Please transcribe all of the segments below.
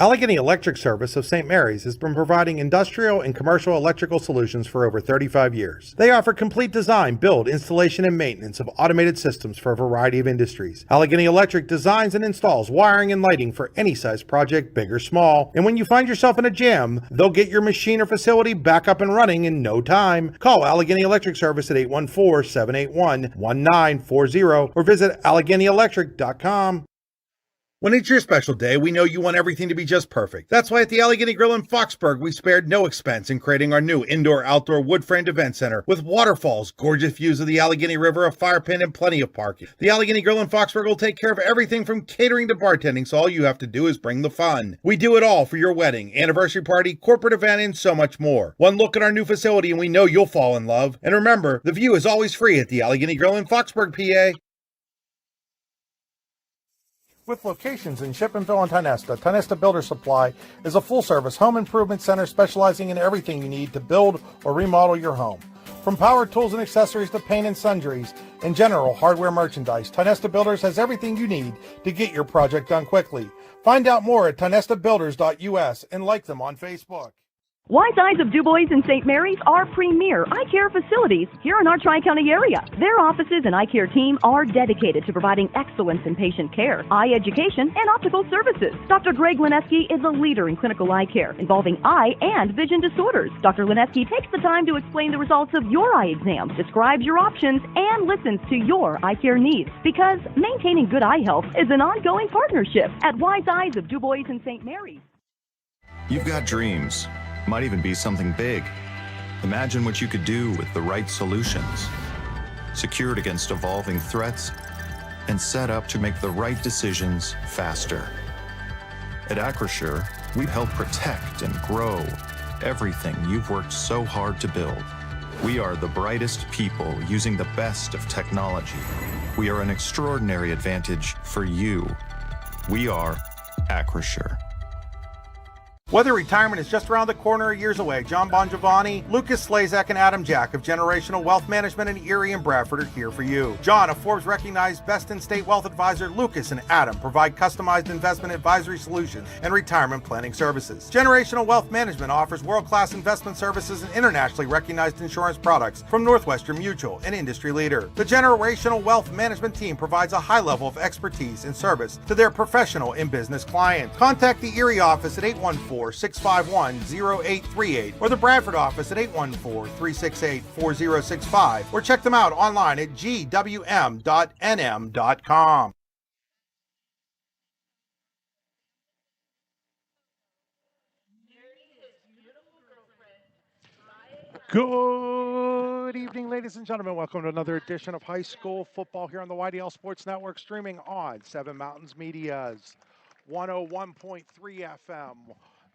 Allegheny Electric Service of St. Mary's has been providing industrial and commercial electrical solutions for over 35 years. They offer complete design, build, installation, and maintenance of automated systems for a variety of industries. Allegheny Electric designs and installs wiring and lighting for any size project, big or small. And when you find yourself in a jam, they'll get your machine or facility back up and running in no time. Call Allegheny Electric Service at 814-781-1940 or visit AlleghenyElectric.com. When it's your special day, we know you want everything to be just perfect. That's why at the Allegheny Grill in Foxburg, we spared no expense in creating our new indoor-outdoor wood-framed event center with waterfalls, gorgeous views of the Allegheny River, a fire pit, and plenty of parking. The Allegheny Grill in Foxburg will take care of everything from catering to bartending, so all you have to do is bring the fun. We do it all for your wedding, anniversary party, corporate event, and so much more. One look at our new facility and we know you'll fall in love. And remember, the view is always free at the Allegheny Grill in Foxburg, PA. With locations in Shippenville and Tionesta, Tionesta Builder Supply is a full-service home improvement center specializing in everything you need to build or remodel your home. From power tools and accessories to paint and sundries and general hardware merchandise, Tionesta Builders has everything you need to get your project done quickly. Find out more at tionestabuilders.us and like them on Facebook. Wise Eyes of DuBois and St. Mary's are premier eye care facilities here in our Tri-County area. Their offices and eye care team are dedicated to providing excellence in patient care, eye education, and optical services. Dr. Greg Lineski is a leader in clinical eye care involving eye and vision disorders. Dr. Lineski takes the time to explain the results of your eye exam, describes your options, and listens to your eye care needs, because maintaining good eye health is an ongoing partnership at Wise Eyes of DuBois and St. Mary's. You've got dreams. Might even be something big. Imagine what you could do with the right solutions. Secured against evolving threats and set up to make the right decisions faster. At Acrisure, we help protect and grow everything you've worked so hard to build. We are the brightest people using the best of technology. We are an extraordinary advantage for you. We are Acrisure. Whether retirement is just around the corner or years away, John Bongiovanni, Lucas Slazak, and Adam Jack of Generational Wealth Management in Erie and Bradford are here for you. John, a Forbes-recognized best-in-state wealth advisor, Lucas and Adam provide customized investment advisory solutions and retirement planning services. Generational Wealth Management offers world-class investment services and internationally recognized insurance products from Northwestern Mutual, an industry leader. The Generational Wealth Management team provides a high level of expertise and service to their professional and business clients. Contact the Erie office at 814-651-0838 or the Bradford office at 814-368-4065 or check them out online at gwm.nm.com. Good evening, ladies and gentlemen. Welcome to another edition of High School Football here on the YDL Sports Network, streaming on Seven Mountains Media's 101.3 FM,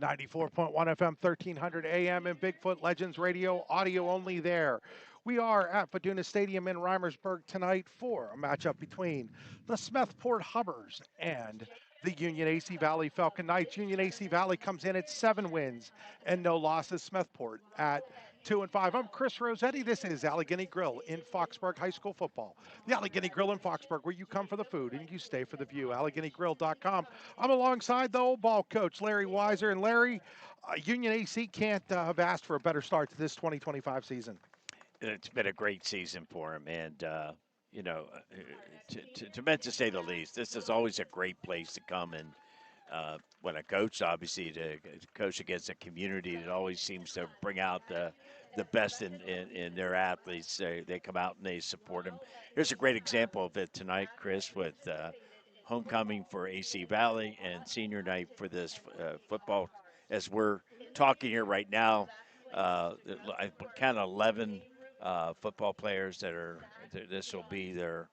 94.1 FM, 1300 AM, and Bigfoot Legends Radio, audio only there. We are at Faduna Stadium in Reimersburg tonight for a matchup between the Smethport Hubbers and the Union AC Valley Falcon Knights. Union AC Valley comes in at 7 wins and no losses. Smethport at 2-5. I'm Chris Rossetti. This is Allegheny Grill in Foxburg High School Football. The Allegheny Grill in Foxburg, where you come for the food and you stay for the view. AlleghenyGrill.com. I'm alongside the old ball coach, Larry Weiser. And Larry, Union AC can't have asked for a better start to this 2025 season. It's been a great season for him. And, to say the least, this is always a great place to come. And when a coach, obviously, to coach against a community, it always seems to bring out the best in their athletes. They come out and they support them. Here's a great example of it tonight, Chris, with homecoming for AC Valley and senior night for this football. As we're talking here right now, I count 11 football players this will be their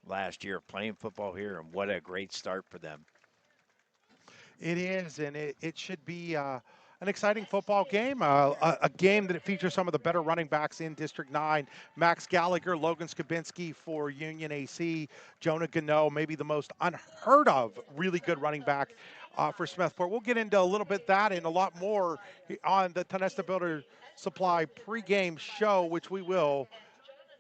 last year playing football here, and what a great start for them. It is, and it should be an exciting football game, a game that features some of the better running backs in District 9. Max Gallagher, Logan Skabinski for Union AC, Jonah Gano, maybe the most unheard of really good running back for Smethport. We'll get into a little bit that and a lot more on the Tionesta Builder Supply pregame show, which we will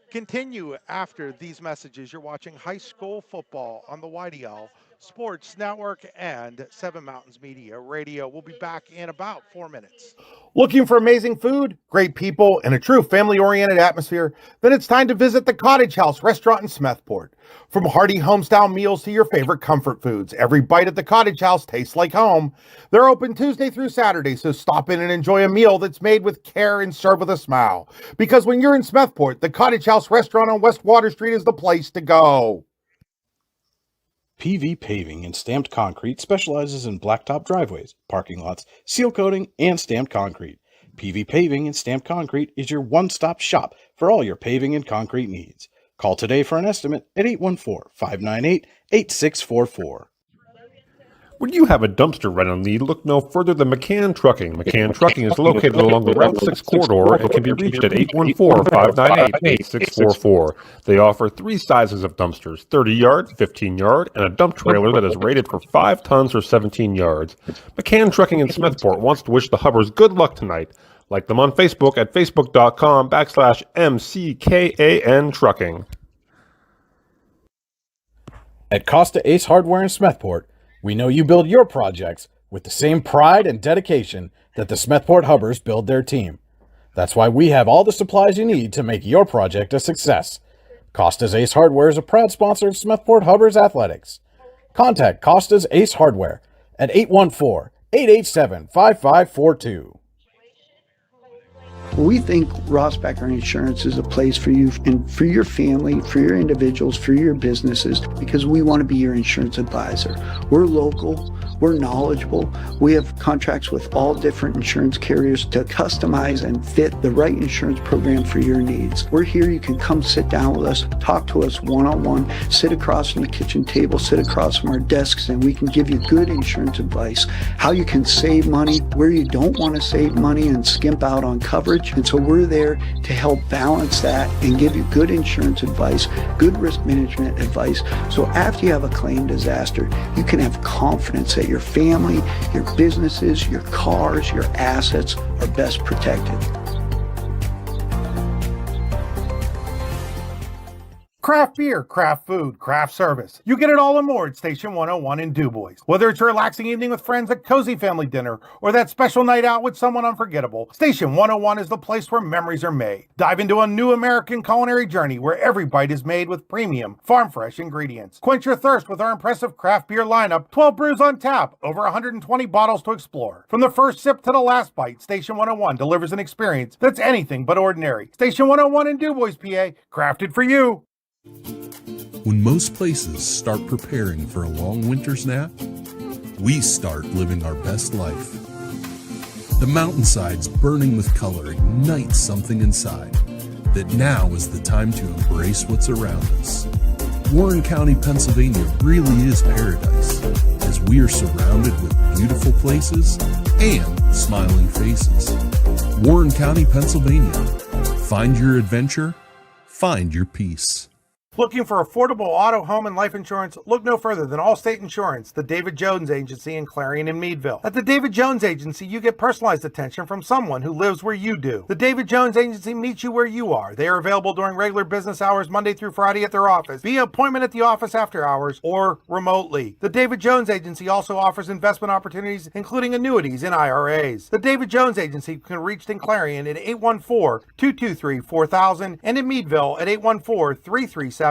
continue after these messages. You're watching High School Football on the YDL Sports Network and Seven Mountains Media Radio. We'll be back in about 4 minutes. Looking for amazing food, great people, and a true family-oriented atmosphere? Then it's time to visit the Cottage House restaurant in Smethport. From hearty homestyle meals to your favorite comfort foods, every bite at the Cottage House tastes like home. They're open Tuesday through Saturday, so stop in and enjoy a meal that's made with care and served with a smile. Because when you're in Smethport, the Cottage House restaurant on West Water Street is the place to go. PV Paving and Stamped Concrete specializes in blacktop driveways, parking lots, seal coating, and stamped concrete. PV Paving and Stamped Concrete is your one-stop shop for all your paving and concrete needs. Call today for an estimate at 814-598-8644. When you have a dumpster rental need, look no further than McCann Trucking. McCann Trucking is located along the Route 6 corridor and can be reached at 814-598-8644. They offer 3 sizes of dumpsters, 30-yard, 15-yard, and a dump trailer that is rated for 5 tons or 17 yards. McCann Trucking in Smethport wants to wish the Hubbers good luck tonight. Like them on Facebook at facebook.com/MCKAN Trucking. At Costa Ace Hardware in Smethport, we know you build your projects with the same pride and dedication that the Smethport Hubbers build their team. That's why we have all the supplies you need to make your project a success. Costa's Ace Hardware is a proud sponsor of Smethport Hubbers Athletics. Contact Costa's Ace Hardware at 814-887-5542. We think Ross Becker Insurance is a place for you and for your family, for your individuals, for your businesses, because we want to be your insurance advisor. We're local, we're knowledgeable, we have contracts with all different insurance carriers to customize and fit the right insurance program for your needs. We're here, you can come sit down with us, talk to us one-on-one, sit across from the kitchen table, sit across from our desks, and we can give you good insurance advice, how you can save money, where you don't want to save money and skimp out on coverage. And so we're there to help balance that and give you good insurance advice, good risk management advice. So after you have a claim disaster, you can have confidence that your family, your businesses, your cars, your assets are best protected. Craft beer, craft food, craft service. You get it all and more at Station 101 in DuBois. Whether it's a relaxing evening with friends at cozy family dinner or that special night out with someone unforgettable, Station 101 is the place where memories are made. Dive into a new American culinary journey where every bite is made with premium, farm-fresh ingredients. Quench your thirst with our impressive craft beer lineup, 12 brews on tap, over 120 bottles to explore. From the first sip to the last bite, Station 101 delivers an experience that's anything but ordinary. Station 101 in DuBois, PA, crafted for you. When most places start preparing for a long winter's nap, we start living our best life. The mountainsides burning with color ignite something inside that now is the time to embrace what's around us. Warren County, Pennsylvania really is paradise, as we are surrounded with beautiful places and smiling faces. Warren County, Pennsylvania. Find your adventure, find your peace. Looking for affordable auto, home, and life insurance? Look no further than Allstate Insurance, the David Jones Agency in Clarion and Meadville. At the David Jones Agency, you get personalized attention from someone who lives where you do. The David Jones Agency meets you where you are. They are available during regular business hours, Monday through Friday at their office, via appointment at the office after hours, or remotely. The David Jones Agency also offers investment opportunities, including annuities and IRAs. The David Jones Agency can be reached in Clarion at 814-223-4000 and in Meadville at 814-337-5107.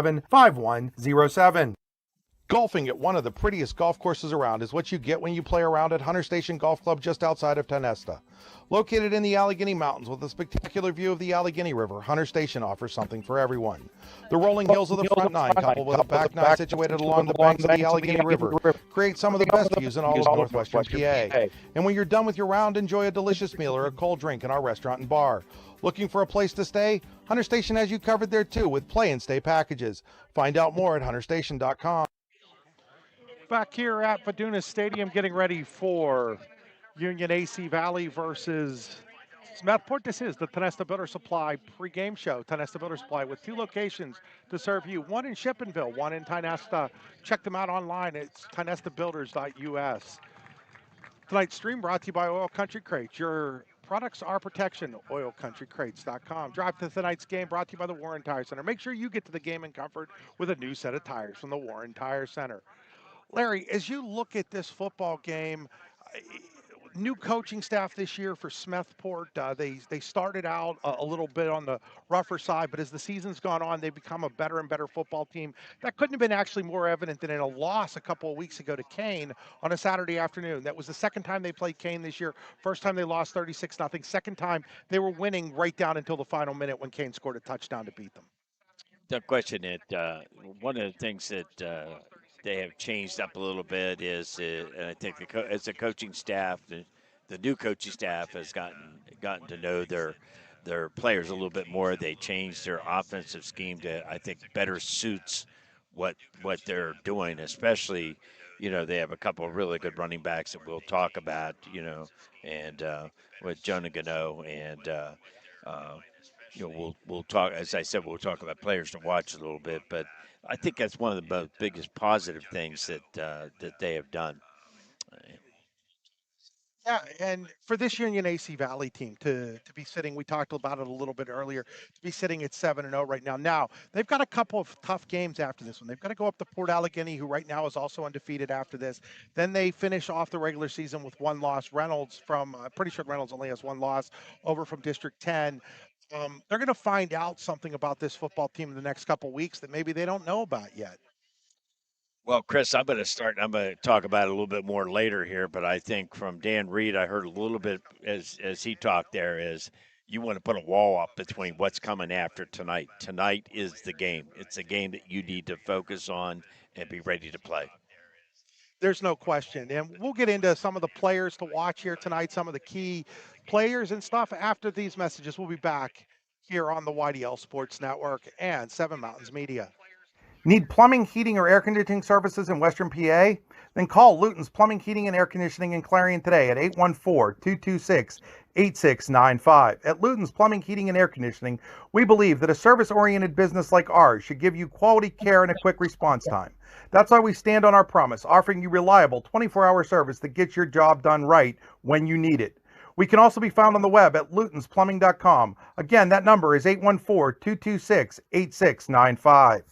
Golfing at one of the prettiest golf courses around is what you get when you play around at Hunter Station Golf Club just outside of Tonesta. Located in the Allegheny Mountains with a spectacular view of the Allegheny River, Hunter Station offers something for everyone. The rolling hills of the front nine, coupled with a back nine situated along the banks of the Allegheny River, create some of the best views in all of northwestern PA. And when you're done with your round, enjoy a delicious meal or a cold drink in our restaurant and bar. Looking for a place to stay? Hunter Station has you covered there too with play and stay packages. Find out more at hunterstation.com. Back here at Vaduna Stadium, getting ready for Union AC Valley versus Smethport. This is the Tonesta Builder Supply pregame show. Tonesta Builder Supply with 2 locations to serve you, one in Shippensville, one in Tonesta. Check them out online. It's tonestabuilders.us. Tonight's stream brought to you by Oil Country Crates. Your products are protection. OilCountryCrates.com. Drive to tonight's game brought to you by the Warren Tire Center. Make sure you get to the game in comfort with a new set of tires from the Warren Tire Center. Larry, as you look at this football game, new coaching staff this year for Smethport. They started out a little bit on the rougher side, but as the season's gone on, they've become a better and better football team. That couldn't have been actually more evident than in a loss a couple of weeks ago to Kane on a Saturday afternoon. That was the second time they played Kane this year. First time they lost 36-0. Second time they were winning right down until the final minute when Kane scored a touchdown to beat them. No question that one of the things that they have changed up a little bit is, and I think as a coaching staff, the new coaching staff has gotten to know their players a little bit more. They changed their offensive scheme to, I think, better suits what they're doing. Especially, they have a couple of really good running backs that we'll talk about. And with Jonah Gano and. Uh, we'll talk. As I said, we'll talk about players to watch a little bit, but I think that's one of the biggest positive things that they have done. Yeah, and for this Union AC Valley team to be sitting, we talked about it a little bit earlier, to be sitting at 7-0 right now. Now, they've got a couple of tough games after this one. They've got to go up to Port Allegheny, who right now is also undefeated after this. Then they finish off the regular season with one loss. Reynolds from, pretty sure Reynolds only has one loss over from District 10. They're going to find out something about this football team in the next couple of weeks that maybe they don't know about yet. Well, Chris, I'm going to start. I'm going to talk about it a little bit more later here, but I think from Dan Reed, I heard a little bit as he talked there is you want to put a wall up between what's coming after tonight. Tonight is the game. It's a game that you need to focus on and be ready to play. There's no question. And we'll get into some of the players to watch here tonight, some of the key players and stuff after these messages. We'll be back here on the YDL Sports Network and Seven Mountains Media. Need plumbing, heating, or air conditioning services in Western PA? Then call Luton's Plumbing, Heating, and Air Conditioning in Clarion today at 814-226-8695. At Luton's Plumbing, Heating, and Air Conditioning, we believe that a service-oriented business like ours should give you quality care and a quick response time. That's why we stand on our promise, offering you reliable 24-hour service that gets your job done right when you need it. We can also be found on the web at lutonsplumbing.com. Again, that number is 814-226-8695.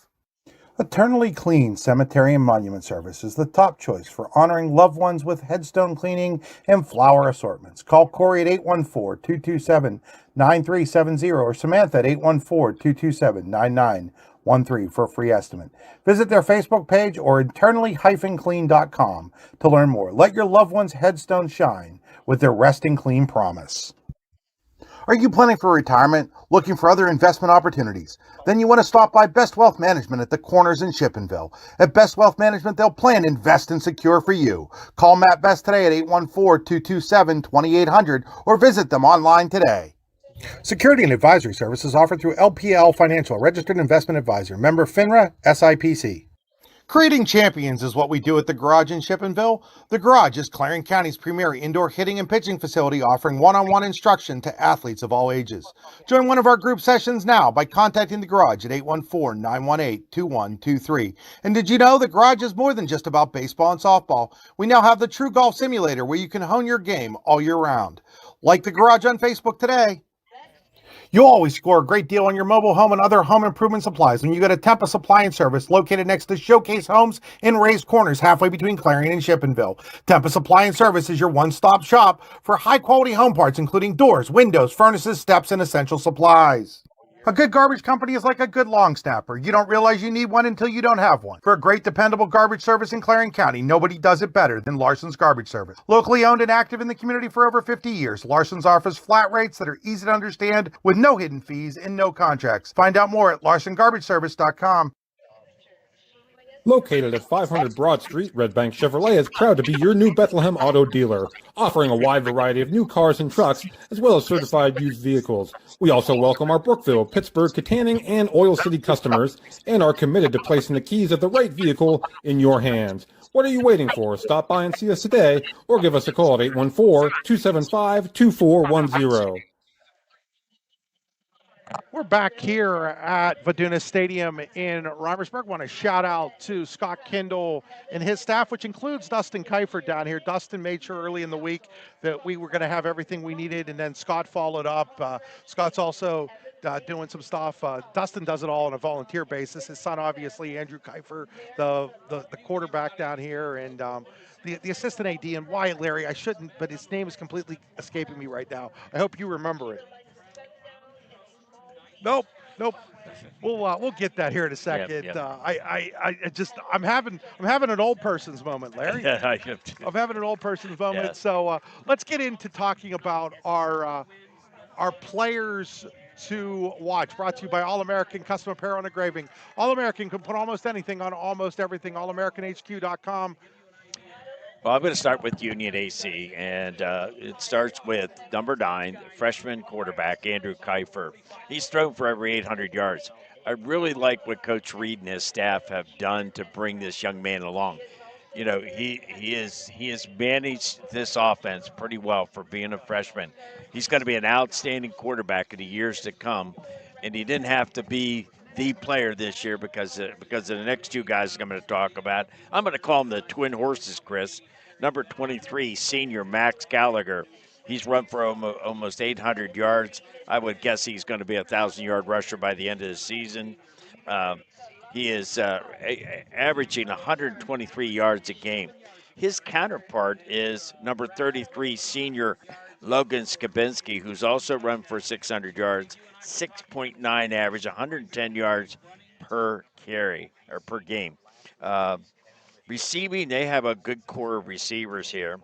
Eternally Clean Cemetery and Monument Service is the top choice for honoring loved ones with headstone cleaning and flower assortments. Call Corey at 814-227-9370 or Samantha at 814-227-9913 for a free estimate. Visit their Facebook page or eternally-clean.com to learn more. Let your loved one's headstone shine with their Resting Clean promise. Are you planning for retirement, looking for other investment opportunities? Then you want to stop by Best Wealth Management at the Corners in Shippenville. At Best Wealth Management, they'll plan, invest, and secure for you. Call Matt Best today at 814-227-2800 or visit them online today. Security and advisory services offered through LPL Financial, registered investment advisor, member FINRA, SIPC. Creating champions is what we do at the Garage in Shippenville. The Garage is Clarion County's premier indoor hitting and pitching facility, offering one-on-one instruction to athletes of all ages. Join one of our group sessions now by contacting the Garage at 814-918-2123. And did you know the Garage is more than just about baseball and softball? We now have the True Golf Simulator where you can hone your game all year round. Like the Garage on Facebook today. You'll always score a great deal on your mobile home and other home improvement supplies when you go to Tempest Supply and Service, located next to Showcase Homes in Raised Corners, halfway between Clarion and Shippenville. Tempest Supply and Service is your one-stop shop for high-quality home parts, including doors, windows, furnaces, steps, and essential supplies. A good garbage company is like a good long snapper. You don't realize you need one until you don't have one. For a great, dependable garbage service in Clarion County, nobody does it better than Larson's Garbage Service. Locally owned and active in the community for over 50 years, Larson's offers flat rates that are easy to understand with no hidden fees and no contracts. Find out more at larsongarbage.com. Located at 500 Broad Street, Red Bank Chevrolet is proud to be your new Bethlehem auto dealer, offering a wide variety of new cars and trucks, as well as certified used vehicles. We also welcome our Brookville, Pittsburgh, Katanning, and Oil City customers, and are committed to placing the keys of the right vehicle in your hands. What are you waiting for? Stop by and see us today, or give us a call at 814-275-2410. We're back here at Vaduna Stadium in Reimersburg. Want to shout out to Scott Kindle and his staff, which includes Dustin Kiefer down here. Dustin made sure early in the week that we were going to have everything we needed, and then Scott followed up. Scott's also doing some stuff. Dustin does it all on a volunteer basis. His son, obviously, Andrew Kiefer, the quarterback down here, and the assistant AD, and Wyatt Larry. I shouldn't, but his name is completely escaping me right now. I hope you remember it. Nope, nope. We'll get that here in a Yep, second. yep. I'm having an old person's moment, Larry. I'm having an old person's moment. Yes. So let's get into talking about our players to watch. Brought to you by All American Custom Apparel and Engraving. All American can put almost anything on almost everything. AllAmericanHQ.com. Well, I'm going to start with Union AC, and it starts with number 9, freshman quarterback Andrew Kiefer. He's thrown for over 800 yards. I really like what Coach Reed and his staff have done to bring this young man along. You know, he has managed this offense pretty well for being a freshman. He's going to be an outstanding quarterback in the years to come, and he didn't have to be the player this year because of the next two guys I'm going to talk about. I'm going to call them the twin horses, Chris. Number 23, senior Max Gallagher. He's run for almost 800 yards. I would guess he's going to be a 1,000-yard rusher by the end of the season. Um, he is averaging 123 yards a game. His counterpart is number 33, senior Logan Skabinski, who's also run for 600 yards, 6.9 average, 110 yards per carry or per game. Uh, Receiving, they have a good core of receivers here.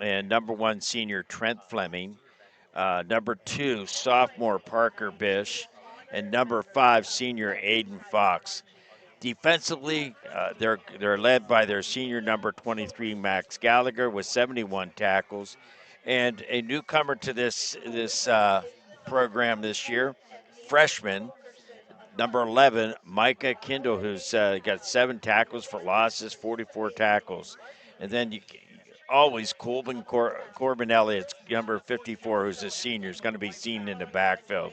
And number 1, senior Trent Fleming. Number 2, sophomore Parker Bish. And number 5, senior Aiden Fox. Defensively, they're led by their senior number 23 Max Gallagher with 71 tackles, and a newcomer to this program this year, freshman number 11 Micah Kindle, who's got 7 tackles for losses, 44 tackles, and then always Corbin Elliott's number 54, who's a senior, is going to be seen in the backfield.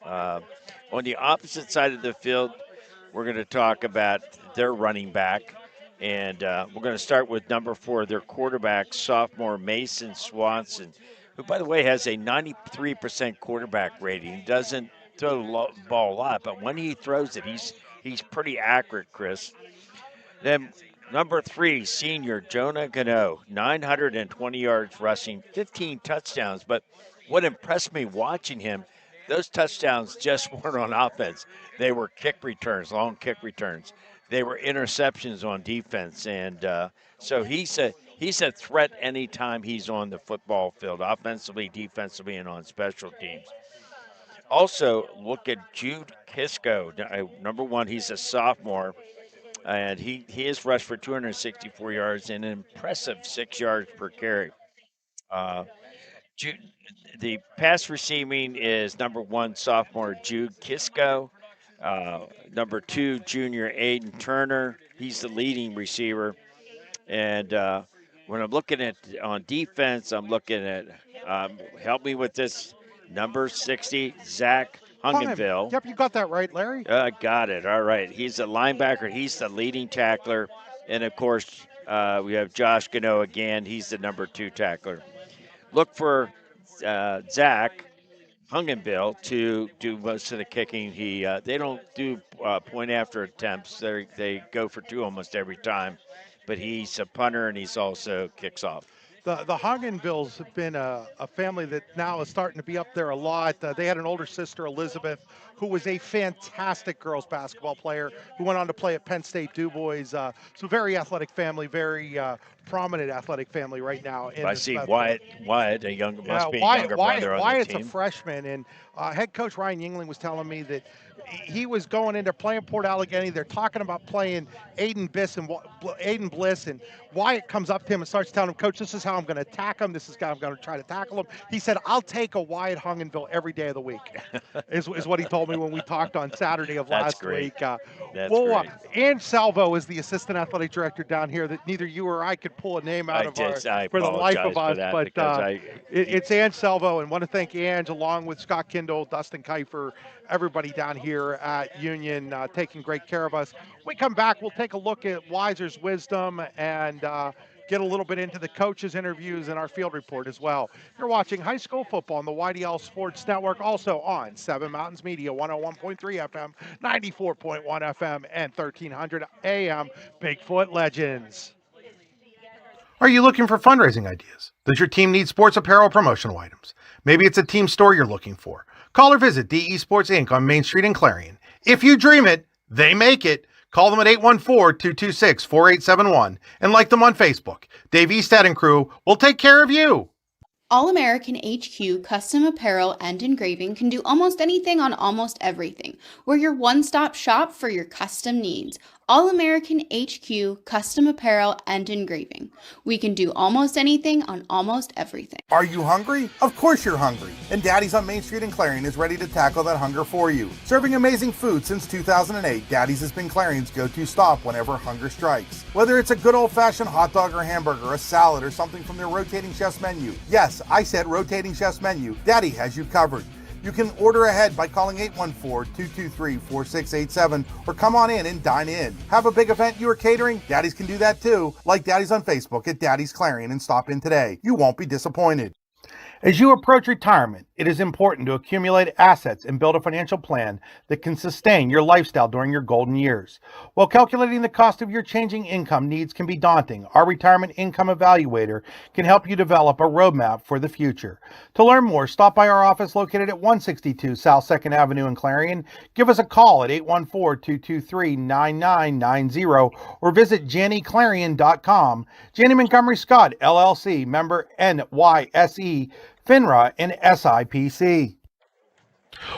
Uh, on the opposite side of the field, we're going to talk about their running back. And we're going to start with number 4, their quarterback, sophomore Mason Swanson, who, by the way, has a 93% quarterback rating. He doesn't throw the ball a lot, but when he throws it, he's pretty accurate, Chris. Then number 3, senior Jonah Gano, 920 yards rushing, 15 touchdowns. But what impressed me watching him, those touchdowns just weren't on offense. They were kick returns, long kick returns. They were interceptions on defense, and so he's a threat anytime he's on the football field, offensively, defensively, and on special teams. Also, look at Jude Kisco, number 1. He's a sophomore, and he has rushed for 264 yards and an impressive 6 yards per carry. Uh, Jude, the pass receiving is number 1, sophomore Jude Kisco. Number 2, junior Aiden Turner. He's the leading receiver. And when I'm looking at on defense, I'm looking at help me with this number 60, Zach Fine. Hungenville. Yep, you got that right, Larry. Got it. All right. He's a linebacker. He's the leading tackler. And, of course, we have Josh Gano again. He's the number 2 tackler. Look for Zach Hungenville to do most of the kicking. They don't do point after attempts. They go for 2 almost every time. But he's a punter, and he's also kicks off. The Hagenvilles have been a family that now is starting to be up there a lot. They had an older sister, Elizabeth, who was a fantastic girls basketball player who went on to play at Penn State Du Bois. So very athletic family, very prominent athletic family right now. I see Wyatt, a must be a younger brother on Wyatt's the team. a freshman, and head coach Ryan Yingling was telling me that he was going in there playing Port Allegany. They're talking about playing Aiden Bliss, and Wyatt comes up to him and starts telling him, Coach, this is how I'm going to attack him. This is how I'm going to try to tackle him. He said, I'll take a Wyatt Hungenville every day of the week, is what he told me when we talked on Saturday of last week. That's great. Ann Salvo is the assistant athletic director down here that neither you or I could pull a name out for the life of us. But it's Ann Salvo, and want to thank Ann along with Scott Kindle, Dustin Kiefer, everybody down here at Union taking great care of us. When we come back, we'll take a look at Weiser's wisdom and get a little bit into the coaches' interviews and our field report as well. You're watching high school football on the YDL Sports Network, also on 7 Mountains Media, 101.3 FM, 94.1 FM, and 1300 AM. Bigfoot Legends. Are you looking for fundraising ideas? Does your team need sports apparel promotional items? Maybe it's a team store you're looking for. Call or visit DE Sports Inc. on Main Street in Clarion. If you dream it, they make it. Call them at 814-226-4871 and like them on Facebook. Dave Eastad and crew will take care of you. All American HQ Custom Apparel and Engraving can do almost anything on almost everything. We're your one-stop shop for your custom needs. All American HQ Custom Apparel and Engraving. We can do almost anything on almost everything. Are you hungry? Of course you're hungry. And Daddy's on Main Street in Clarion is ready to tackle that hunger for you. Serving amazing food since 2008, Daddy's has been Clarion's go-to stop whenever hunger strikes. Whether it's a good old-fashioned hot dog or hamburger, a salad, or something from their rotating chef's menu. Yes, I said rotating chef's menu. Daddy has you covered. You can order ahead by calling 814-223-4687 or come on in and dine in. Have a big event you are catering? Daddy's can do that too. Like Daddy's on Facebook at Daddy's Clarion and stop in today. You won't be disappointed. As you approach retirement, it is important to accumulate assets and build a financial plan that can sustain your lifestyle during your golden years. While calculating the cost of your changing income needs can be daunting, our Retirement Income Evaluator can help you develop a roadmap for the future. To learn more, stop by our office located at 162 South 2nd Avenue in Clarion. Give us a call at 814-223-9990 or visit JannyClarion.com. Janney Montgomery Scott, LLC, member NYSE, FINRA, and SIPC.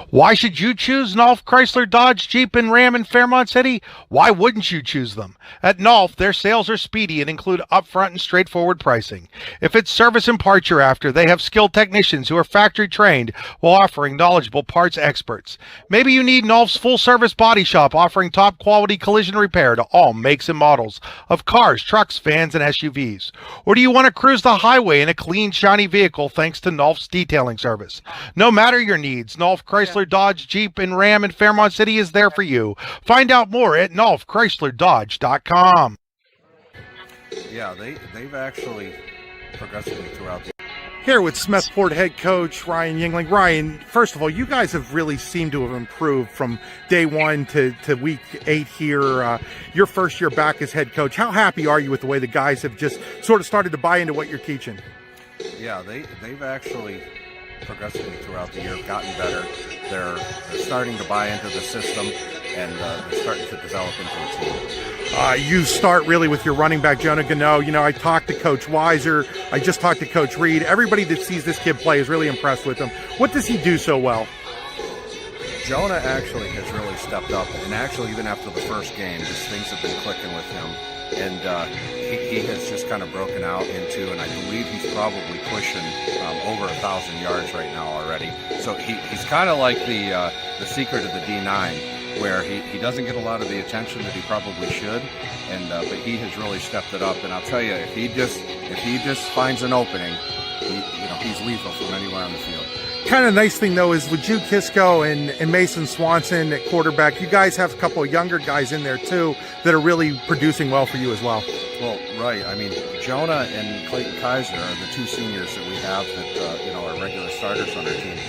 Why should you choose Nolf, Chrysler, Dodge, Jeep, and Ram in Fairmont City? Why wouldn't you choose them? At Nolf, their sales are speedy and include upfront and straightforward pricing. If it's service and parts you're after, they have skilled technicians who are factory trained while offering knowledgeable parts experts. Maybe you need Nolf's full-service body shop offering top-quality collision repair to all makes and models of cars, trucks, vans, and SUVs. Or do you want to cruise the highway in a clean, shiny vehicle thanks to Nolf's detailing service? No matter your needs, Nolf, Chrysler, Dodge, Jeep, and Ram in Fairmont City is there for you. Find out more at NolfChryslerDodge.com. Yeah, they've actually progressively throughout the Here with Smethport head coach Ryan Yingling. Ryan, first of all, you guys have really seemed to have improved from day one to week 8 here. Your first year back as head coach. How happy are you with the way the guys have just sort of started to buy into what you're teaching? Yeah, they've actually progressively throughout the year gotten better. They're starting to buy into the system, and they're starting to develop into a team. You start really with your running back, Jonah Gano. You know, I talked to Coach Weiser. I just talked to Coach Reed. Everybody that sees this kid play is really impressed with him. What does he do so well? Jonah actually has really stepped up, and actually even after the first game, just things have been clicking with him. And he has just kind of broken out into, and I believe he's probably pushing over 1,000 yards right now already. So he's kind of like the secret of the D9, where he doesn't get a lot of the attention that he probably should, and but he has really stepped it up. And I'll tell you, if he just finds an opening, he's lethal from anywhere on the field. Kind of nice thing though is with Jude Kisco and Mason Swanson at quarterback, you guys have a couple of younger guys in there too that are really producing well for you as well. Well, right. I mean, Jonah and Clayton Kaiser are the two seniors that we have that are regular starters on our team.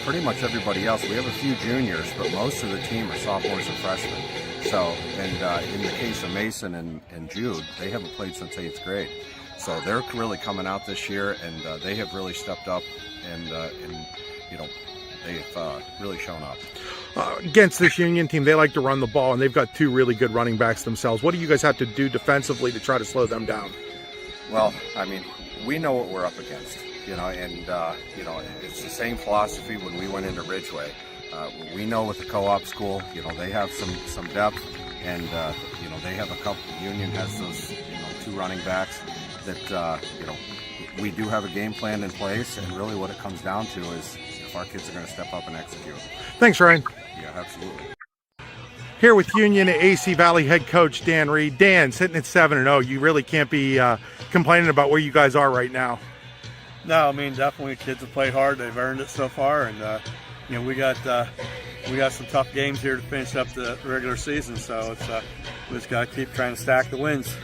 Pretty much everybody else, we have a few juniors, but most of the team are sophomores and freshmen. So, and in the case of Mason and Jude, they haven't played since 8th grade. So they're really coming out this year, and they have really stepped up, and they've really shown up. Against this Union team, they like to run the ball, and they've got two really good running backs themselves. What do you guys have to do defensively to try to slow them down? Well, I mean, we know what we're up against, and it's the same philosophy when we went into Ridgeway. We know with the co-op school, they have some depth, and they have a couple. Union has those, 2 running backs that we do have a game plan in place, and really what it comes down to is if our kids are going to step up and execute. Thanks, Ryan. Yeah, absolutely. Here with Union AC Valley head coach Dan Reed. Dan, sitting at 7-0, you really can't be complaining about where you guys are right now. No, I mean, definitely kids have played hard. They've earned it so far, and we got some tough games here to finish up the regular season. So we just got to keep trying to stack the wins.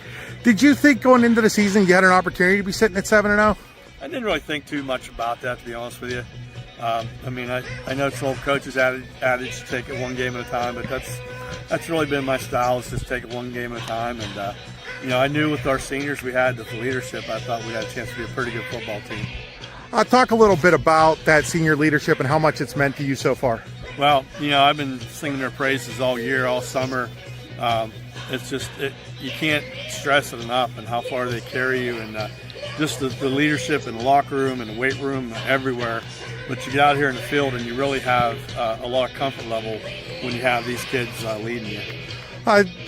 Did you think going into the season you had an opportunity to be sitting at 7-0? I didn't really think too much about that, to be honest with you. I mean, I know it's an old coach's adage to take it one game at a time, but that's really been my style, is just take it one game at a time. And I knew with our seniors we had the leadership, I thought we had a chance to be a pretty good football team. Talk a little bit about that senior leadership and how much it's meant to you so far. Well, I've been singing their praises all year, all summer. It's just you can't stress it enough, and how far they carry you, and just the leadership in the locker room and the weight room, everywhere. But you get out here in the field and you really have a lot of comfort level when you have these kids leading you.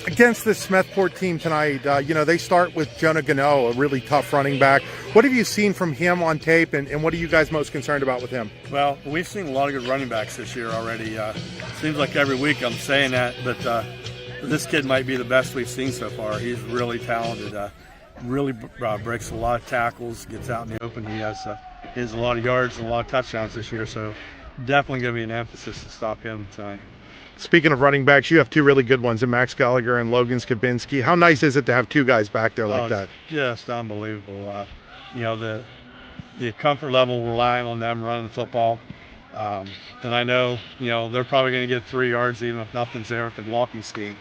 Against this Smethport team tonight, they start with Jonah Gano, a really tough running back. What have you seen from him on tape, and what are you guys most concerned about with him? Well, we've seen a lot of good running backs this year already. Seems like every week I'm saying that, but this kid might be the best we've seen so far. He's really talented. Really breaks a lot of tackles, gets out in the open. He has a lot of yards and a lot of touchdowns this year, so definitely going to be an emphasis to stop him tonight. Speaking of running backs, you have two really good ones in Max Gallagher and Logan Skabinski. How nice is it to have two guys back there like that? Just unbelievable. The comfort level relying on them running the football. And I know, they're probably going to get 3 yards even if nothing's there with the walking scheme.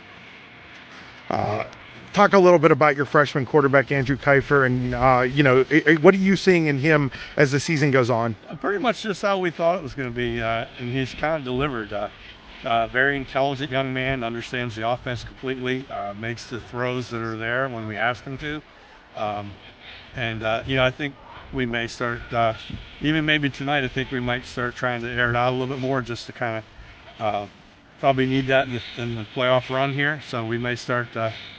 Talk a little bit about your freshman quarterback, Andrew Kiefer, and, what are you seeing in him as the season goes on? Pretty much just how we thought it was going to be, and he's kind of delivered. Very intelligent young man, understands the offense completely, makes the throws that are there when we ask him to. I think we may start, even maybe tonight, I think we might start trying to air it out a little bit more, just to kind of probably need that in the playoff run here. So we may start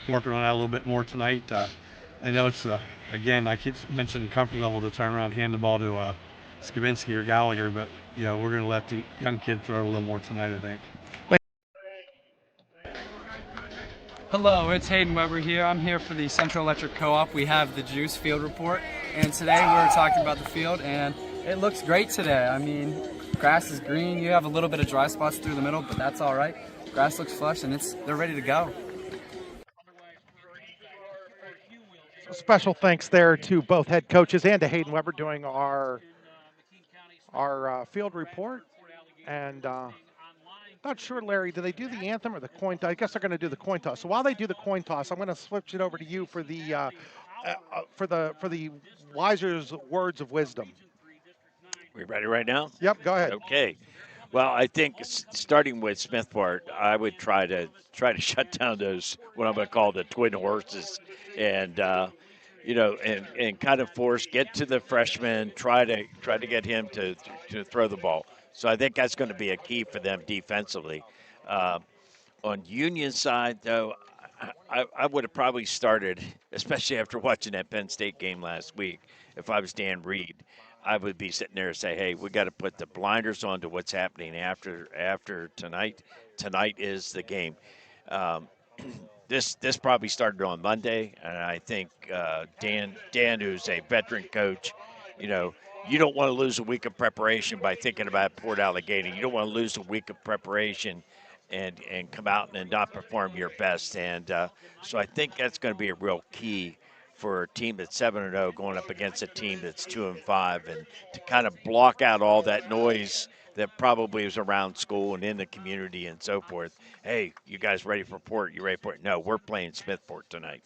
working on that a little bit more tonight. I know it's, again, I keep mentioning comfort level to turn around and hand the ball to Skabinski or Gallagher, but we're going to let the young kid throw a little more tonight, I think. Hello, it's Hayden Weber here. I'm here for the Central Electric Co-op. We have the Juice Field Report, and today we're talking about the field, and it looks great today. I mean, grass is green. You have a little bit of dry spots through the middle, but that's all right. Grass looks flush, and they're ready to go. Special thanks there to both head coaches and to Hayden Weber doing our field report. And not sure, Larry, do they do the anthem or the coin toss? I guess they're going to do the coin toss. So while they do the coin toss, I'm going to switch it over to you for the Wiser's words of wisdom. We ready right now? Yep, go ahead. Okay. Well, I think starting with Smethport, I would try to shut down those, what I'm going to call the twin horses, and and kind of get to the freshman, try to get him to throw the ball. So I think that's going to be a key for them defensively. On Union side, though, I would have probably started, especially after watching that Penn State game last week. If I was Dan Reed, I would be sitting there and say, "Hey, we got to put the blinders on to what's happening after tonight. Tonight is the game." This probably started on Monday, and I think Dan, who's a veteran coach, you don't want to lose a week of preparation by thinking about Port Allegheny. You don't want to lose a week of preparation and come out and not perform your best. And so I think that's going to be a real key for a team that's 7-0 going up against a team that's 2-5, and to kind of block out all that noise that probably is around school and in the community and so forth. Hey, you guys ready for Port? You ready for it? No, we're playing Smethport tonight.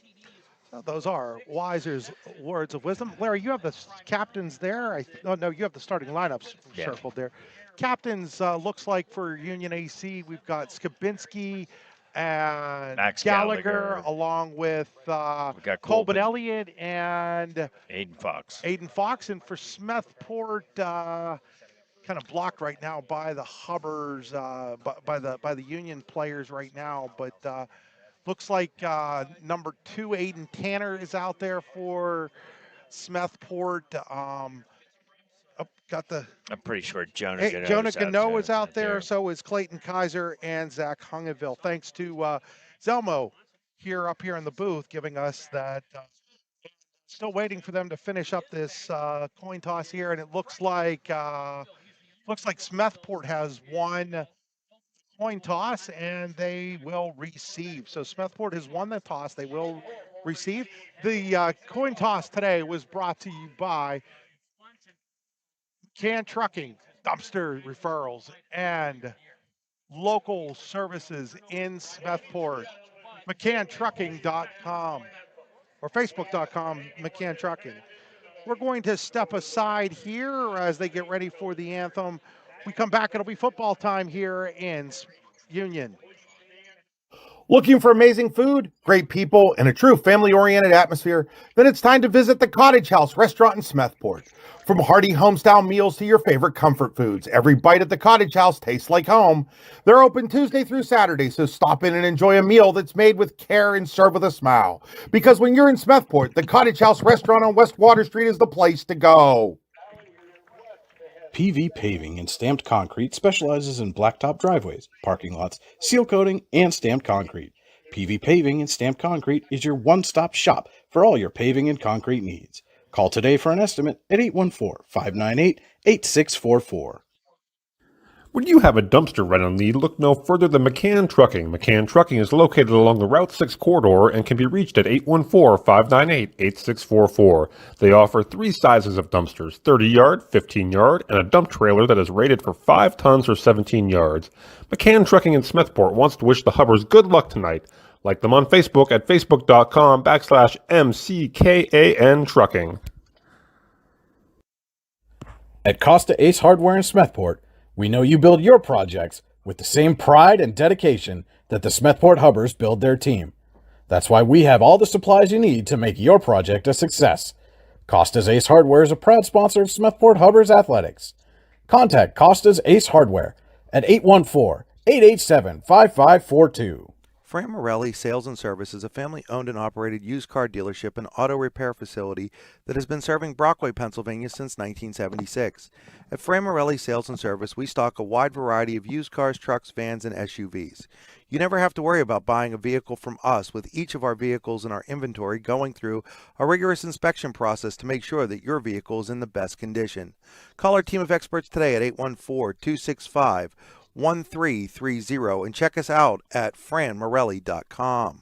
So those are Wiser's words of wisdom. Larry, you have the captains there. No, you have the starting lineups circled there. Captains looks like for Union AC, we've got Skabinski and Max Gallagher, along with Colbin Elliott and Aiden Fox. And for Smethport, kind of blocked right now by the Hubbers, by the Union players right now, but looks like number 2, Aiden Tanner, is out there for Smethport. I'm pretty sure Jonah Gano is out there. So is Clayton Kaiser and Zach Hungeville. Thanks to Zelmo up here in the booth, giving us that. Still waiting for them to finish up this coin toss here, and it looks like Smethport has won coin toss, and they will receive. So Smethport has won the toss. They will receive. The coin toss today was brought to you by Can Trucking, Dumpster Referrals, and Local Services in Smethport. McCannTrucking.com or Facebook.com, McCann Trucking. We're going to step aside here as they get ready for the anthem. We come back, it'll be football time here in Union. Looking for amazing food, great people, and a true family-oriented atmosphere? Then it's time to visit the Cottage House restaurant in Smethport. From hearty home-style meals to your favorite comfort foods, every bite at the Cottage House tastes like home. They're open Tuesday through Saturday, so stop in and enjoy a meal that's made with care and served with a smile. Because when you're in Smethport, the Cottage House restaurant on West Water Street is the place to go. PV Paving and Stamped Concrete specializes in blacktop driveways, parking lots, seal coating, and stamped concrete. PV Paving and Stamped Concrete is your one-stop shop for all your paving and concrete needs. Call today for an estimate at 814-598-8644. When you have a dumpster rental need, look no further than McCann Trucking. McCann Trucking is located along the Route 6 corridor and can be reached at 814-598-8644. They offer three sizes of dumpsters, 30-yard, 15-yard, and a dump trailer that is rated for 5 tons or 17 yards. McCann Trucking in Smethport wants to wish the Hubbers good luck tonight. Like them on Facebook at facebook.com/MCKAN Trucking. At Costa Ace Hardware in Smethport, we know you build your projects with the same pride and dedication that the Smethport Hubbers build their team. That's why we have all the supplies you need to make your project a success. Costa's Ace Hardware is a proud sponsor of Smethport Hubbers Athletics. Contact Costa's Ace Hardware at 814-887-5542. Fran Morelli Sales and Service is a family-owned and operated used car dealership and auto repair facility that has been serving Brockway, Pennsylvania since 1976. At Fran Morelli Sales and Service, we stock a wide variety of used cars, trucks, vans, and SUVs. You never have to worry about buying a vehicle from us, with each of our vehicles in our inventory going through a rigorous inspection process to make sure that your vehicle is in the best condition. Call our team of experts today at 814-265-1330 and check us out at franmorelli.com.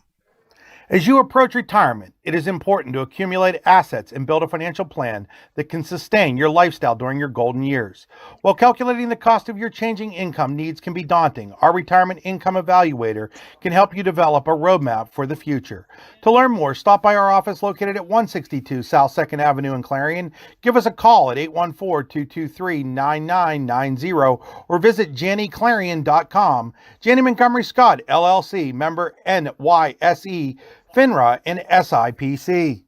As you approach retirement, it is important to accumulate assets and build a financial plan that can sustain your lifestyle during your golden years. While calculating the cost of your changing income needs can be daunting, our Retirement Income Evaluator can help you develop a roadmap for the future. To learn more, stop by our office located at 162 South 2nd Avenue in Clarion. Give us a call at 814-223-9990 or visit JannyClarion.com. Janney Montgomery Scott, LLC, member NYSE, FINRA, and SIPC.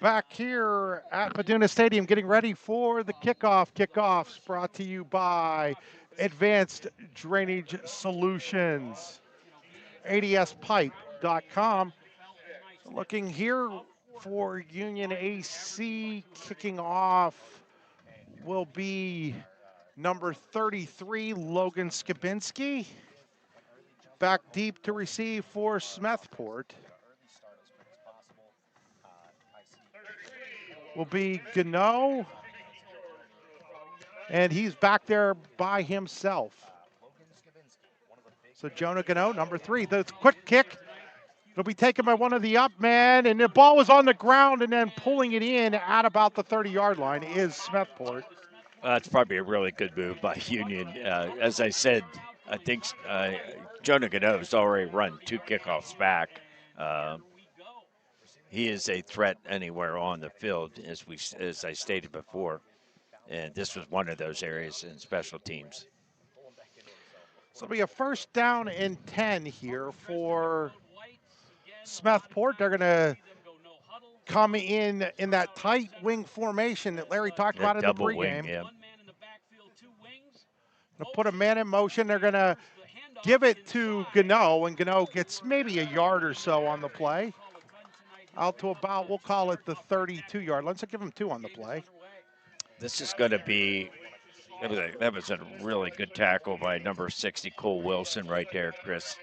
Back here at Meduna Stadium, getting ready for the kickoff. Kickoffs brought to you by Advanced Drainage Solutions, ADSpipe.com. Looking here for Union AC, kicking off will be number 33, Logan Skabinski. Back deep to receive for Smethport will be Gano, and he's back there by himself. So Jonah Gano, number 3. The quick kick, it'll be taken by one of the up men, and the ball was on the ground, and then pulling it in at about the 30-yard line is Smethport. That's probably a really good move by Union. As I said, I think Jonah Gano has already run 2 kickoffs back. He is a threat anywhere on the field, as I stated before. And this was one of those areas in special teams. So it'll be a first down and 10 here for Smethport. They're going to come in that tight wing formation that Larry talked about in the pregame. Yeah. They'll put a man in motion. They're going to give it to Gano, and Gano gets maybe a yard or so on the play. Out to about, we'll call it the 32-yard line. Let's give him 2 on the play. This is going to be, that was a really good tackle by number 60, Cole Wilson, right there, Chris.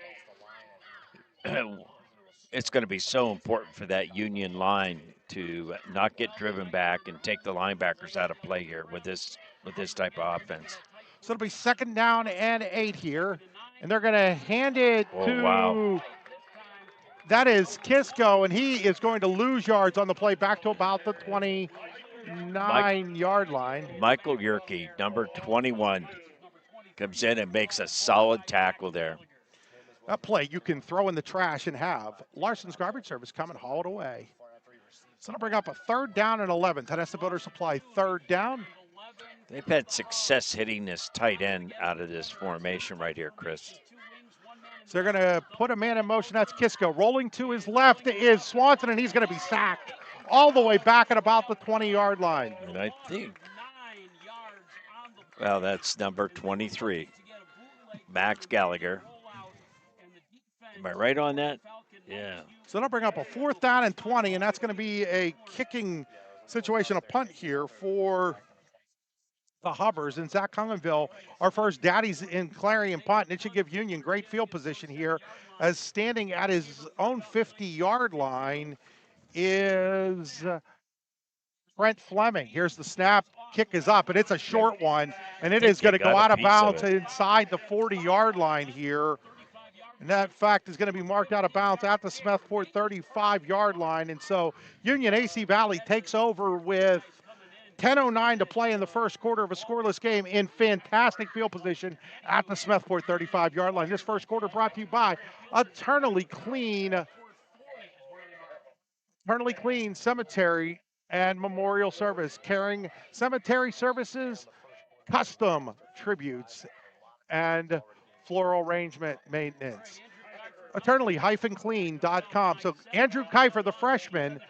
It's going to be so important for that Union line to not get driven back and take the linebackers out of play here with this type of offense. So it'll be second down and 8 here, and they're going to hand it to That is Kisco, and he is going to lose yards on the play back to about the 29-yard line. Michael Yerke, number 21, comes in and makes a solid tackle there. That play you can throw in the trash and have. Larson's garbage service coming, haul it away. So it'll bring up a 3rd down and 11. Tedesca Builder Supply 3rd down. They've had success hitting this tight end out of this formation right here, Chris. So they're going to put a man in motion. That's Kisco. Rolling to his left is Swanson, and he's going to be sacked all the way back at about the 20-yard line. And I think, well, that's number 23, Max Gallagher. Am I right on that? Yeah. So that'll bring up a 4th down and 20, and that's going to be a kicking situation, a punt here for the Hubbers. And Zach Cungenville, our first daddies in Clarion punt, and it should give Union great field position here, as standing at his own 50-yard line is Brent Fleming. Here's the snap. Kick is up, and it's a short one, and it is going to go out of bounds inside the 40-yard line here. And that fact is going to be marked out of bounds at the Smethport 35-yard line. And so Union AC Valley takes over with 10:09 to play in the first quarter of a scoreless game in fantastic field position at the Smethport 35-yard line. This first quarter brought to you by Eternally Clean Cemetery and Memorial Service, carrying cemetery services, custom tributes, and floral arrangement maintenance. Eternally-clean.com. So Andrew Kiefer, the freshman,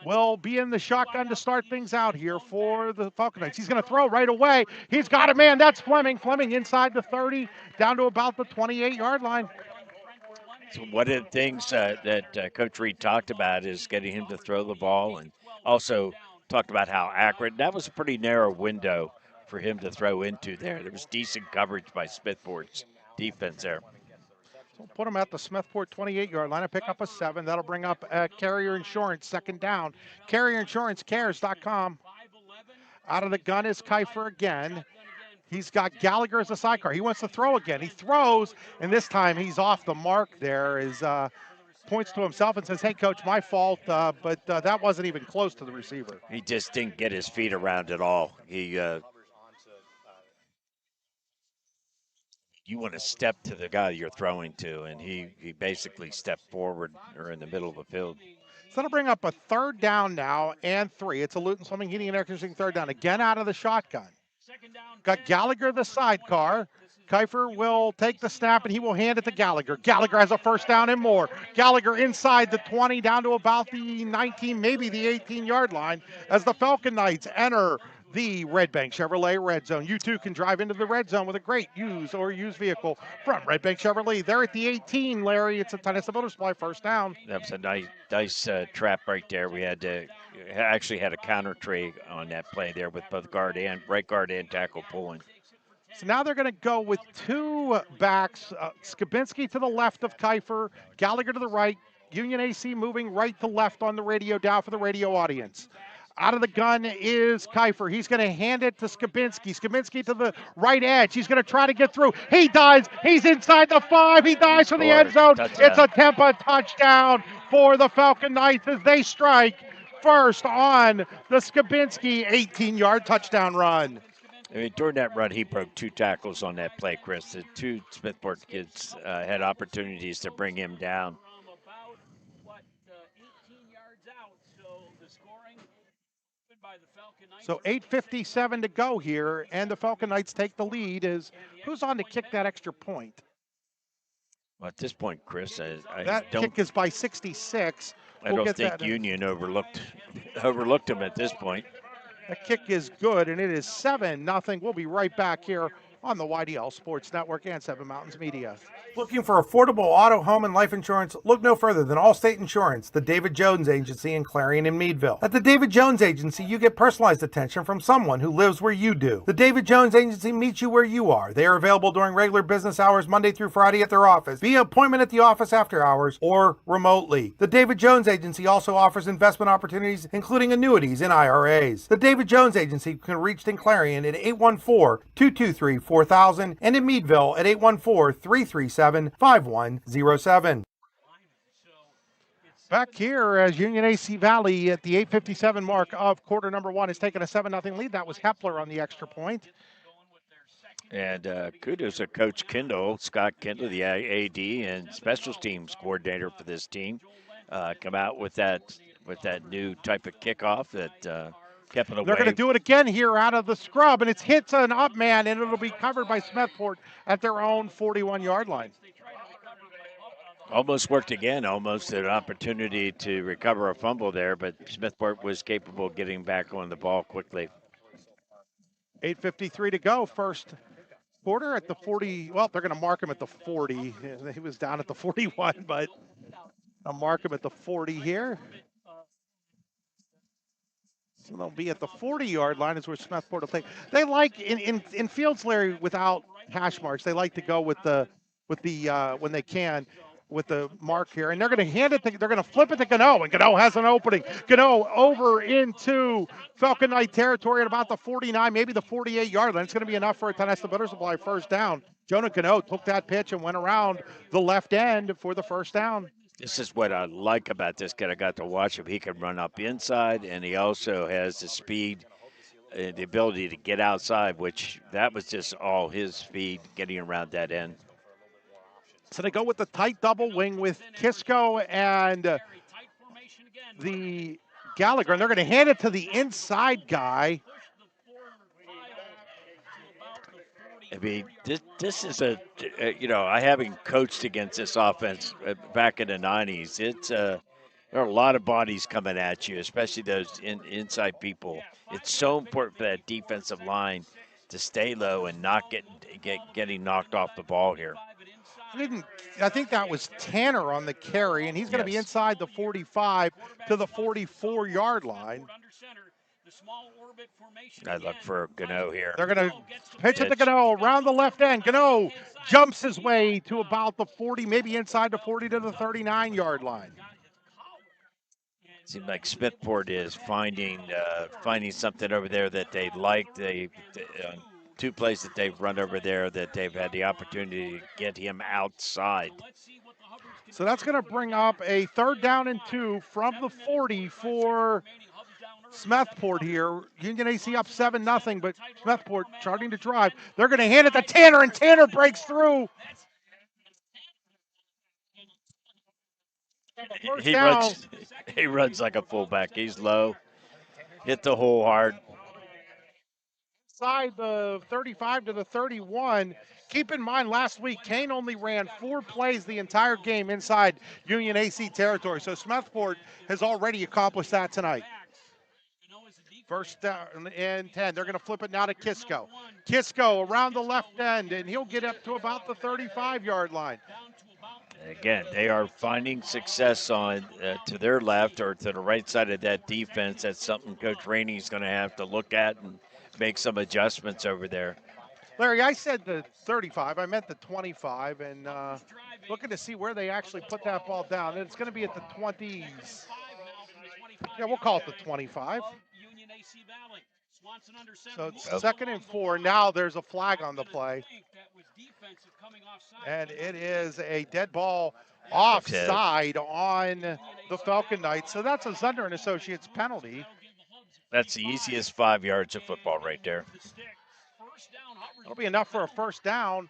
will be in the shotgun to start things out here for the Falcon Knights. He's going to throw right away. He's got a man. That's Fleming. Fleming inside the 30, down to about the 28-yard line. So one of the things that Coach Reed talked about is getting him to throw the ball, and also talked about how accurate. That was a pretty narrow window for him to throw into there. There was decent coverage by Smithport's defense there. So we'll put him at the Smethport 28-yard line and pick up a 7. That'll bring up Carrier Insurance, 2nd down. CarrierInsuranceCares.com. Out of the gun is Kiefer again. He's got Gallagher as a sidecar. He wants to throw again. He throws, and this time he's off the mark there. Points to himself and says, hey, Coach, my fault, but that wasn't even close to the receiver. He just didn't get his feet around at all. You want to step to the guy you're throwing to, and he basically stepped forward or in the middle of the field. So that'll bring up a 3rd down now and 3. It's a Luton Plumbing, Heating, and Air Conditioning 3rd down. Again out of the shotgun. Got Gallagher the sidecar. Kiefer will take the snap, and he will hand it to Gallagher. Gallagher has a 1st down and more. Gallagher inside the 20, down to about the 19, maybe the 18-yard line, as the Falcon Knights enter the Red Bank Chevrolet Red Zone. You too can drive into the Red Zone with a great used vehicle from Red Bank Chevrolet. They're at the 18, Larry. It's a Tennessee Builder Supply 1st down. That was a nice trap right there. We had to actually had a counter trade on that play there with both right guard and tackle pulling. So now they're going to go with 2 backs. Skabinski to the left of Kiefer, Gallagher to the right. Union AC moving right to left on the radio down for the radio audience. Out of the gun is Kiefer. He's going to hand it to Skabinski. Skabinski to the right edge. He's going to try to get through. He dives. He's inside the 5. He dives for the end zone. Touchdown. It's a Tempa touchdown for the Falcon Knights as they strike first on the Skabinski 18-yard touchdown run. I mean, during that run, he broke 2 tackles on that play, Chris. The 2 Smethport kids had opportunities to bring him down. So 8:57 to go here, and the Falcon Knights take the lead. Who's on to kick that extra point? Well, at this point, Chris, that kick is by 66. I don't think Union overlooked him at this point. The kick is good, and it is 7-0. We'll be right back here on the YDL Sports Network and Seven Mountains Media. Looking for affordable auto, home, and life insurance? Look no further than Allstate Insurance, the David Jones Agency in Clarion and Meadville. At the David Jones Agency, you get personalized attention from someone who lives where you do. The David Jones Agency meets you where you are. They are available during regular business hours Monday through Friday at their office, via appointment at the office after hours, or remotely. The David Jones Agency also offers investment opportunities, including annuities and IRAs. The David Jones Agency can be reached in Clarion at 814-223-4000 and in Meadville at 814-337-5107. Back here as Union AC Valley at the 8:57 mark of quarter number one has taken a 7-0 lead. That was Hepler on the extra point. And kudos to Coach Kendall, Scott Kendall, the AD and special teams coordinator for this team. Come out with that new type of kickoff that kept it away. They're going to do it again here out of the scrub, and it's hits an up man, and it'll be covered by Smethport at their own 41-yard line. Almost worked again, almost an opportunity to recover a fumble there, but Smethport was capable of getting back on the ball quickly. 8:53 to go, first quarter at the 40. Well, they're going to mark him at the 40. He was down at the 41, but I'll mark him at the 40 here. So they'll be at the 40-yard line is where Smethport will take. They like in fields, Larry, without hash marks. They like to go with the when they can with the mark here, and they're going to hand it. They're going to flip it to Gano, and Gano has an opening. Gano over into Falcon Knight territory at about the 49, maybe the 48-yard line. It's going to be enough for a Tonesta Butter Supply first down. Jonah Gano took that pitch and went around the left end for the first down. This is what I like about this kid. I got to watch him. He can run up inside, and he also has the speed and the ability to get outside, which that was just all his speed getting around that end. So they go with the tight double wing with Kisco and the Gallagher, and they're going to hand it to the inside guy. I mean, this is I haven't coached against this offense back in the 90s. There are a lot of bodies coming at you, especially those inside people. It's so important for that defensive line to stay low and not getting knocked off the ball here. I think that was Tanner on the carry, and he's going to be inside the 45 to the 44-yard line. I look for Gano here. They're going to pitch it to Gano around the left end. Gano jumps his way to about the 40, maybe inside the 40 to the 39-yard line. Seems like Smethport is finding something over there that they like. Two plays that they've run over there that they've had the opportunity to get him outside. So that's going to bring up a 3rd down and 2 from the 40 for Smethport here. Union AC up 7-0, but Smethport starting to drive. They're going to hand it to Tanner, and Tanner breaks through. He runs like a fullback. He's low. Hit the hole hard. Inside the 35 to the 31. Keep in mind, last week, Kane only ran 4 plays the entire game inside Union AC territory. So Smethport has already accomplished that tonight. First down and 10. They're going to flip it now to Kisco. Kisco around the left end, and he'll get up to about the 35-yard line. Again, they are finding success on to their left or to the right side of that defense. That's something Coach Rainey's going to have to look at and make some adjustments over there. Larry, I said the 35. I meant the 25, and looking to see where they actually put that ball down. It's going to be at the 20s. Yeah, we'll call it the 25. So it's 2nd and 4. Now there's a flag on the play. And it is a dead ball offside on the Falcon Knights. So that's a Zunder and Associates penalty. That's the easiest 5 yards of football right there. It'll be enough for a first down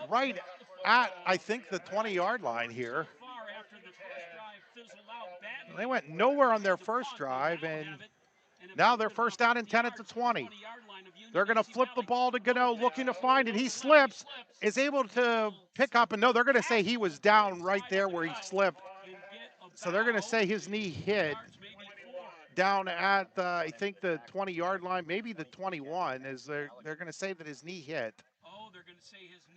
right at, I think, the 20-yard line here. They went nowhere on their first drive, and now they're first down and 10 at the 20. They're going to flip the ball to Gano, looking to find it. He slips, is able to pick up, and no, they're going to say he was down right there where he slipped. So they're going to say his knee hit down at, I think, the 20-yard line, maybe the 21, is they're going to say that his knee hit.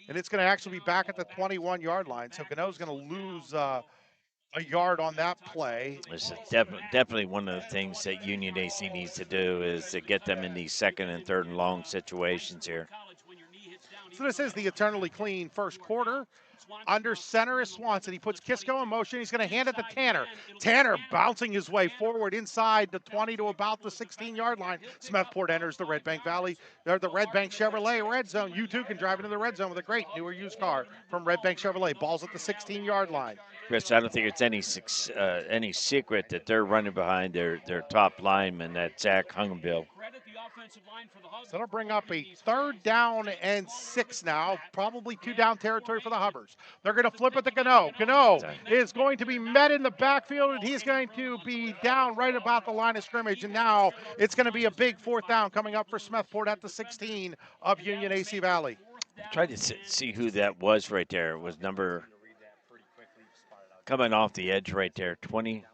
And it's going to actually be back at the 21-yard line. So Gano's going to lose a yard on that play. This is definitely one of the things that Union AC needs to do is to get them in these 2nd and 3rd and long situations here. So this is the eternally clean first quarter. Under center is Swanson. He puts Kisco in motion. He's going to hand it to Tanner. Tanner bouncing his way forward inside the 20 to about the 16-yard line. Smethport enters the Red Bank Valley, or the Red Bank Chevrolet red zone. You too can drive into the red zone with a great newer used car from Red Bank Chevrolet. Ball's at the 16-yard line. Chris, I don't think it's any secret that they're running behind their top lineman, that Zach Hungenville. So that'll bring up a 3rd down and 6 now. Probably 2 down territory for the Hubbers. They're going to flip it to Gano. Gano is going to be met in the backfield, and he's going to be down right about the line of scrimmage. And now it's going to be a big 4th down coming up for Smethport at the 16 of Union AC Valley. Tried to see who that was right there. It was number coming off the edge right there, 20.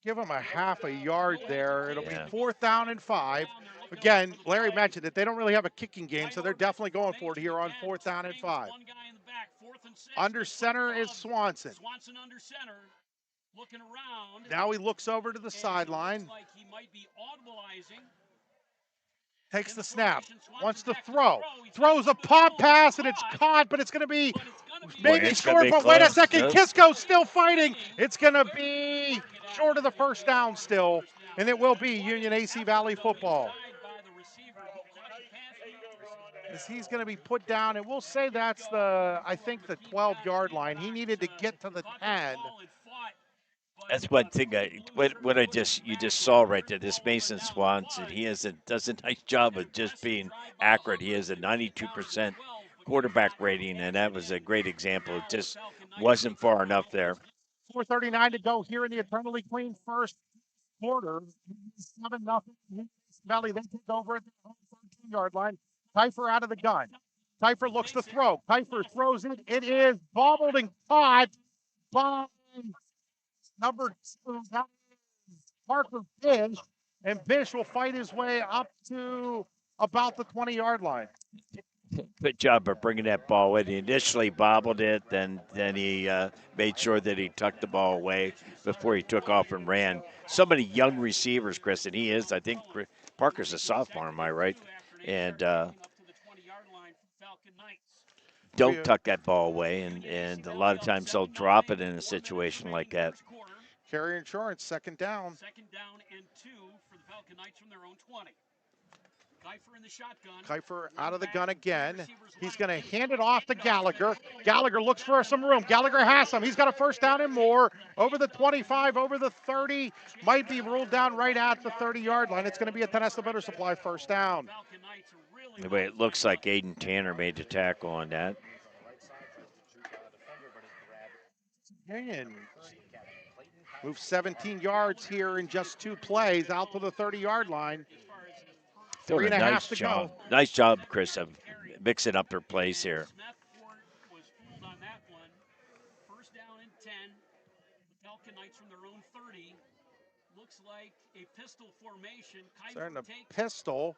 Give them a half a yard there. It'll be 4th down and 5. Again, Larry mentioned that they don't really have a kicking game, so they're definitely going for it here on 4th down and 5. Under center is Swanson. Swanson under center, looking around. Now he looks over to the sideline. Like he might be audibleizing. Takes the snap, wants to throw, throws a pop pass, and it's caught, but it's going to be maybe scored, but wait a second, Kisco's still fighting. It's going to be short of the 1st down still, and it will be Union AC Valley football. As he's going to be put down, and we'll say that's I think the 12-yard line. He needed to get to the 10. That's one thing what you just saw right there. This Mason Swanson, he does a nice job of just being accurate. He has a 92% quarterback rating, and that was a great example. It just wasn't far enough there. 4:39 to go here in the eternally clean first quarter. 7-0. Valley then take over at the 13-yard line. Kiefer out of the gun. Kiefer looks to throw. Kiefer throws it. It is bobbled and caught by number 2, that is Parker Bish, and Bish will fight his way up to about the 20-yard line. Good job of bringing that ball in. He initially bobbled it, then he made sure that he tucked the ball away before he took off and ran. So many young receivers, Chris, and he is. I think Parker's a sophomore, am I right? And don't tuck that ball away, and a lot of times they'll drop it in a situation like that. Carrier Insurance, 2nd down. 2nd down and 2 for the Falcon Knights from their own 20. Kiefer in the shotgun. Kiefer out of the gun again. He's going to hand it off to Gallagher. Gallagher looks for some room. Gallagher has some. He's got a 1st down and more. Over the 25, over the 30. Might be ruled down right at the 30-yard line. It's going to be a Tenesta Butter Supply 1st down. The way it looks like Aiden Tanner made the tackle on that. And move 17 yards here in just 2 plays out to the 30-yard line. Doing 3.5 nice to job. go. Nice job, Chris, of mixing up their plays here. Smethport was fooled on that one. 1st down and 10. The Falcon Knights from their own 30. Looks like a pistol formation. They're in a pistol,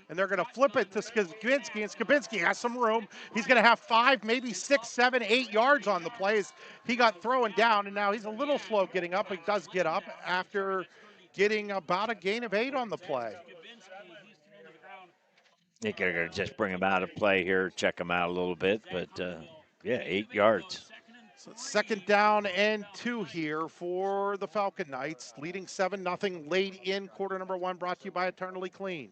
and they're going to flip it to Skabinski, and Skabinski has some room. He's going to have 5, maybe 6, 7, 8 yards on the plays. He got thrown down, and now he's a little slow getting up. He does get up after getting about a gain of 8 on the play. I think they're going to just bring him out of play here, check him out a little bit, but yeah, 8 yards. So 2nd down and 2 here for the Falcon Knights, leading 7-0 late in quarter number 1, brought to you by Eternally Clean.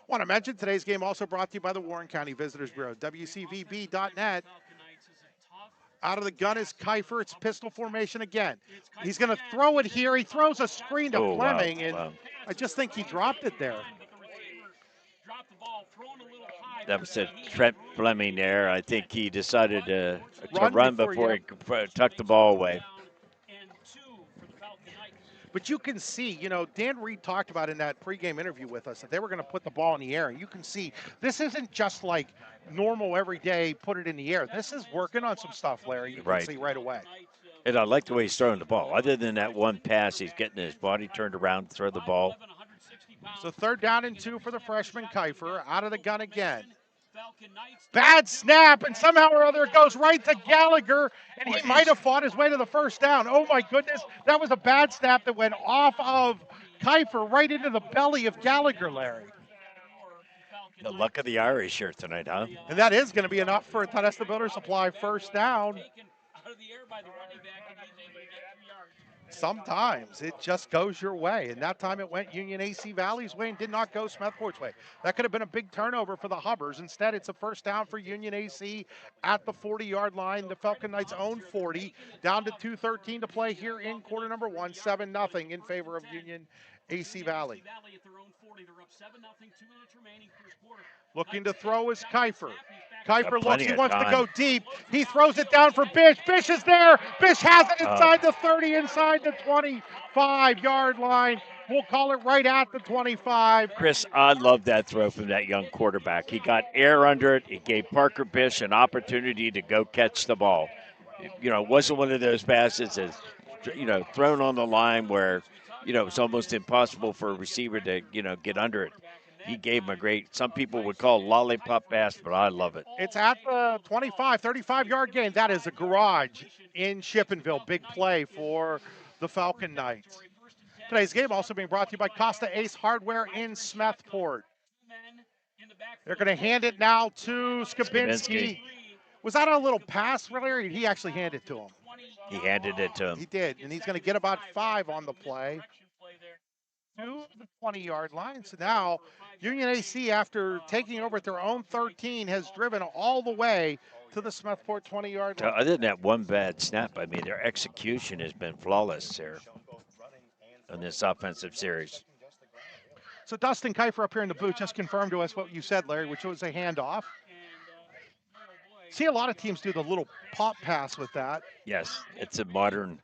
Want to mention today's game also brought to you by the Warren County Visitors Bureau, WCVB.net. Out of the gun is Kiefer. It's pistol formation again. He's going to throw it here. He throws a screen to Fleming, and I just think he dropped it there. That was a Trent Fleming there. I think he decided to run before he tucked the ball away. But you can see, Dan Reed talked about in that pregame interview with us that they were going to put the ball in the air. And you can see this isn't just like normal everyday put it in the air. This is working on some stuff, Larry. You can see right away. And I like the way he's throwing the ball. Other than that one pass, he's getting his body turned around to throw the ball. So 3rd down and 2 for the freshman Kiefer. Out of the gun again. Bad snap, and somehow or other it goes right to Gallagher, and he might have fought his way to the 1st down. Oh, my goodness. That was a bad snap that went off of Kiefer right into the belly of Gallagher, Larry. The luck of the Irish here tonight, huh? And that is going to be enough for a Tedesca Builder Supply first down. Sometimes it just goes your way, and that time it went Union AC Valley's way and did not go Smethport's way. That could have been a big turnover for the Hubbers. Instead, it's a first down for Union AC at the 40-yard line, the Falcon Knights' own 40, down to 2:13 to play here in quarter number one, 7-0 in favor of Union AC Valley. Looking to throw is Kiefer. Kiefer looks, he wants to go deep. He throws it down for Bish. Bish is there. Bish has it inside the 30, inside the 25-yard line. We'll call it right at the 25. Chris, I love that throw from that young quarterback. He got air under it. It gave Parker Bish an opportunity to go catch the ball. You know, it wasn't one of those passes that's, thrown on the line where, it's almost impossible for a receiver to, get under it. He gave him a great, some people would call lollipop pass, but I love it. It's at the 25, 35-yard gain. That is a garage in Shippenville. Big play for the Falcon Knights. Today's game also being brought to you by Costa Ace Hardware in Smethport. They're going to hand it now to Skabinski. Was that a little pass, really, or did he actually hand it to him? He handed it to him. He did, and he's going to get about 5 on the play. To the 20-yard line. So now Union AC, after taking over at their own 13, has driven all the way to the Smethport 20-yard line. Other than that one bad snap, I mean, their execution has been flawless here in this offensive series. So Dustin Kiefer up here in the booth just confirmed to us what you said, Larry, which was a handoff. See, a lot of teams do the little pop pass with that. Yes, it's a modern.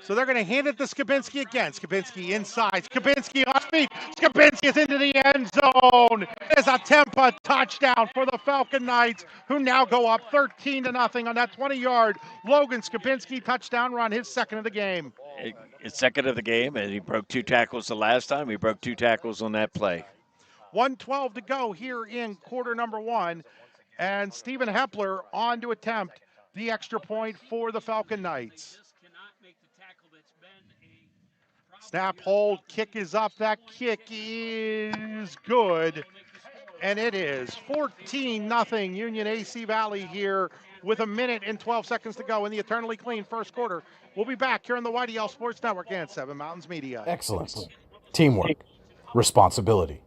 So they're going to hand it to Skabinski again. Skabinski inside. Skabinski on speed. Skabinski is into the end zone. There's a Tempa touchdown for the Falcon Knights, who now go up 13-0 on that 20-yard Logan Skabinski touchdown run, his second of the game. It's second of the game, and he broke 2 tackles the last time. He broke 2 tackles on that play. 1:12 to go here in quarter number one. And Stephen Hepler on to attempt the extra point for the Falcon Knights. Snap, hold, kick is up. That kick is good. And it is 14-0 Union AC Valley here with 1 minute and 12 seconds to go in the eternally clean first quarter. We'll be back here on the YDL Sports Network and 7 Mountains Media. Excellence, teamwork, responsibility.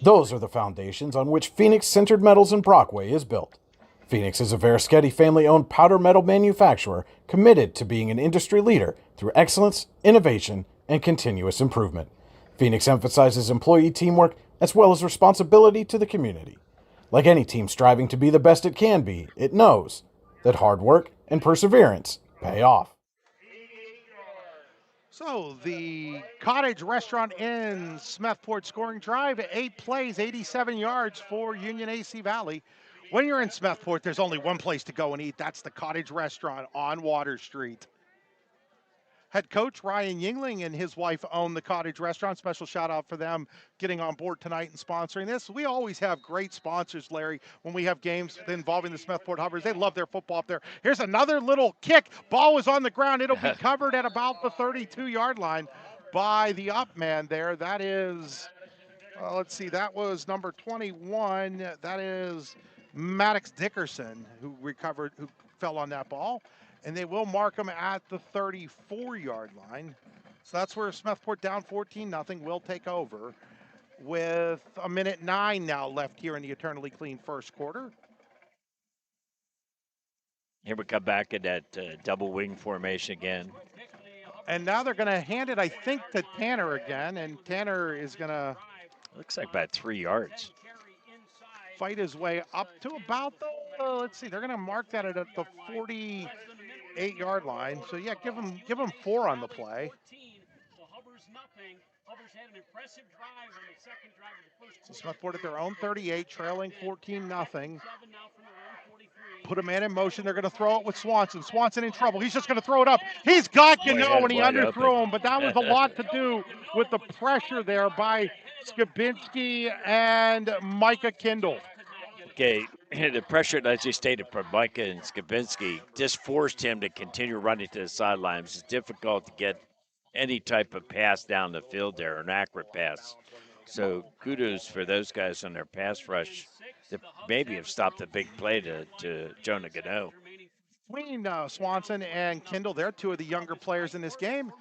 Those are the foundations on which Phoenix Sintered Metals in Brockway is built. Phoenix is a Verischetti family-owned powder metal manufacturer committed to being an industry leader through excellence, innovation, and continuous improvement. Phoenix emphasizes employee teamwork as well as responsibility to the community. Like any team striving to be the best it can be, it knows that hard work and perseverance pay off. So the Cottage Restaurant in Smethport scoring drive, 8 plays, 87 yards for Union AC Valley. When you're in Smethport, there's only one place to go and eat. That's the Cottage Restaurant on Water Street. Head coach Ryan Yingling and his wife own the Cottage Restaurant. Special shout out for them getting on board tonight and sponsoring this. We always have great sponsors, Larry, when we have games involving the Smethport Hubbers. They love their football up there. Here's another little kick. Ball is on the ground. It'll be covered at about the 32-yard line by the up man there. That is, let's see, that was number 21. That is Maddox Dickerson who fell on that ball. And they will mark them at the 34-yard line. So that's where Smethport down 14-0 will take over with 1 minute 9 now left here in the eternally clean first quarter. Here we come back in that double wing formation again. And now they're going to hand it, I think, to Tanner again. And Tanner is going to... Looks like about 3 yards. Fight his way up to about the, let's see, they're going to mark that at the 48-yard line. So yeah, give him 4 on the play. So Smethport at their own 38, trailing 14-0. Put a man in motion. They're going to throw it with Swanson. Swanson in trouble. He's just going to throw it up. He's got Gano, and he underthrew him, but that was a lot to do with the pressure there by Skabinski and Micah Kindle. Okay, the pressure, as you stated, from Micah and Skabinski just forced him to continue running to the sidelines. It's difficult to get any type of pass down the field there, an accurate pass. So kudos for those guys on their pass rush that maybe have stopped a big play to Jonah Gano. Between Swanson and Kendall, they're two of the younger players in this game.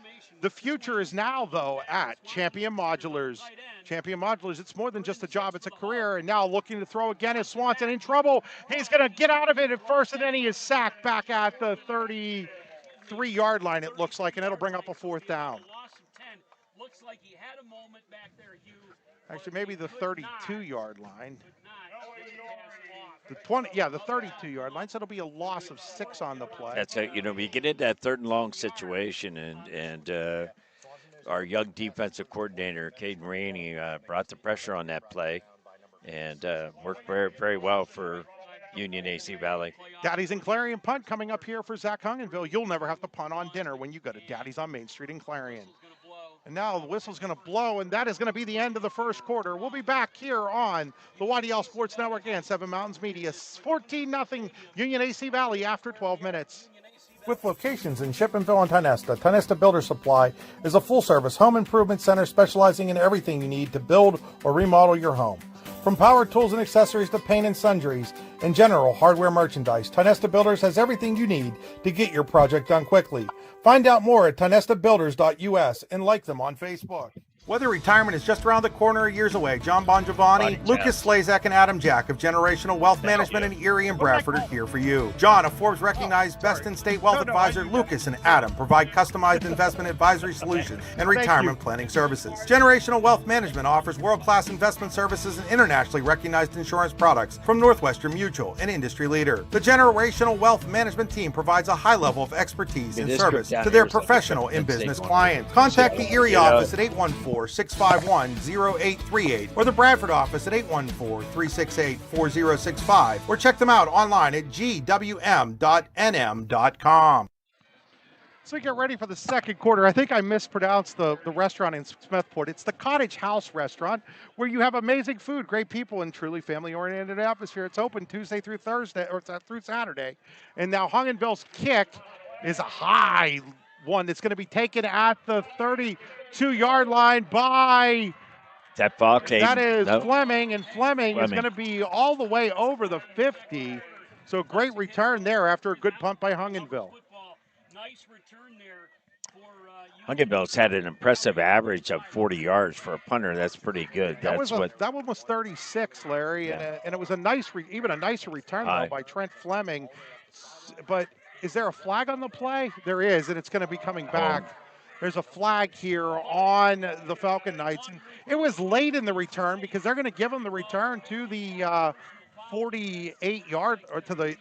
The future is now, though, at Champion Modulars. Champion Modulars, it's more than just a job, it's a career. And now looking to throw again is Swanson in trouble. He's going to get out of it at first, and then he is sacked back at the 33-yard line, it looks like, and it'll bring up a 4th down. Looks like he had a moment back there, Hugh. Actually, maybe the 32-yard line. The 20, yeah, the 32-yard line. So it'll be a loss of 6 on the play. That's a, we get into that 3rd and long situation, and our young defensive coordinator, Caden Rainey, brought the pressure on that play, and worked very, very well for Union AC Valley. Daddy's in Clarion punt coming up here for Zach Hungenville. You'll never have to punt on dinner when you go to Daddy's on Main Street in Clarion. And now the whistle's going to blow, and that is going to be the end of the first quarter. We'll be back here on the YDL Sports Network and 7 Mountains Media. 14-0 Union AC Valley after 12 minutes. With locations in Shippenville and Tionesta, Tionesta Builder Supply is a full-service home improvement center specializing in everything you need to build or remodel your home. From power tools and accessories to paint and sundries and general hardware merchandise, Tionesta Builders has everything you need to get your project done quickly. Find out more at tionestabuilders.us and like them on Facebook. Whether retirement is just around the corner or years away, John Bongiovanni, Lucas Slazak, and Adam Jack of Generational Wealth Management in Erie and Bradford are here for you. John, a Forbes-recognized best-in-state wealth advisor, Lucas and Adam provide customized investment advisory solutions and retirement planning services. Generational Wealth Management offers world-class investment services and internationally recognized insurance products from Northwestern Mutual, an industry leader. The Generational Wealth Management team provides a high level of expertise and service to their professional and business clients. Contact the Erie office at 814-651-0838 or the Bradford office at 814-368-4065 or check them out online at gwm.nm.com. So we get ready for the second quarter. I think I mispronounced the restaurant in Smethport. It's the Cottage House Restaurant, where you have amazing food, great people, and truly family-oriented atmosphere. It's open Tuesday through Thursday, or through Saturday. And now Hungenville's kick is a high one that's going to be taken at the 32-yard line by... That Fox? That is Fleming, and Fleming is going to be all the way over the 50. So great return there after a good punt by Hungenville. Nice return there for Hungenville's had an impressive average of 40 yards for a punter. That's pretty good. That one was 36, Larry, Yeah. and it was a nice, even a nicer return though by Trent Fleming. But is there a flag on the play? There is, and it's going to be coming back. There's a flag here on the Falcon Knights, and it was late in the return because they're going to give them the return to the 48-yard or to the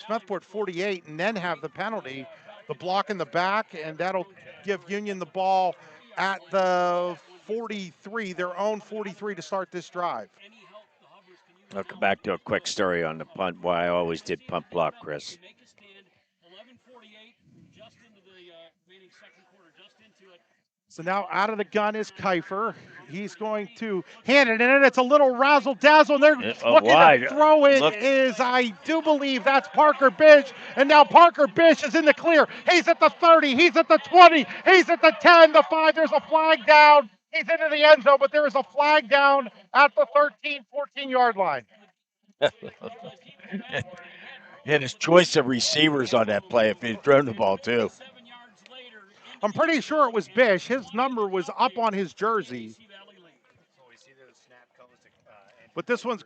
Smethport 48, and then have the penalty. The block in the back, and that'll give Union the ball at the 43, their own 43 to start this drive. I'll come back to a quick story on the punt, why I always did punt block, Chris. So now out of the gun is Kiefer. He's going to hand it in. It's a little razzle-dazzle, and they're looking to throw it. I do believe that's Parker Bish, and now Parker Bish is in the clear. He's at the 30. He's at the 20. He's at the 10, the 5. There's a flag down. He's into the end zone, but there is a flag down at the 13, 14-yard line. And his choice of receivers on that play if he'd thrown the ball, too. I'm pretty sure it was Bish. His number was up on his jersey. But this one's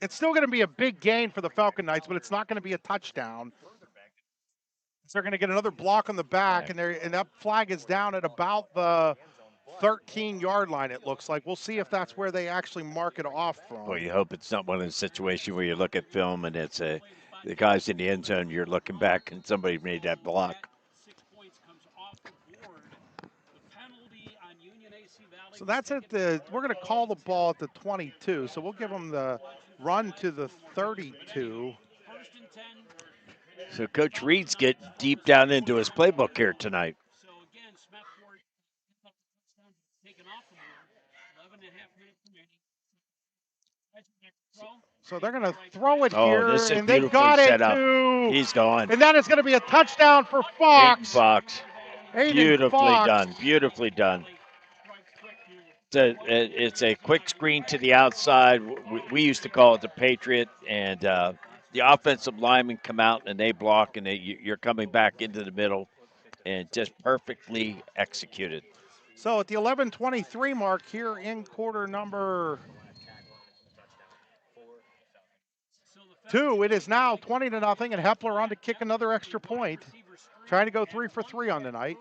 it's still going to be a big gain for the Falcon Knights, but it's not going to be a touchdown. So they're going to get another block on the back, and that flag is down at about the 13-yard line, it looks like. We'll see if that's where they actually mark it off from. Well, you hope it's not one of the situations where you look at film and it's the guy's in the end zone, you're looking back, and somebody made that block. So that's at we're going to call the ball at the 22. So we'll give them the run to the 32. So Coach Reed's getting deep down into his playbook here tonight. So they're going to throw it here, this is and they got it to. He's gone. And that is going to be a touchdown for Fox. Fox. Beautifully done. Beautifully done. It's a quick screen to the outside. We used to call it the Patriot, and the offensive linemen come out and they block, and you're coming back into the middle, and just perfectly executed. So at the 11:23 mark here in quarter number 2, it is now 20-0, and Hepler on to kick another extra point, trying to go 3 for 3 on the night.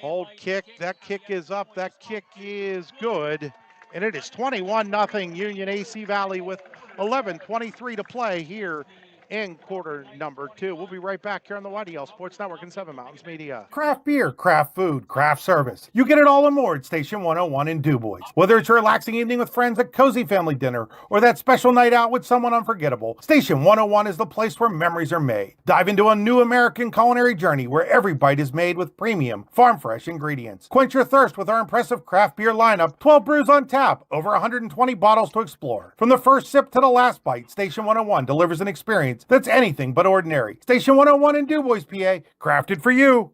Hold kick. That kick is up. That kick is good. And it is 21-0 Union AC Valley with 11:23 to play here in quarter number 2. We'll be right back here on the YDL Sports Network and 7 Mountains Media. Craft beer, craft food, craft service. You get it all and more at Station 101 in DuBois. Whether it's a relaxing evening with friends at Cozy Family Dinner or that special night out with someone unforgettable, Station 101 is the place where memories are made. Dive into a new American culinary journey where every bite is made with premium, farm-fresh ingredients. Quench your thirst with our impressive craft beer lineup, 12 brews on tap, over 120 bottles to explore. From the first sip to the last bite, Station 101 delivers an experience that's anything but ordinary. Station 101 in DuBois, PA, crafted for you.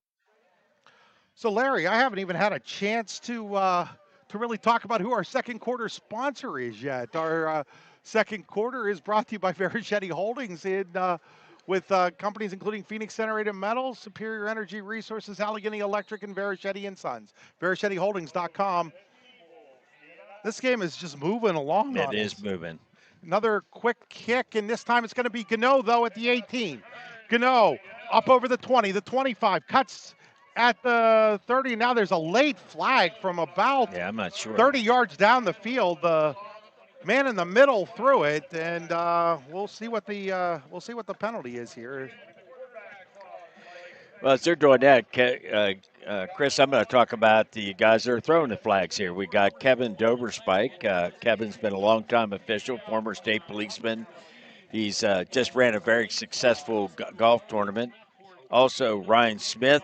So, Larry, I haven't even had a chance to really talk about who our second quarter sponsor is yet. Our second quarter is brought to you by Verichetti Holdings with companies including Phoenix Generated Metals, Superior Energy Resources, Allegheny Electric, and Verichetti & Sons. VeriChettiHoldings.com. This game is just moving along. It is moving. Another quick kick, and this time it's going to be Gano, though, at the 18. Gano up over the 20, the 25, cuts at the 30. Now there's a late flag from about I'm not sure. 30 yards down the field. The man in the middle threw it, and we'll see what the penalty is here. Well, as they're doing that, Chris, I'm going to talk about the guys that are throwing the flags here. We got Kevin Doberspike. Kevin's been a long-time official, former state policeman. He's just ran a very successful golf tournament. Also, Ryan Smith,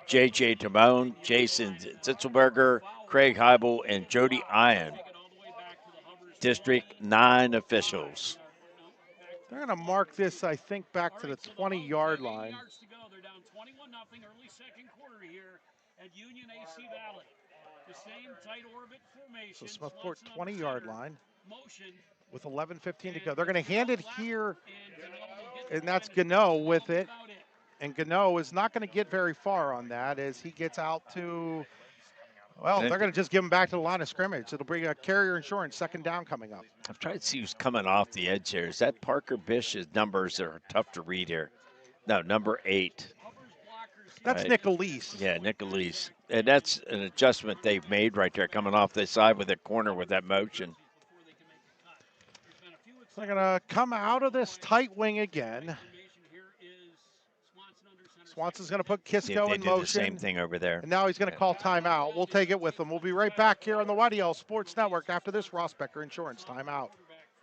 J.J. Timone, Jason Zitzelberger, Craig Heibel, and Jody Iron. District 9 officials. They're going to mark this, I think, back to the 20-yard line. They're down 21-0 early second quarter here at Union AC Valley. The same tight orbit formation. So Smethport 20-yard line with 11:15 to go. They're going to hand it here, and that's Gano with it. And Gano is not going to get very far on that as he gets out to, well, they're going to just give him back to the line of scrimmage. It'll bring a Carrier Insurance second down coming up. I'm trying to see who's coming off the edge here. Is that Parker Bish's numbers that are tough to read here? No, number 8. That's right. Nick Elise. Yeah, Nick Elise. And that's an adjustment they've made right there, coming off the side with that corner with that motion. So they're going to come out of this tight wing again. Swanson's going to put Kisco in motion. The same thing over there. And now he's going to call timeout. We'll take it with him. We'll be right back here on the YDL Sports Network after this Ross Becker Insurance timeout.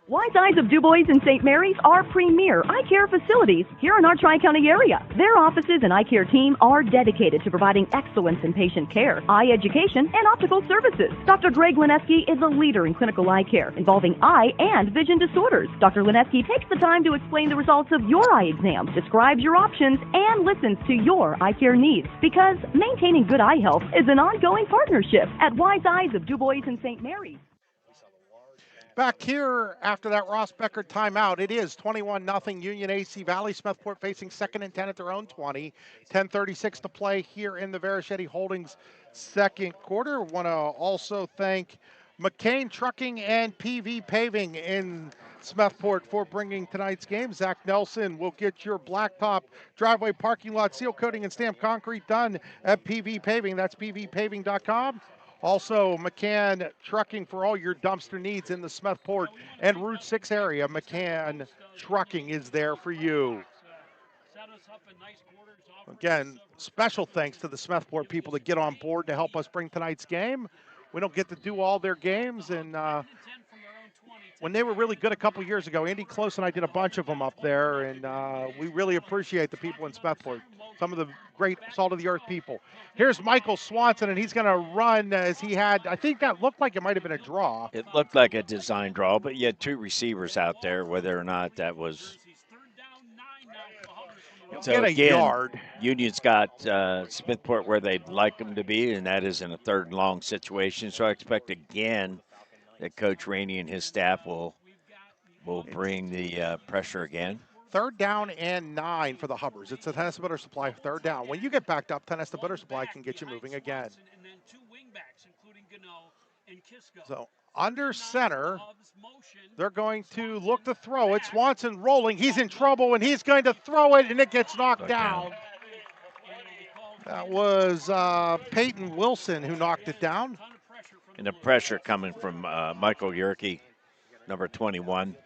Wise Eyes of DuBois and St. Mary's are premier eye care facilities here in our Tri-County area. Their offices and eye care team are dedicated to providing excellence in patient care, eye education, and optical services. Dr. Greg Lineski is a leader in clinical eye care involving eye and vision disorders. Dr. Lineski takes the time to explain the results of your eye exam, describes your options, and listens to your eye care needs. Because maintaining good eye health is an ongoing partnership at Wise Eyes of DuBois and St. Mary's. Back here after that Ross Becker timeout, it is 21-0 Union AC Valley. Smethport facing 2nd and 10 at their own 20. 10:36 to play here in the Verichetti Holdings second quarter. Want to also thank McCain Trucking and PV Paving in Smethport for bringing tonight's game. Zach Nelson will get your blacktop driveway parking lot seal coating and stamped concrete done at PV Paving. That's pvpaving.com. Also, McCann Trucking for all your dumpster needs in the Smethport and Route 6 area. McCann Trucking is there for you. Again, special thanks to the Smethport people that get on board to help us bring tonight's game. We don't get to do all their games, and when they were really good a couple years ago, Andy Close and I did a bunch of them up there, and we really appreciate the people in Smethport, some of the great salt-of-the-earth people. Here's Michael Swanson, and he's going to run as he had, I think that looked like it might have been a draw. It looked like a design draw, but you had 2 receivers out there, whether or not that was. So Get a again, yard. Union's got Smithport where they'd like them to be, and that is in a third and long situation. So I expect again that Coach Rainey and his staff will bring the pressure again. 3rd down and 9 for the Hubbers. It's a Tennessee Butter Supply 3rd down. When you get backed up, Tennessee Butter Supply can get you moving again. So under center, they're going to look to throw it. Swanson rolling. He's in trouble, and he's going to throw it, and it gets knocked down. That was Peyton Wilson who knocked it down. And the pressure coming from Michael Yerke, number 21.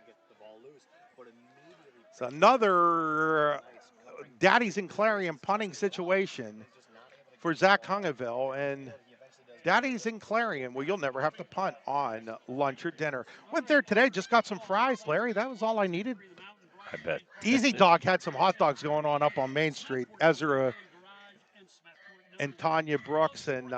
It's another Daddy's and Clarion punting situation for Zach Hungaville. And Daddy's and Clarion, well, you'll never have to punt on lunch or dinner. Went there today, just got some fries, Larry. That was all I needed. I bet. Easy Dog had some hot dogs going on up on Main Street. Ezra and Tanya Brooks and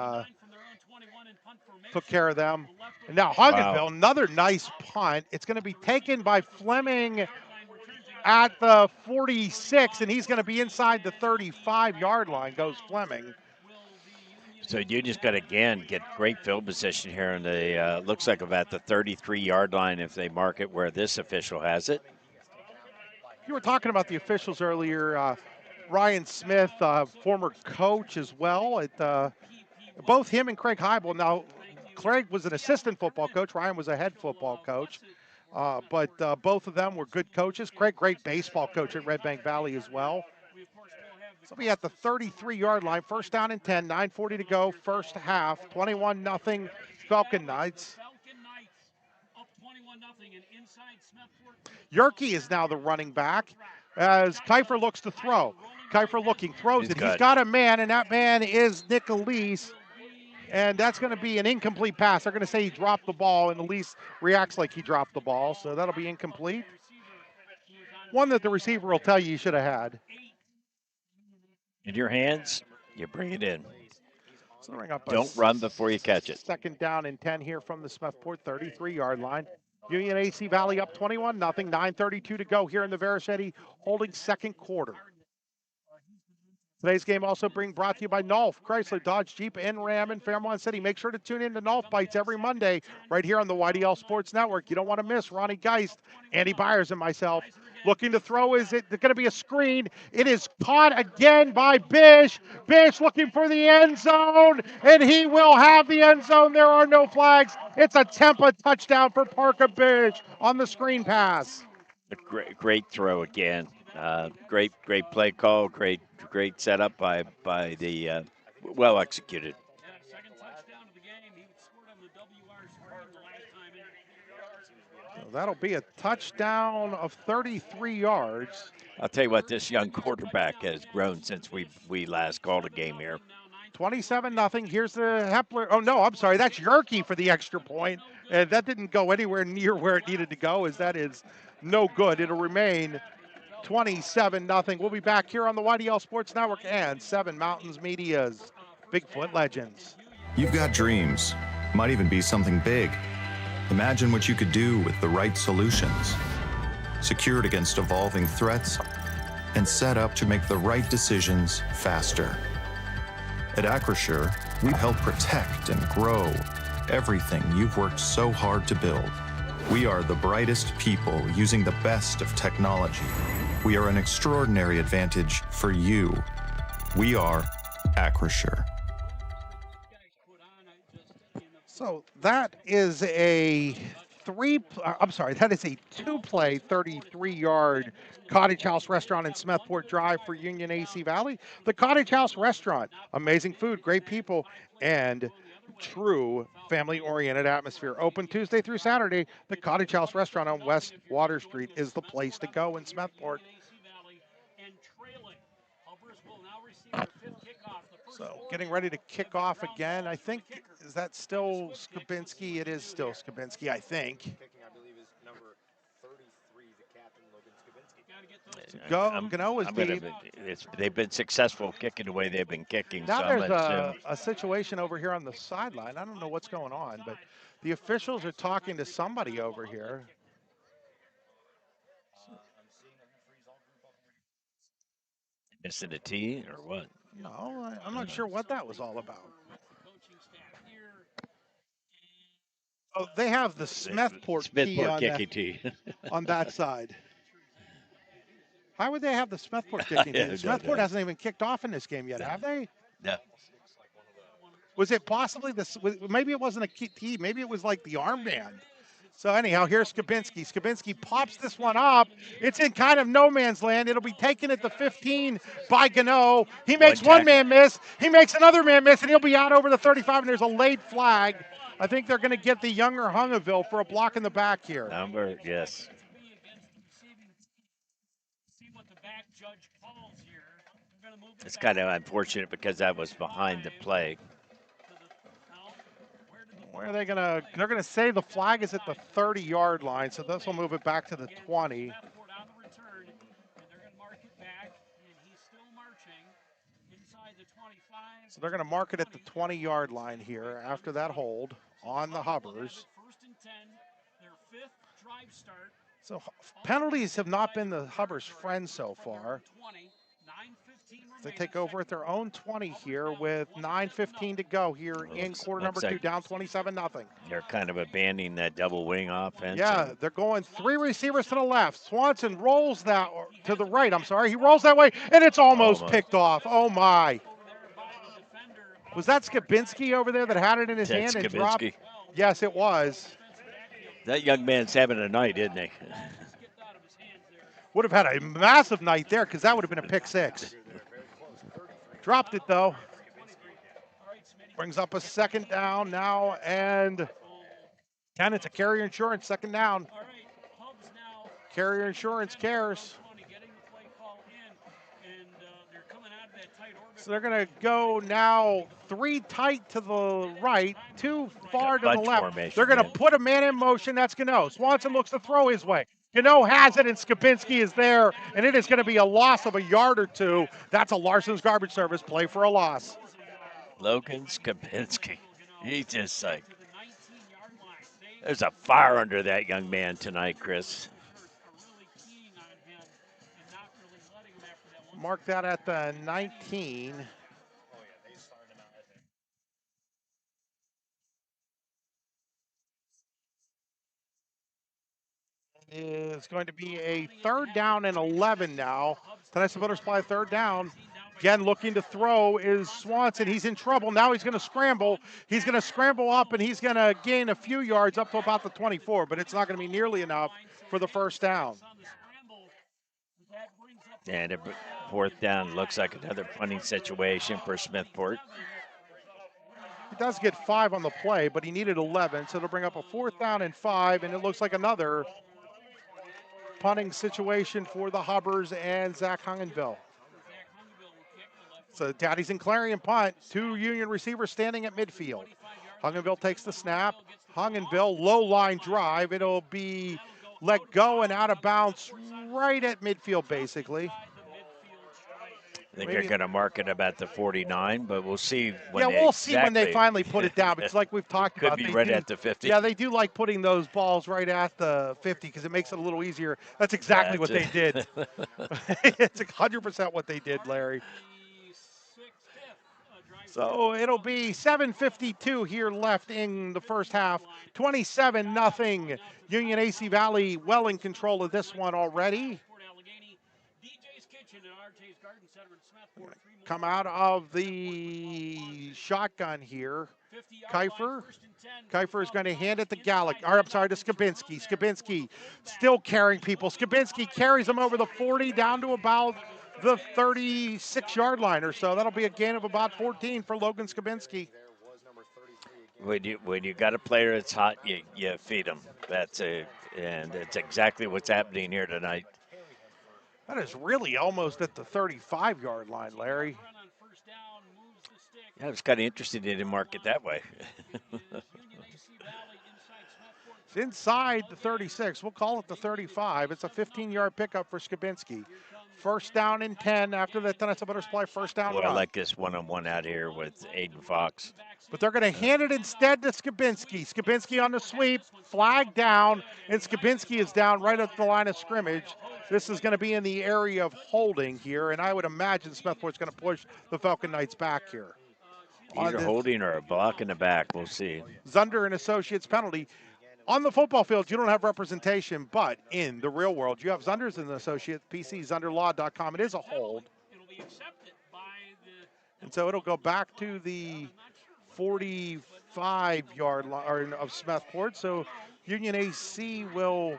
took care of them. And now Hungaville, another nice punt. It's going to be taken by Fleming at the 46, and he's going to be inside the 35-yard line, goes Fleming. So you just got to, again, get great field position here, and the looks like about the 33-yard line if they mark it where this official has it. You were talking about the officials earlier. Ryan Smith, former coach as well. At both him and Craig Heibel. Now, Craig was an assistant football coach. Ryan was a head football coach. But both of them were good coaches. Craig, great baseball coach at Red Bank Valley as well. So we at the 33-yard line, 1st down and 10, 9:40 to go, first half, 21-0 Falcon Knights. Yerke is now the running back as Kiefer looks to throw. Kiefer looking, throws it. He's got a man, and that man is Nick Elise. And that's going to be an incomplete pass. They're going to say he dropped the ball, and Elise reacts like he dropped the ball, so that'll be incomplete. One that the receiver will tell you should have had. In your hands, you bring it in. So bring up Don't run before you catch it. 2nd down and 10 here from the Smethport 33-yard line. Union AC Valley up 21-0, 9:32 to go here in the Vericetti Holding 2nd quarter. Today's game also brought to you by Nolf, Chrysler, Dodge, Jeep, and Ram in Fairmont City. Make sure to tune in to Nolf Bites every Monday right here on the YDL Sports Network. You don't want to miss Ronnie Geist, Andy Byers, and myself. Looking to throw, is it going to be a screen? It is caught again by Bish. Bish looking for the end zone, and he will have the end zone. There are no flags. It's a Tempa touchdown for Parker Bish on the screen pass. A great throw again. Great play call. Great setup by the well executed. So that'll be a touchdown of 33 yards. I'll tell you what, this young quarterback has grown since we last called a game here. 27-0. Here's the Hepler. Oh, no, I'm sorry. That's Yerke for the extra point. And that didn't go anywhere near where it needed to go, as that is no good. It'll remain 27-0. We'll be back here on the YDL Sports Network and 7 Mountains Media's Bigfoot Legends. You've got dreams. Might even be something big. Imagine what you could do with the right solutions. Secured against evolving threats and set up to make the right decisions faster. At Acrisure, we help protect and grow everything you've worked so hard to build. We are the brightest people using the best of technology. We are an extraordinary advantage for you. We are Acrisure. So that is a two-play 33-yard Cottage House Restaurant in Smethport Drive for Union AC Valley. The Cottage House Restaurant, amazing food, great people, and true family-oriented atmosphere. Open Tuesday through Saturday. The Cottage House Restaurant on West Water Street is the place to go in Smethport. So getting ready to kick off again. I think, is that still Skabinski? It is still Skabinski, I think. They've been successful kicking the way they've been kicking. Now there's a situation over here on the sideline. I don't know what's going on, but the officials are talking to somebody over here. Missing a tee or what? No, I'm not sure what that was all about. Oh, they have the Smethport tee Smithport on kicking tee. on that side. How would they have the Smethport I kicking tee? have no Smethport idea. hasn't even kicked off in this game yet, have they? No. Was it possibly this? Maybe it wasn't a tee. Maybe it was like the armband. So anyhow, here's Skabinski. Skabinski pops this one up. It's in kind of no man's land. It'll be taken at the 15 by Gano. He makes one man miss. He makes another man miss, and he'll be out over the 35, and there's a late flag. I think they're going to get the younger Hungaville for a block in the back here. Number, yes. It's kind of unfortunate because that was behind the play. Where are they going to? They're going to say the flag is at the 30-yard line, so this will move it back to the 20. So they're going to mark it at the 20-yard line here after that hold on the Hubbers. So penalties have not been the Hubbers' friend so far. They take over at their own 20 here with 9:15 to go here in quarter number 2, down 27-0. They're kind of abandoning that double wing offense. Yeah, they're going 3 receivers to the left. Swanson rolls that to the right. I'm sorry, he rolls that way, and it's almost picked off. Oh my! Was that Skabinski over there that had it in his hand and dropped? Yes, it was. That young man's having a night, isn't he? Would have had a massive night there because that would have been a pick 6. Dropped it though. Brings up a second down now, and it's a Carrier Insurance second down. Carrier Insurance cares. So they're going to go now 3 tight to the right, 2 far to the left. They're going to put a man in motion. That's Gano. Swanson looks to throw his way. Gano has it, and Skabinski is there, and it is going to be a loss of a yard or 2. That's a Larson's Garbage Service play for a loss. Logan Skabinski. He's just like, there's a fire under that young man tonight, Chris. Mark that at the 19. It's going to be a 3rd down and 11 now. Tonight's the Builder Supply 3rd down. Again, looking to throw is Swanson. He's in trouble. Now he's going to scramble. He's going to scramble up, and he's going to gain a few yards up to about the 24, but it's not going to be nearly enough for the 1st down. And a 4th down looks like another punting situation for Smethport. He does get 5 on the play, but he needed 11, so it'll bring up a 4th down and 5, and it looks like another punting situation for the Hubbers and Zach Hungenville. So Daddy's and Clarion punt, 2 Union receivers standing at midfield. Hungenville takes the snap. Hungenville, low line drive. It'll be let go and out of bounds right at midfield, basically. I think they're going to mark it about the 49, but we'll see when we'll see when they finally put it down, because like we've talked about. Could be right at the 50. Yeah, they do like putting those balls right at the 50 because it makes it a little easier. That's exactly what they did. It's 100% what they did, Larry. So it'll be 7:52 here left in the first half. 27-0. Union AC Valley well in control of this one already. Come out of the shotgun here. Kiefer is going to hand it to to Skabinski. Skabinski still carrying people. Skabinski carries them over the 40 down to about the 36-yard line or so. That'll be a gain of about 14 for Logan Skabinski. When you got a player that's hot, you feed him. And it's exactly what's happening here tonight. That is really almost at the 35-yard line, Larry. Yeah, it's kind of interesting they didn't mark it that way. It's inside the 36. We'll call it the 35. It's a 15-yard pickup for Skabinski. First down and 10 after the Tennessee Butterfly first down Boy, I run. like this one-on-one out here with Aiden Fox. But they're going to hand it instead to Skabinski. Skabinski on the sweep, flag down, and Skabinski is down right at the line of scrimmage. This is going to be in the area of holding here, and I would imagine Smethport's going to push the Falcon Knights back here. Either holding or a block in the back. We'll see. Zunder and Associates penalty. On the football field, you don't have representation, but in the real world, you have Zunders and Associates, PCZunderlaw.com. It is a hold. And so it'll go back to the 45-yard line of Smethport. So Union AC will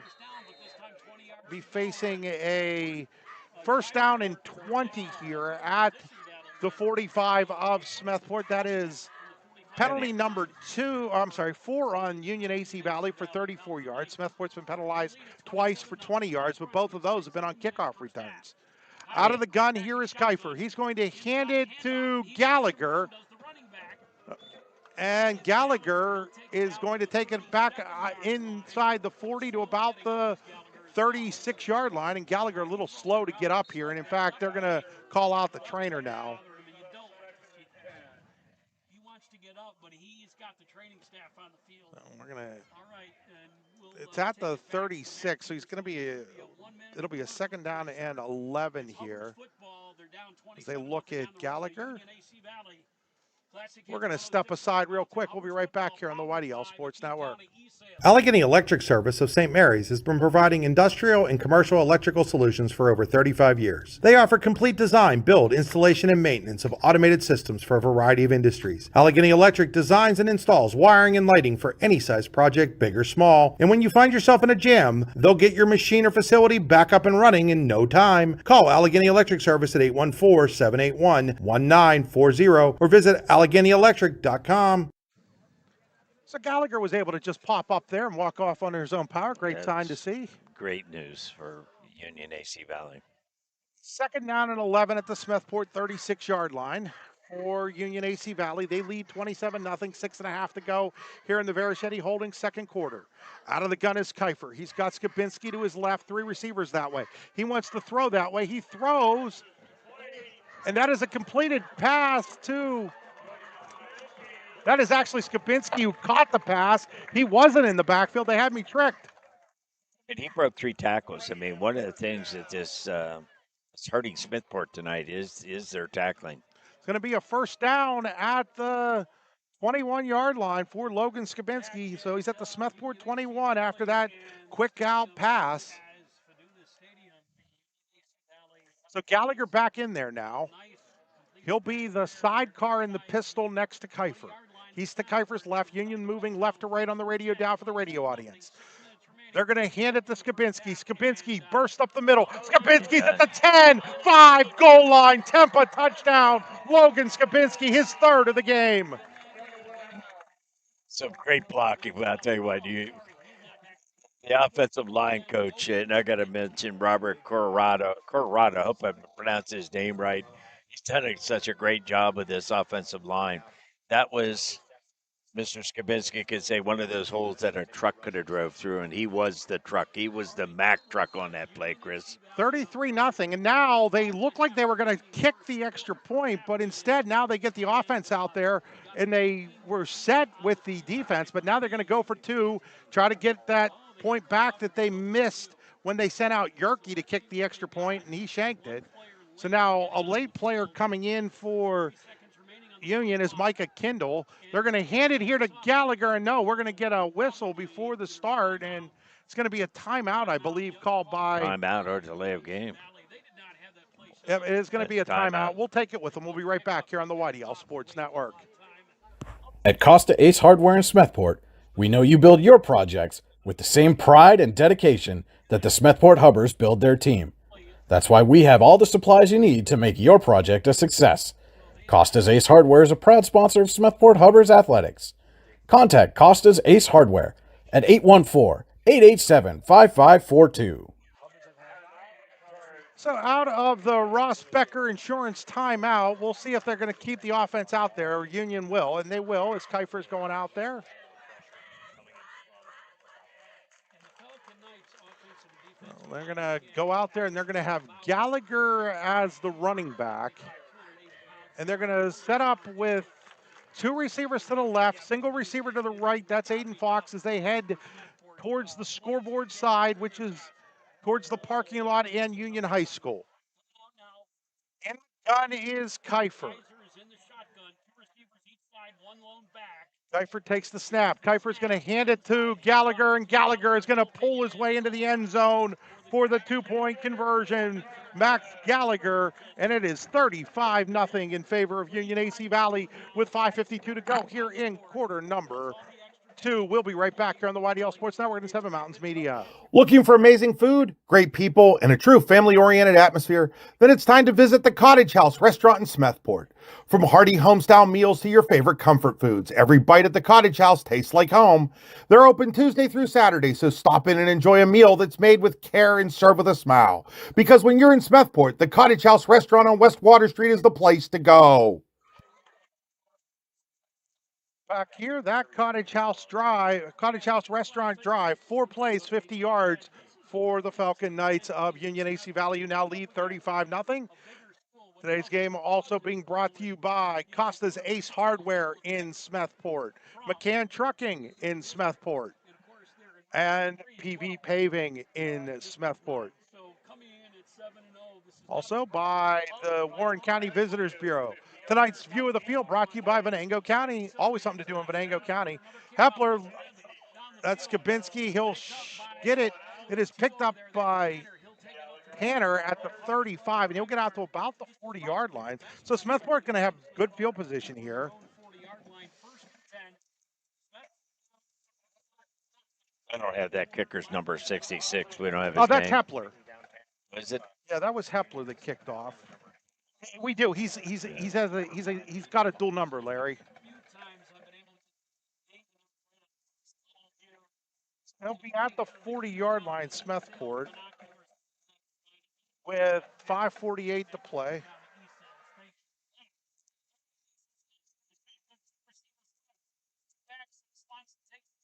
be facing a first down and 20 here at the 45 of Smethport. That is penalty number 4 on Union AC Valley for 34 yards. Smethport's been penalized twice for 20 yards, but both of those have been on kickoff returns. Out of the gun, here is Kiefer. He's going to hand it to Gallagher. And Gallagher is going to take it back inside the 40 to about the 36-yard line. And Gallagher a little slow to get up here. And, in fact, they're going to call out the trainer now. We're going to – it's at the 36, so he's going to be it'll be a second down and 11 here as they look at Gallagher. We're going to step aside real quick. We'll be right back here on the YDL Sports Network. Allegheny Electric Service of St. Mary's has been providing industrial and commercial electrical solutions for over 35 years. They offer complete design, build, installation, and maintenance of automated systems for a variety of industries. Allegheny Electric designs and installs wiring and lighting for any size project, big or small. And when you find yourself in a jam, they'll get your machine or facility back up and running in no time. Call Allegheny Electric Service at 814-781-1940 or visit AlleghenyElectric.com. So Gallagher was able to just pop up there and walk off under his own power. Great sign to see. Great news for Union AC Valley. Second down and 11 at the Smethport 36-yard line for Union AC Valley. They lead 27-0, 6.5 to go here in the Verichetti Holdings second quarter. Out of the gun is Kiefer. He's got Skabinski to his left, 3 receivers that way. He wants to throw that way. He throws, and that is a completed pass to... That is actually Skabinski who caught the pass. He wasn't in the backfield. They had me tricked. And he broke 3 tackles. I mean, one of the things that this is hurting Smethport tonight is their tackling. It's going to be a first down at the 21-yard line for Logan Skabinski. So he's at the Smethport 21 after that quick out pass. So Gallagher back in there now. He'll be the sidecar in the pistol next to Kiefer. He's to Kiefer's left. Union moving left to right on the radio down for the radio audience. They're going to hand it to Skabinski. Skabinski burst up the middle. Skabinski's at the 10, 5, goal line. Tempa touchdown. Logan Skabinski, his third of the game. Some great blocking, but I'll tell you what, the offensive line coach, and I got to mention Robert Corrado. I hope I pronounced his name right. He's done such a great job with this offensive line. That was, Mr. Skabinski could say, one of those holes that a truck could have drove through, and he was the truck. He was the Mack truck on that play, Chris. 33-0, and now they look like they were going to kick the extra point, but instead now they get the offense out there, and they were set with the defense, but now they're going to go for 2, try to get that point back that they missed when they sent out Yerke to kick the extra point, and he shanked it. So now a late player coming in for Union is Micah Kindle. They're going to hand it here to Gallagher, and no, we're going to get a whistle before the start, and it's going to be a timeout, I believe, called by... Timeout or delay of game. It is going to be a timeout. We'll take it with them. We'll be right back here on the YDL Sports Network. At Costa Ace Hardware in Smethport, we know you build your projects with the same pride and dedication that the Smethport Hubbers build their team. That's why we have all the supplies you need to make your project a success. Costa's Ace Hardware is a proud sponsor of Smethport Hubbers Athletics. Contact Costa's Ace Hardware at 814-887-5542. So out of the Ross Becker Insurance timeout, we'll see if they're going to keep the offense out there. Union will, and they will as Kiefer's going out there. They're going to go out there and they're going to have Gallagher as the running back. And they're going to set up with two receivers to the left, single receiver to the right. That's Aiden Fox as they head towards the scoreboard side, which is towards the parking lot and Union High School. And the gun is Kiefer. Kiefer takes the snap. Kiefer's going to hand it to Gallagher, and Gallagher is going to pull his way into the end zone for the two-point conversion. Max Gallagher, and it is 35-0 in favor of Union AC Valley with 5:52 to go here in quarter number 2. We'll be right back here on the YDL Sports Network and 7 Mountains Media. Looking for amazing food, great people, and a true family-oriented atmosphere? Then it's time to visit the Cottage House restaurant in Smethport. From hearty home-style meals to your favorite comfort foods, every bite at the Cottage House tastes like home. They're open Tuesday through Saturday, so stop in and enjoy a meal that's made with care and served with a smile. Because when you're in Smethport, the Cottage House restaurant on West Water Street is the place to go. Back here, that Cottage House Restaurant Drive, 4 plays, 50 yards for the Falcon Knights of Union AC Valley. You now lead 35-0. Today's game also being brought to you by Costa's Ace Hardware in Smethport, McCann Trucking in Smethport, and PV Paving in Smethport. Also by the Warren County Visitors Bureau. Tonight's View of the Field brought to you by Venango County. Always something to do in Venango County. Hepler, that's Kabinski. He'll get it. It is picked up by Tanner at the 35, and he'll get out to about the 40-yard line. So Smethport going to have good field position here. I don't have that kicker's number 66. We don't have his name. Oh, that's name. Hepler. Is it? Yeah, that was Hepler that kicked off. We do. He's got a dual number, Larry. He'll be at the 40-yard line, Smethport, with 5:48 to play.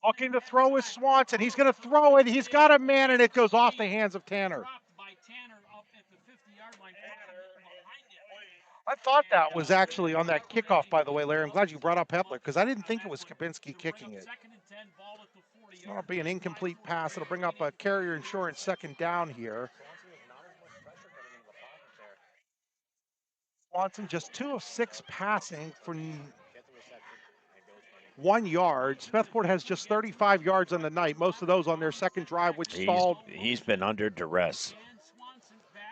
Looking to throw is Swanson. He's going to throw it. He's got a man, and it goes off the hands of Tanner. I thought that was actually on that kickoff, by the way, Larry. I'm glad you brought up Hepler because I didn't think it was Kabinski kicking it. It'll be an incomplete pass. It'll bring up a Carrier Insurance second down here. Swanson just 2 of 6 passing for 1 yard. Smethport has just 35 yards on the night, most of those on their second drive, which stalled. He's been under duress.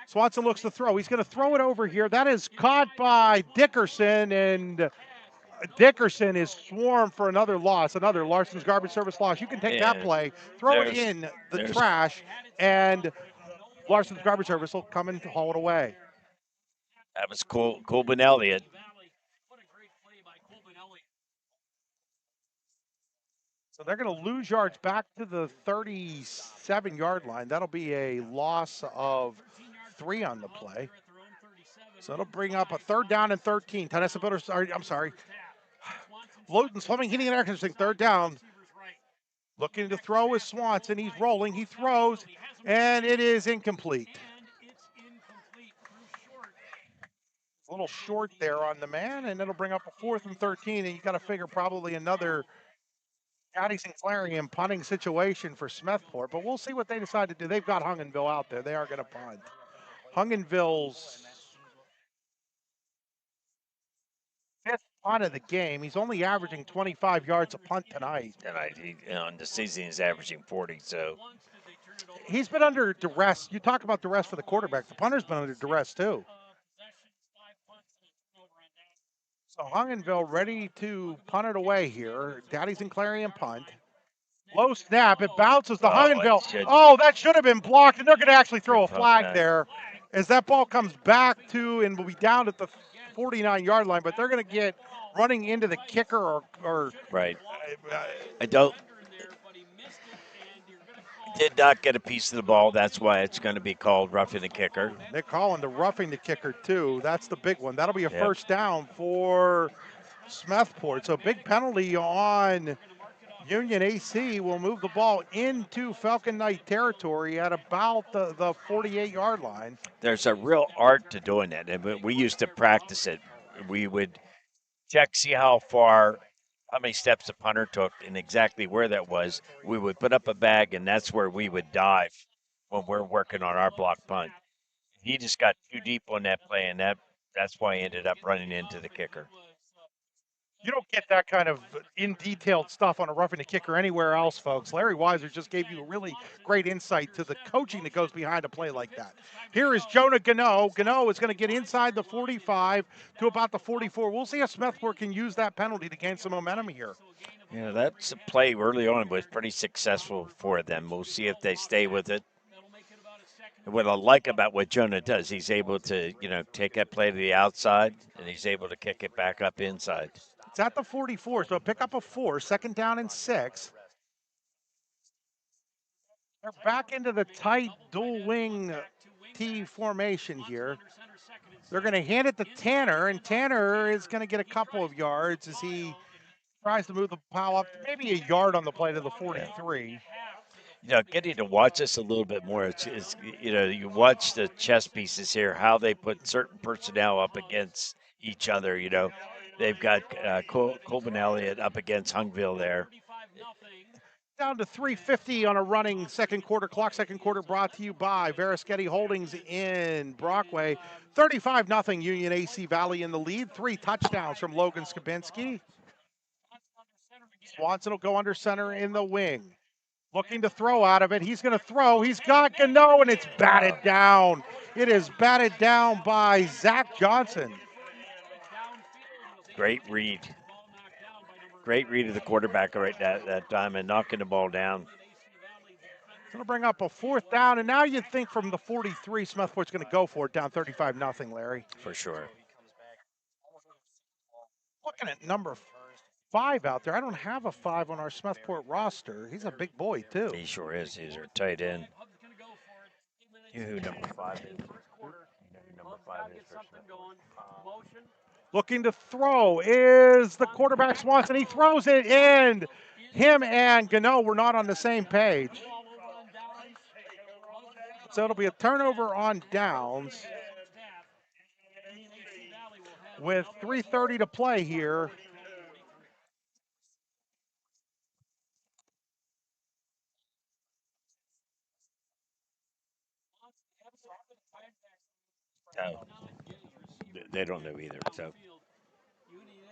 Swanson looks to throw. He's going to throw it over here. That is caught by Dickerson, and Dickerson is swarmed for another loss, another Larson's Garbage Service loss. You can take that play, throw it in the trash, and Larson's Garbage Service will come and haul it away. That was Colbin Elliott. So they're going to lose yards back to the 37-yard line. That'll be a loss of 3 on the play. So it'll bring up a 3rd down and 13. Tennessee Builders, I'm sorry. Lowton, Fleming, Heating and Air Conditioning, 3rd down. Looking to throw is Swanson. He's rolling. He throws, and it is incomplete. A little short there on the man, and it'll bring up a 4th and 13, and you got to figure probably another Addison Clarion punting situation for Smethport, but we'll see what they decide to do. They've got Hungenville out there. They are going to punt. Hungenville's 5th punt of the game. He's only averaging 25 yards a punt tonight. On the season, he's averaging 40, so. He's been under duress. You talk about duress for the quarterback. The punter's been under duress, too. So Hungenville ready to punt it away here. Daddy's and Clarion punt. Low snap. It bounces to Hungenville. That should have been blocked, and they're going to actually throw a flag there as that ball comes back to and will be down at the 49-yard line, but they're going to get running into the kicker or right. I did not get a piece of the ball. That's why it's going to be called roughing the kicker. They're calling the roughing the kicker, too. That's the big one. That'll be a first down for Smethport. So big penalty on Union AC will move the ball into Falcon Knight territory at about the 48-yard line. There's a real art to doing that, and we used to practice it. We would check, see how far, how many steps the punter took, and exactly where that was. We would put up a bag, and that's where we would dive when we're working on our block punt. He just got too deep on that play, and that's why he ended up running into the kicker. You don't get that kind of in detailed stuff on a roughing the kicker anywhere else, folks. Larry Weiser just gave you a really great insight to the coaching that goes behind a play like that. Here is Jonah Gano. Gano is going to get inside the 45 to about the 44. We'll see if Smethport can use that penalty to gain some momentum here. Yeah, that's a play early on was pretty successful for them. We'll see if they stay with it. What I like about what Jonah does, he's able to, take that play to the outside, and he's able to kick it back up inside. It's at the 44, so pick up a 4, 2nd down and 6. They're back into the tight dual wing T formation here. They're going to hand it to Tanner, and Tanner is going to get a couple of yards as he tries to move the pile up, maybe a yard on the play to the 43. Getting to watch this a little bit more. It's you watch the chess pieces here, how they put certain personnel up against each other. They've got Colvin Elliott up against Hungville there. Down to 3:50 on a running second quarter clock. Second quarter brought to you by Verischetti Holdings in Brockway. 35-0 Union AC Valley in the lead. 3 touchdowns from Logan Skabinski. Swanson will go under center in the wing. Looking to throw out of it. He's going to throw. He's got Gano, and it's batted down. It is batted down by Zach Johnson. Great read. Great read of the quarterback right that time and knocking the ball down. Going to bring up a 4th down, and now you'd think from the 43, Smethport's going to go for it down 35-0, Larry. For sure. Looking at number 5 out there. I don't have a 5 on our Smethport roster. He's a big boy, too. He sure is. He's our tight end. You know who number 5 is? Number 5 is for Smethport. Looking to throw is the quarterback Swanson. He throws it in. Him and Gano were not on the same page. So it'll be a turnover on downs with 3:30 to play here. They don't know either. So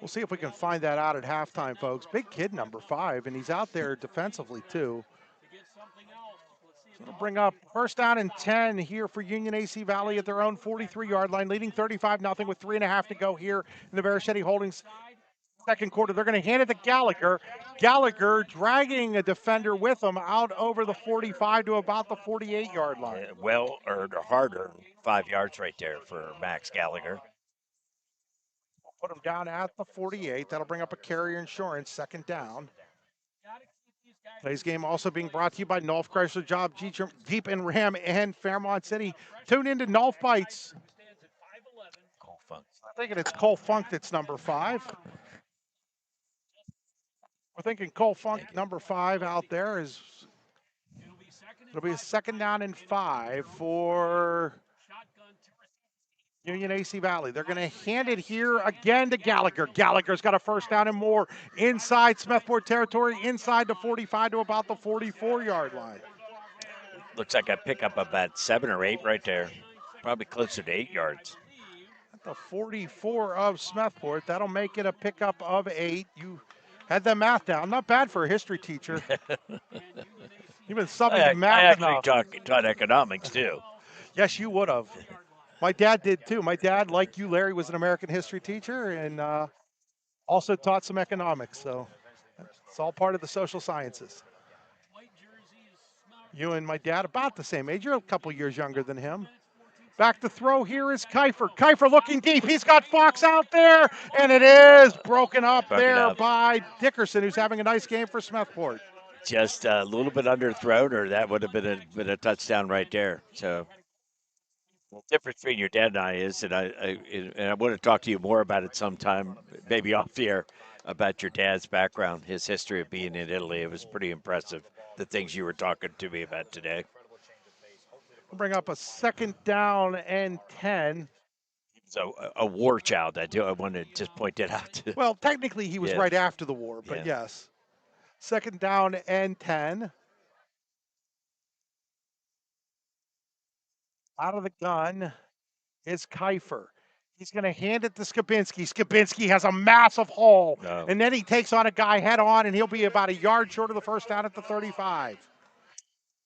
we'll see if we can find that out at halftime, folks. Big kid, number 5, and he's out there defensively too. So it'll bring up 1st down and 10 here for Union AC Valley at their own 43-yard line, leading 35-0 with 3.5 to go here in the Verischetti Holdings second quarter. They're going to hand it to Gallagher. Gallagher dragging a defender with him out over the 45 to about the 48-yard line. Well earned or hard earned 5 yards right there for Max Gallagher. Put him down at the 48. That'll bring up a carrier insurance, 2nd down. Today's game also being brought to you by Nolf Chrysler Job Jeep and Ram and Fairmont City. Tune into Nolf Bites. I'm thinking it's Cole Funk that's number 5. We're thinking Cole Funk, number 5 out there is. It'll be a 2nd down and 5 for Union AC Valley. They're going to hand it here again to Gallagher. Gallagher's got a 1st down and more inside Smethport territory, inside the 45 to about the 44-yard line. Looks like a pickup of about 7 or 8 right there. Probably closer to 8 yards. At the 44 of Smethport, that'll make it a pickup of 8. You had the math down. Not bad for a history teacher. You've been subbing to math I actually taught economics, too. Yes, you would have. My dad did, too. My dad, like you, Larry, was an American history teacher and also taught some economics. So it's all part of the social sciences. You and my dad about the same age. You're a couple years younger than him. Back to throw here is Kiefer. Kiefer looking deep. He's got Fox out there, and it is broken up by Dickerson, who's having a nice game for Smethport. Just a little bit underthrown, or that would have been a touchdown right there. So the difference between your dad and I is, and I want to talk to you more about it sometime, maybe off the air. about your dad's background, his history of being in Italy. It was pretty impressive, the things you were talking to me about today. We'll bring up a 2nd down and 10. So a war child. I want to just point that out. Well, technically he was Yeah. right after the war, but Yeah. yes. 2nd down and 10. Out of the gun is Kiefer. He's going to hand it to Skabinski. Skabinski has a massive hole, No. and then he takes on a guy head on, and he'll be about a yard short of the first down at the 35.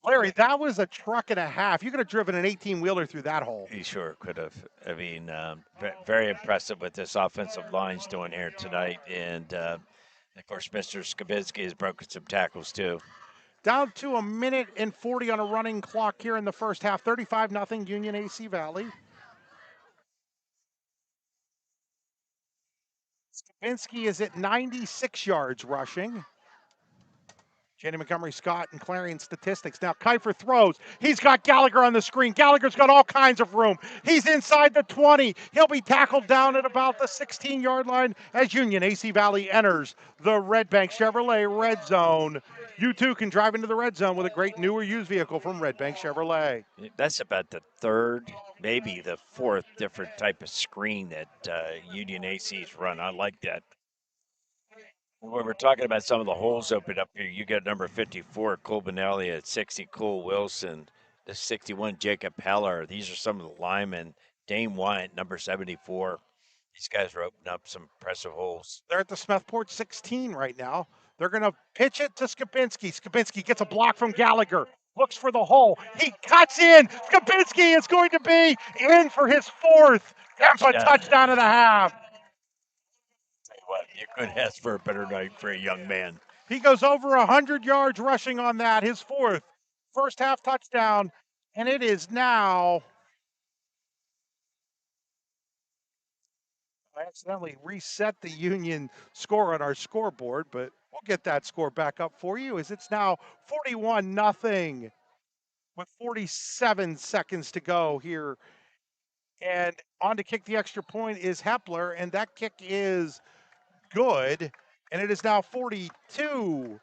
Larry, that was a truck and a half. You could have driven an 18-wheeler through that hole. He sure could have. I mean, very impressive what this offensive line's doing here tonight. And, of course, Mr. Skabinski has broken some tackles, too. Down to a minute and 40 on a running clock here in the first half. 35-0 Union AC Valley. Skabinski is at 96 yards rushing. Jenny Montgomery Scott and Clarion statistics. Now Kiefer throws. He's got Gallagher on the screen. Gallagher's got all kinds of room. He's inside the 20. He'll be tackled down at about the 16-yard line as Union AC Valley enters the Red Bank Chevrolet Red Zone. You too can drive into the Red Zone with a great new or used vehicle from Red Bank Chevrolet. That's about the third, maybe the fourth different type of screen that Union AC's run. I like that. When we're talking about some of the holes open up here, you got number 54, Cole Benelli at 60, Cole Wilson, the 61, Jacob Heller. These are some of the linemen. Dane Wyatt, number 74. These guys are opening up some impressive holes. They're at the Smethport 16 right now. They're going to pitch it to Skabinski. Skabinski gets a block from Gallagher. Looks for the hole. He cuts in. Skabinski is going to be in for his 4th Tampa touchdown and a half. Tell you what, you couldn't ask for a better night for a young man. He goes over 100 yards rushing on that, his 4th first half touchdown, and it is now. I accidentally reset the Union score on our scoreboard, but we'll get that score back up for you as it's now 41-0 with 47 seconds to go here. And on to kick the extra point is Hepler, and that kick is good. And it is now 42-0.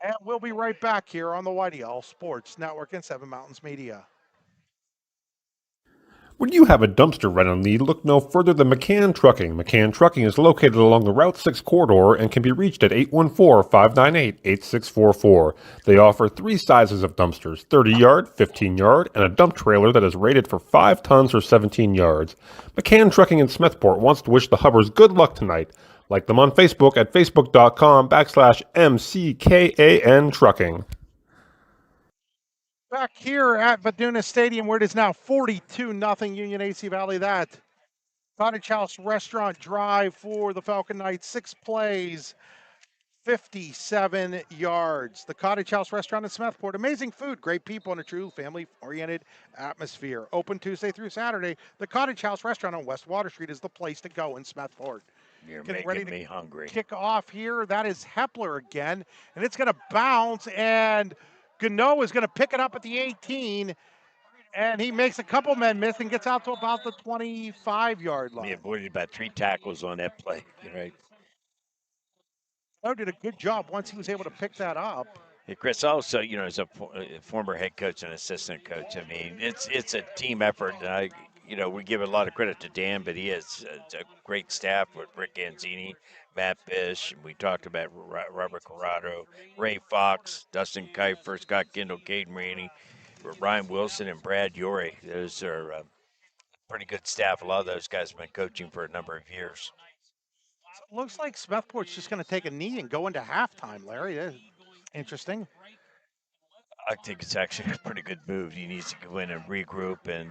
And we'll be right back here on the YDL Sports Network and Seven Mountains Media. When you have a dumpster rental need, look no further than McCann Trucking. McCann Trucking is located along the Route 6 corridor and can be reached at 814-598-8644. They offer 3 sizes of dumpsters, 30-yard, 15-yard, and a dump trailer that is rated for 5 tons or 17 yards. McCann Trucking in Smethport wants to wish the Hubbers good luck tonight. Like them on Facebook at facebook.com/MCKAN Trucking. Back here at Vaduna Stadium, where it is now 42-0 Union AC Valley. That Cottage House Restaurant drive for the Falcon Knights, 6 plays, 57 yards. The Cottage House Restaurant in Smethport, amazing food, great people, and a true family-oriented atmosphere. Open Tuesday through Saturday. The Cottage House Restaurant on West Water Street is the place to go in Smethport. You're Getting making ready me hungry. Kick off here. That is Hepler again, and it's going to bounce, and Gano is going to pick it up at the 18, and he makes a couple men miss and gets out to about the 25-yard line. He avoided about 3 tackles on that play. Right. Gano did a good job once he was able to pick that up. Hey, Chris, also, as a former head coach and assistant coach, I mean, it's a team effort. And we give a lot of credit to Dan, but he has a great staff with Rick Anzini, Matt Bish, and we talked about Robert Corrado, Ray Fox, Dustin Kiefer, Scott Kendall, Caden Rainey, Ryan Wilson, and Brad Yorey. Those are pretty good staff. A lot of those guys have been coaching for a number of years. So it looks like Smethport's just going to take a knee and go into halftime, Larry. That's interesting. I think it's actually a pretty good move. He needs to go in and regroup and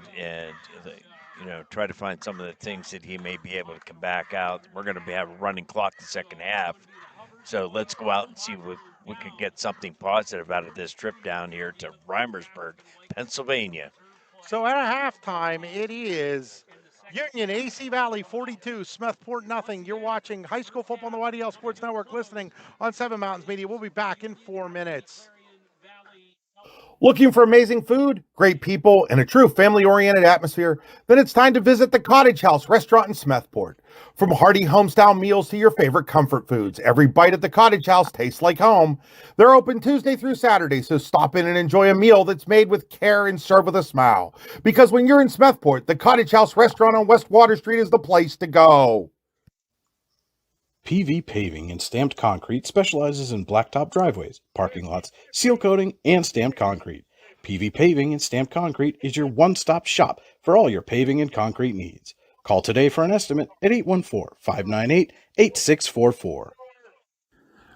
try to find some of the things that he may be able to come back out. We're going to have a running clock the second half. So let's go out and see if we could get something positive out of this trip down here to Reimersburg, Pennsylvania. So at halftime, it is Union AC Valley 42, Smethport nothing. You're watching high school football on the YDL Sports Network, listening on Seven Mountains Media. We'll be back in 4 minutes. Looking for amazing food, great people, and a true family-oriented atmosphere? Then it's time to visit the Cottage House restaurant in Smethport. From hearty homestyle meals to your favorite comfort foods, every bite at the Cottage House tastes like home. They're open Tuesday through Saturday, so stop in and enjoy a meal that's made with care and served with a smile. Because when you're in Smethport, the Cottage House restaurant on West Water Street is the place to go. PV Paving and Stamped Concrete specializes in blacktop driveways, parking lots, seal coating, and stamped concrete. PV Paving and Stamped Concrete is your one-stop shop for all your paving and concrete needs. Call today for an estimate at 814-598-8644.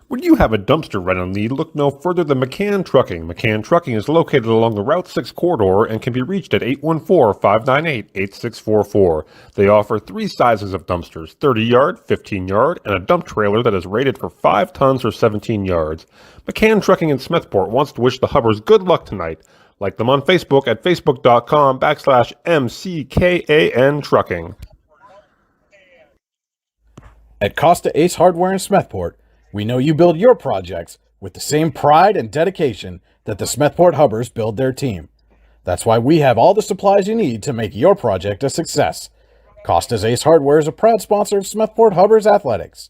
When you have a dumpster rental need, look no further than McCann Trucking. McCann Trucking is located along the Route 6 corridor and can be reached at 814-598-8644. They offer three sizes of dumpsters, 30-yard, 15-yard, and a dump trailer that is rated for 5 tons or 17 yards. McCann Trucking in Smethport wants to wish the Hubbers good luck tonight. Like them on Facebook at facebook.com/MCKAN Trucking. At Costa Ace Hardware in Smethport, we know you build your projects with the same pride and dedication that the Smethport Hubbers build their team. That's why we have all the supplies you need to make your project a success. Costa's Ace Hardware is a proud sponsor of Smethport Hubbers Athletics.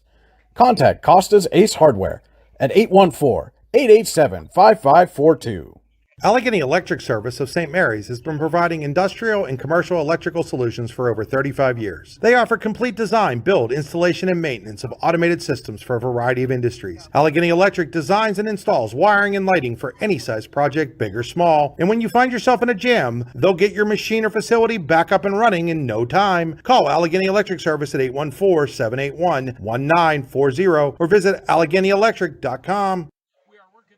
Contact Costa's Ace Hardware at 814-887-5542. Allegheny Electric Service of St. Mary's has been providing industrial and commercial electrical solutions for over 35 years. They offer complete design, build, installation, and maintenance of automated systems for a variety of industries. Allegheny Electric designs and installs wiring and lighting for any size project, big or small. And when you find yourself in a jam, they'll get your machine or facility back up and running in no time. Call Allegheny Electric Service at 814-781-1940 or visit AlleghenyElectric.com.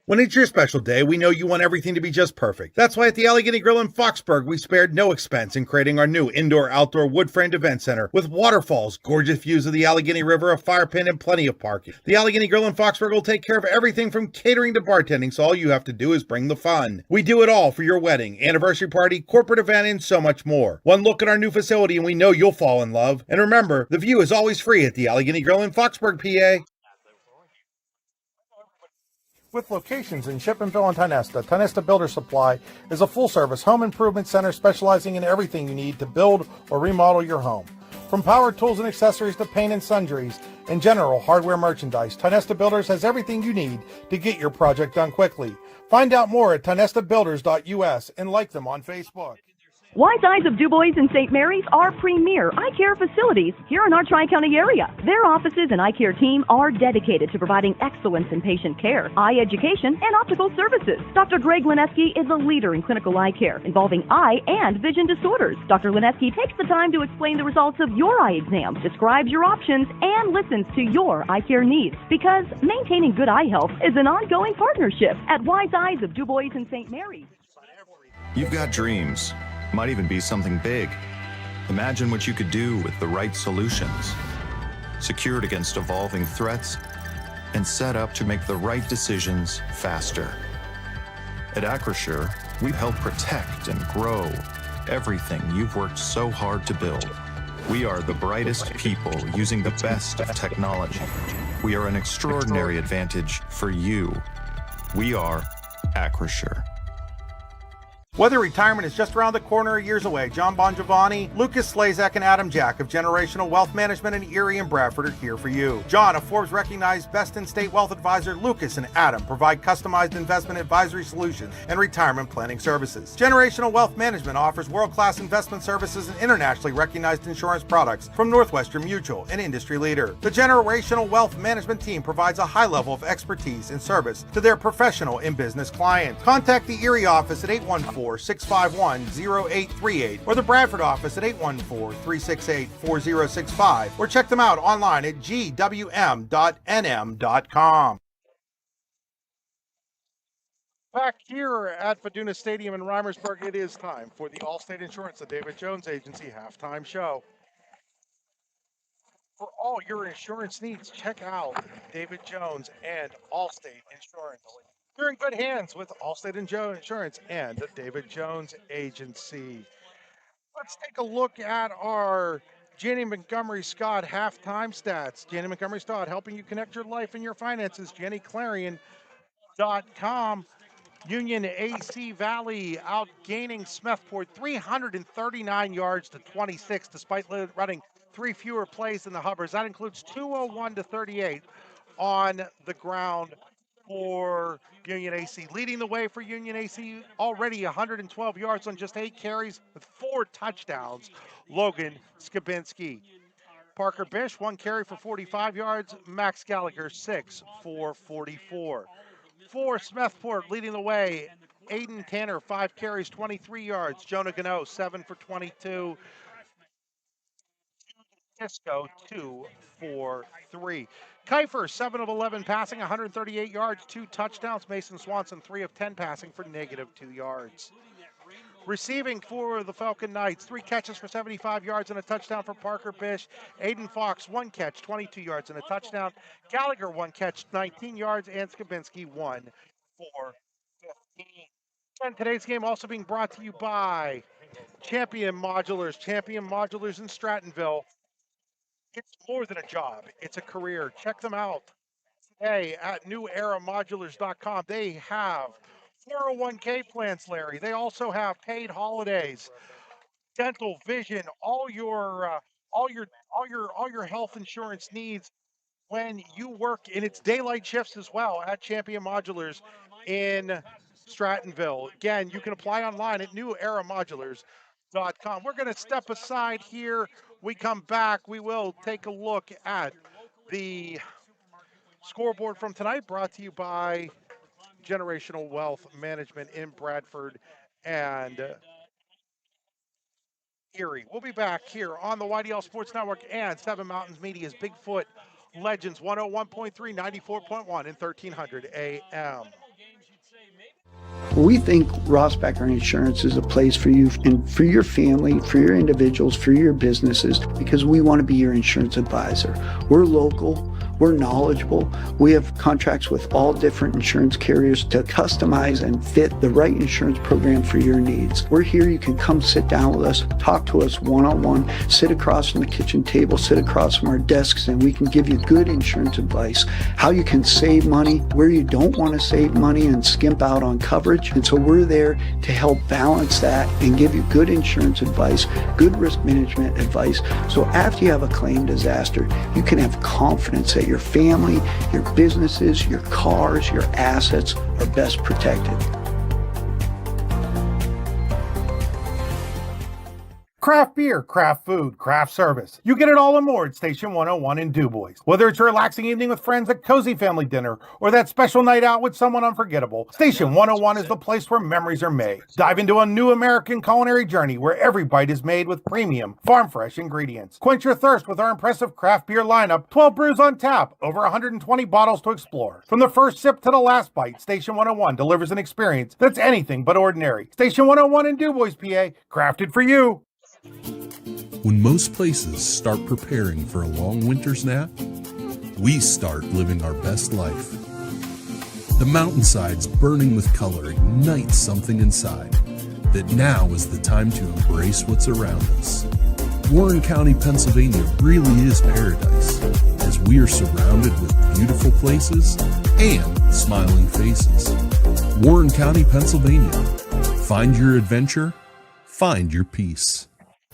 When it's your special day, we know you want everything to be just perfect. That's why at the Allegheny Grill in Foxburg, we spared no expense in creating our new indoor-outdoor wood-framed event center with waterfalls, gorgeous views of the Allegheny River, a fire pit, and plenty of parking. The Allegheny Grill in Foxburg will take care of everything from catering to bartending, so all you have to do is bring the fun. We do it all for your wedding, anniversary party, corporate event, and so much more. One look at our new facility and we know you'll fall in love. And remember, the view is always free at the Allegheny Grill in Foxburg, PA. With locations in Shippenville and Tionesta, Tionesta Builder Supply is a full-service home improvement center specializing in everything you need to build or remodel your home. From power tools and accessories to paint and sundries and general hardware merchandise, Tionesta Builders has everything you need to get your project done quickly. Find out more at tionestabuilders.us and like them on Facebook. Wise Eyes of DuBois and St. Mary's are premier eye care facilities here in our Tri-County area. Their offices and eye care team are dedicated to providing excellence in patient care, eye education, and optical services. Dr. Greg Lineski is a leader in clinical eye care involving eye and vision disorders. Dr. Lineski takes the time to explain the results of your eye exam, describes your options, and listens to your eye care needs, because maintaining good eye health is an ongoing partnership at Wise Eyes of DuBois and St. Mary's. You've got dreams. Might even be something big. Imagine what you could do with the right solutions. Secured against evolving threats and set up to make the right decisions faster. At Acrisure, we help protect and grow everything you've worked so hard to build. We are the brightest people using the best of technology. We are an extraordinary advantage for you. We are Acrisure. Whether retirement is just around the corner or years away, John Bongiovanni, Lucas Slazak, and Adam Jack of Generational Wealth Management in Erie and Bradford are here for you. John, a Forbes-recognized best-in-state wealth advisor, Lucas and Adam provide customized investment advisory solutions and retirement planning services. Generational Wealth Management offers world-class investment services and internationally recognized insurance products from Northwestern Mutual, an industry leader. The Generational Wealth Management team provides a high level of expertise and service to their professional and business clients. Contact the Erie office at 814-651-0838 or the Bradford office at 814-368-4065 or check them out online at gwm.nm.com. Back here at Faduna Stadium in Reimersburg, it is time for the Allstate Insurance, the David Jones Agency halftime show. For all your insurance needs, check out David Jones and Allstate Insurance. You're in good hands with Allstate Insurance and the David Jones Agency. Let's take a look at our Janie Montgomery Scott halftime stats. Janie Montgomery Scott helping you connect your life and your finances. JannieClarion.com. Union AC Valley outgaining Smethport 339 yards to 26, despite running 3 fewer plays than the Hubbers. That includes 201 to 38 on the ground for Union AC. Leading the way for Union AC, already 112 yards on just 8 carries with 4 touchdowns, Logan Skabinski. Parker Bish, 1 carry for 45 yards. Max Gallagher, 6 for 44. For Smethport, leading the way, Aiden Tanner, 5 carries, 23 yards. Jonah Gano, 7 for 22. Tisco, 2 for 3. Kiefer, 7 of 11 passing, 138 yards, 2 touchdowns. Mason Swanson, 3 of 10 passing for -2 yards. Receiving for the Falcon Knights, 3 catches for 75 yards and a touchdown for Parker Bish. Aiden Fox, 1 catch, 22 yards and a touchdown. Gallagher, 1 catch, 19 yards, and Skabinski, 1 for 15. And today's game also being brought to you by Champion Modulars. Champion Modulars in Strattonville. It's more than a job, it's a career. Check them out today at neweramodulars.com. They have 401k plans, Larry. They also have paid holidays, dental, vision, all your health insurance needs when you work in its daylight shifts as well at Champion Modulars in Strattonville. Again, you can apply online at neweramodulars.com. We're going to step aside here. We come back. We will take a look at the scoreboard from tonight, brought to you by Generational Wealth Management in Bradford and Erie. We'll be back here on the YDL Sports Network and Seven Mountains Media's Bigfoot Legends 101.3, 94.1, and 1300 AM. We think Rossbacker Insurance is a place for you and for your family, for your individuals, for your businesses, because we want to be your insurance advisor. We're local. We're knowledgeable. We have contracts with all different insurance carriers to customize and fit the right insurance program for your needs. We're here. You can come sit down with us, talk to us one-on-one, sit across from the kitchen table, sit across from our desks, and we can give you good insurance advice, how you can save money, where you don't want to save money and skimp out on coverage. And so we're there to help balance that and give you good insurance advice, good risk management advice. So after you have a claim disaster, you can have confidence that your family, your businesses, your cars, your assets are best protected. Craft beer, craft food, craft service. You get it all aboard Station 101 in DuBois. Whether it's a relaxing evening with friends at Cozy Family Dinner or that special night out with someone unforgettable, Station 101 is the place where memories are made. Dive into a new American culinary journey where every bite is made with premium, farm-fresh ingredients. Quench your thirst with our impressive craft beer lineup, 12 brews on tap, over 120 bottles to explore. From the first sip to the last bite, Station 101 delivers an experience that's anything but ordinary. Station 101 in DuBois, PA, crafted for you. When most places start preparing for a long winter's nap, we start living our best life. The mountainsides burning with color ignite something inside that now is the time to embrace what's around us. Warren County, Pennsylvania really is paradise, as we are surrounded with beautiful places and smiling faces. Warren County, Pennsylvania. Find your adventure, find your peace.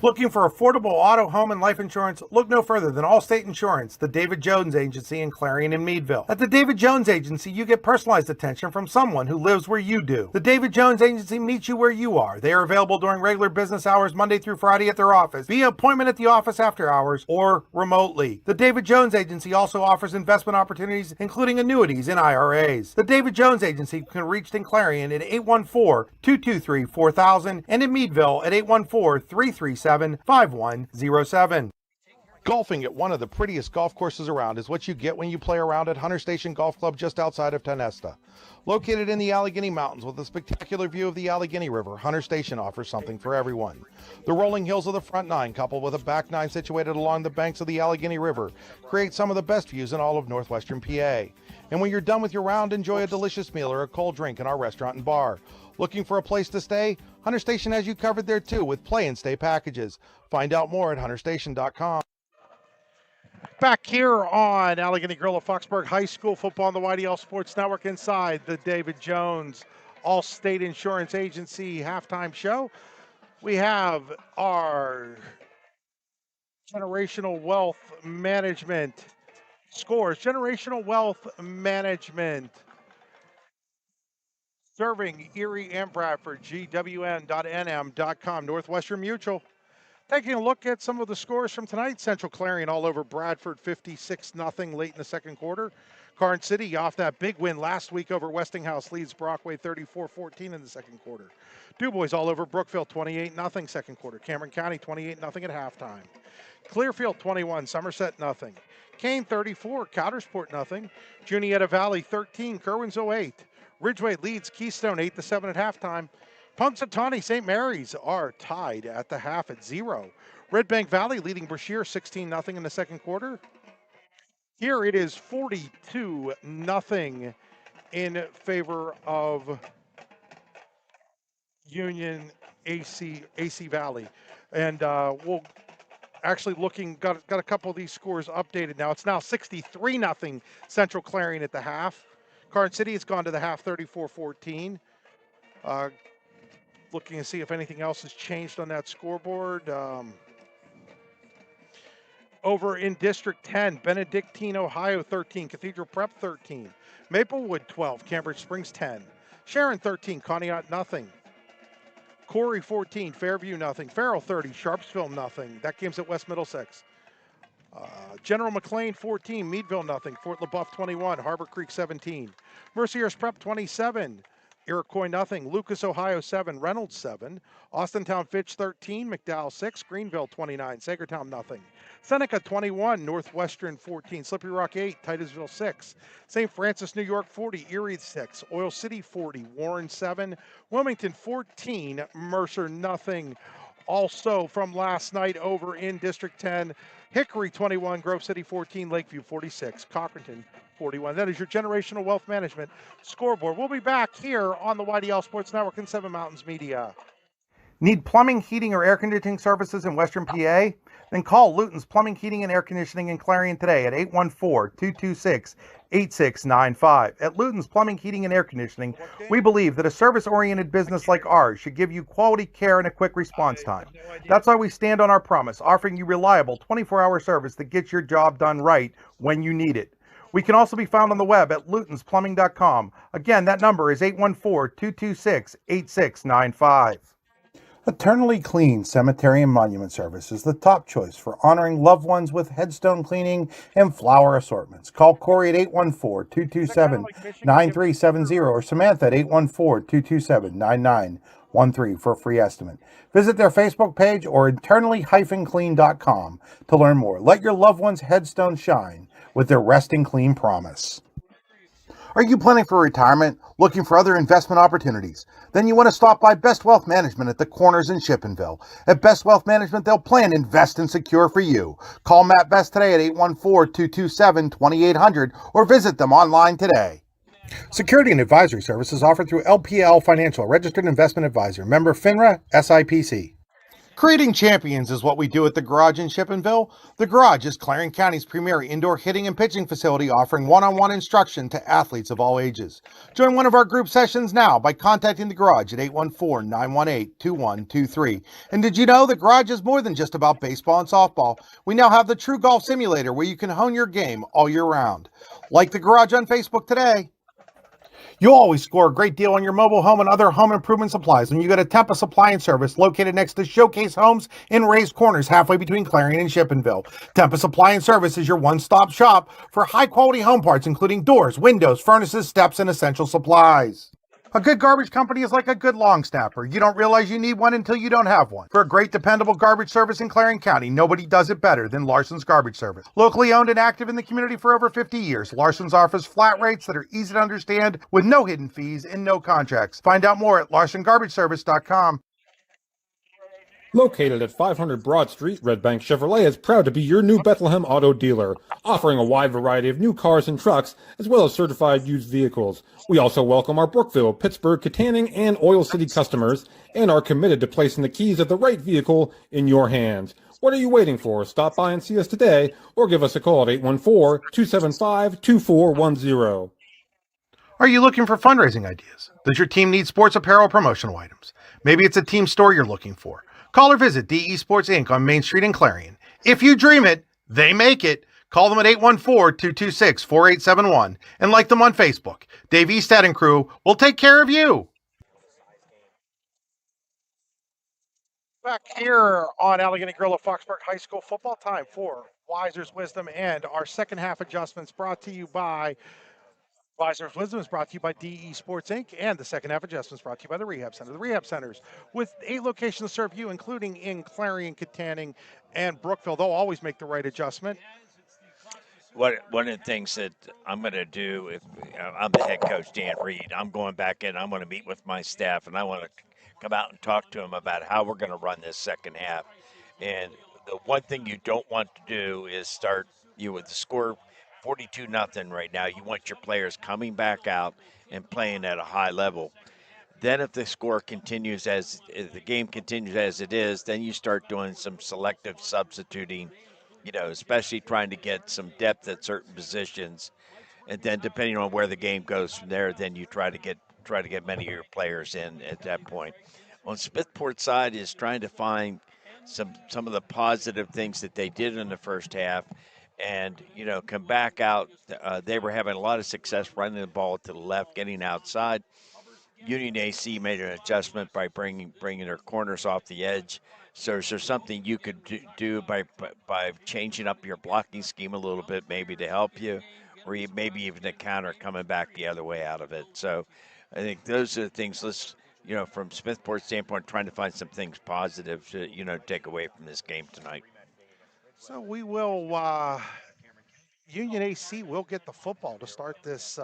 Looking for affordable auto, home, and life insurance? Look no further than Allstate Insurance, the David Jones Agency in Clarion and Meadville. At the David Jones Agency, you get personalized attention from someone who lives where you do. The David Jones Agency meets you where you are. They are available during regular business hours, Monday through Friday at their office, via appointment at the office after hours, or remotely. The David Jones Agency also offers investment opportunities, including annuities and IRAs. The David Jones Agency can be reached in Clarion at 814-223-4000 and in Meadville at 814-337-5107. Golfing at one of the prettiest golf courses around is what you get when you play around at Hunter Station Golf Club just outside of Tonesta. Located in the Allegheny Mountains with a spectacular view of the Allegheny River, Hunter Station offers something for everyone. The rolling hills of the front nine, coupled with a back nine situated along the banks of the Allegheny River, create some of the best views in all of northwestern PA. And when you're done with your round, enjoy a delicious meal or a cold drink in our restaurant and bar. Looking for a place to stay? Hunter Station has you covered there too with play and stay packages. Find out more at hunterstation.com. Back here on Allegheny Grill of Foxburg High School football on the YDL Sports Network inside the David Jones Allstate Insurance Agency halftime show. We have our generational wealth management scores. Generational wealth management serving Erie and Bradford, GWN.nm.com, Northwestern Mutual. Taking a look at some of the scores from tonight. Central Clarion all over Bradford, 56-0 late in the second quarter. Carn City off that big win last week over Westinghouse leads Brockway 34-14 in the second quarter. DuBois all over Brookville, 28-0 second quarter. Cameron County 28-0 at halftime. Clearfield 21, Somerset nothing. Kane 34, Coudersport nothing. Juniata Valley 13, Kerwinsville 8. Ridgeway leads Keystone 8-7 at halftime. Punxsutawney St. Mary's are tied at the half at 0. Red Bank Valley leading Brashear 16-0 in the second quarter. Here it is 42-0 in favor of Union AC Valley. And we'll actually got a couple of these scores updated now. It's now 63-0 Central Clarion at the half. Carn City has gone to the half 34-14. Looking to see if anything else has changed on that scoreboard. Over in District 10, Benedictine, Ohio 13, Cathedral Prep 13, Maplewood 12, Cambridge Springs 10, Sharon 13, Conneaut nothing, Corey 14, Fairview nothing, Farrell 30, Sharpsville nothing. That game's at West Middlesex. General McLean 14, Meadville nothing, Fort LaBeouf 21, Harbor Creek 17, Mercier's Prep 27, Iroquois nothing, Lucas, Ohio 7, Reynolds 7, Austintown Fitch 13, McDowell 6, Greenville 29, Sagertown nothing, Seneca 21, Northwestern 14, Slippery Rock 8, Titusville 6, St. Francis, New York 40, Erie 6, Oil City 40, Warren 7, Wilmington 14, Mercer nothing. Also from last night over in District 10, Hickory 21, Grove City 14, Lakeview 46, Cochranton 41. That is your generational wealth management scoreboard. We'll be back here on the YDL Sports Network and Seven Mountains Media. Need plumbing, heating, or air conditioning services in Western PA? Then call Luton's Plumbing, Heating, and Air Conditioning in Clarion today at 814-226-8695. At Luton's Plumbing, Heating, and Air Conditioning, we believe that a service-oriented business like ours should give you quality care and a quick response time. That's why we stand on our promise, offering you reliable 24-hour service that gets your job done right when you need it. We can also be found on the web at lutonsplumbing.com. Again, that number is 814-226-8695. Eternally Clean Cemetery and Monument Service is the top choice for honoring loved ones with headstone cleaning and flower assortments. Call Corey at 814-227-9370 or Samantha at 814-227-9913 for a free estimate. Visit their Facebook page or eternally-clean.com to learn more. Let your loved one's headstone shine with their Resting Clean promise. Are you planning for retirement, looking for other investment opportunities? Then you want to stop by Best Wealth Management at the Corners in Shippenville. At Best Wealth Management, they'll plan, invest, and secure for you. Call Matt Best today at 814-227-2800 or visit them online today. Security and advisory services offered through LPL Financial, registered investment advisor, member FINRA, SIPC. Creating champions is what we do at the Garage in Shippenville. The Garage is Clarion County's premier indoor hitting and pitching facility, offering one-on-one instruction to athletes of all ages. Join one of our group sessions now by contacting the Garage at 814-918-2123. And did you know the Garage is more than just about baseball and softball? We now have the True Golf Simulator where you can hone your game all year round. Like the Garage on Facebook today. You'll always score a great deal on your mobile home and other home improvement supplies when you go to Tempest Appliance Service, located next to Showcase Homes in Raised Corners, halfway between Clarion and Shippenville. Tempest Appliance Service is your one-stop shop for high-quality home parts, including doors, windows, furnaces, steps, and essential supplies. A good garbage company is like a good long snapper. You don't realize you need one until you don't have one. For a great, dependable garbage service in Clarion County, nobody does it better than Larson's Garbage Service. Locally owned and active in the community for over 50 years, Larson's offers flat rates that are easy to understand with no hidden fees and no contracts. Find out more at larsongarbageservice.com. Located at 500 Broad Street, Red Bank Chevrolet is proud to be your new Bethlehem auto dealer, offering a wide variety of new cars and trucks, as well as certified used vehicles. We also welcome our Brookville, Pittsburgh, Katanning, and Oil City customers, and are committed to placing the keys of the right vehicle in your hands. What are you waiting for? Stop by and see us today, or give us a call at 814-275-2410. Are you looking for fundraising ideas? Does your team need sports apparel promotional items? Maybe it's a team store you're looking for. Call or visit DE Sports Inc. on Main Street in Clarion. If you dream it, they make it. Call them at 814-226-4871 and like them on Facebook. Dave Eastad and crew will take care of you. Back here on Allegheny Grill of Foxburg High School football, time for Weiser's Wisdom and our second half adjustments brought to you by Weiser's Wisdom is brought to you by DE Sports Inc. and the second half adjustments brought to you by the Rehab Center. The Rehab Centers with 8 locations to serve you, including in Clarion, Katanning, and Brookville. They'll always make the right adjustment. One of the things that I'm going to do, if I'm the head coach, Dan Reed, I'm going back in. I'm going to meet with my staff, and I want to come out and talk to them about how we're going to run this second half. And the one thing you don't want to do is start you with the score 42-0 right now. You want your players coming back out and playing at a high level. Then if the score continues if the game continues as it is, then you start doing some selective substituting, especially trying to get some depth at certain positions. And then depending on where the game goes from there, then you try to get many of your players in at that point. On Smethport's side is trying to find some of the positive things that they did in the first half and, come back out. They were having a lot of success running the ball to the left, getting outside. Union AC made an adjustment by bringing their corners off the edge. So is there something you could do by changing up your blocking scheme a little bit, maybe to help you, or maybe even a counter coming back the other way out of it? So I think those are the things. Let's from Smethport's standpoint, trying to find some things positive to take away from this game tonight. So we will. Union AC will get the football to start this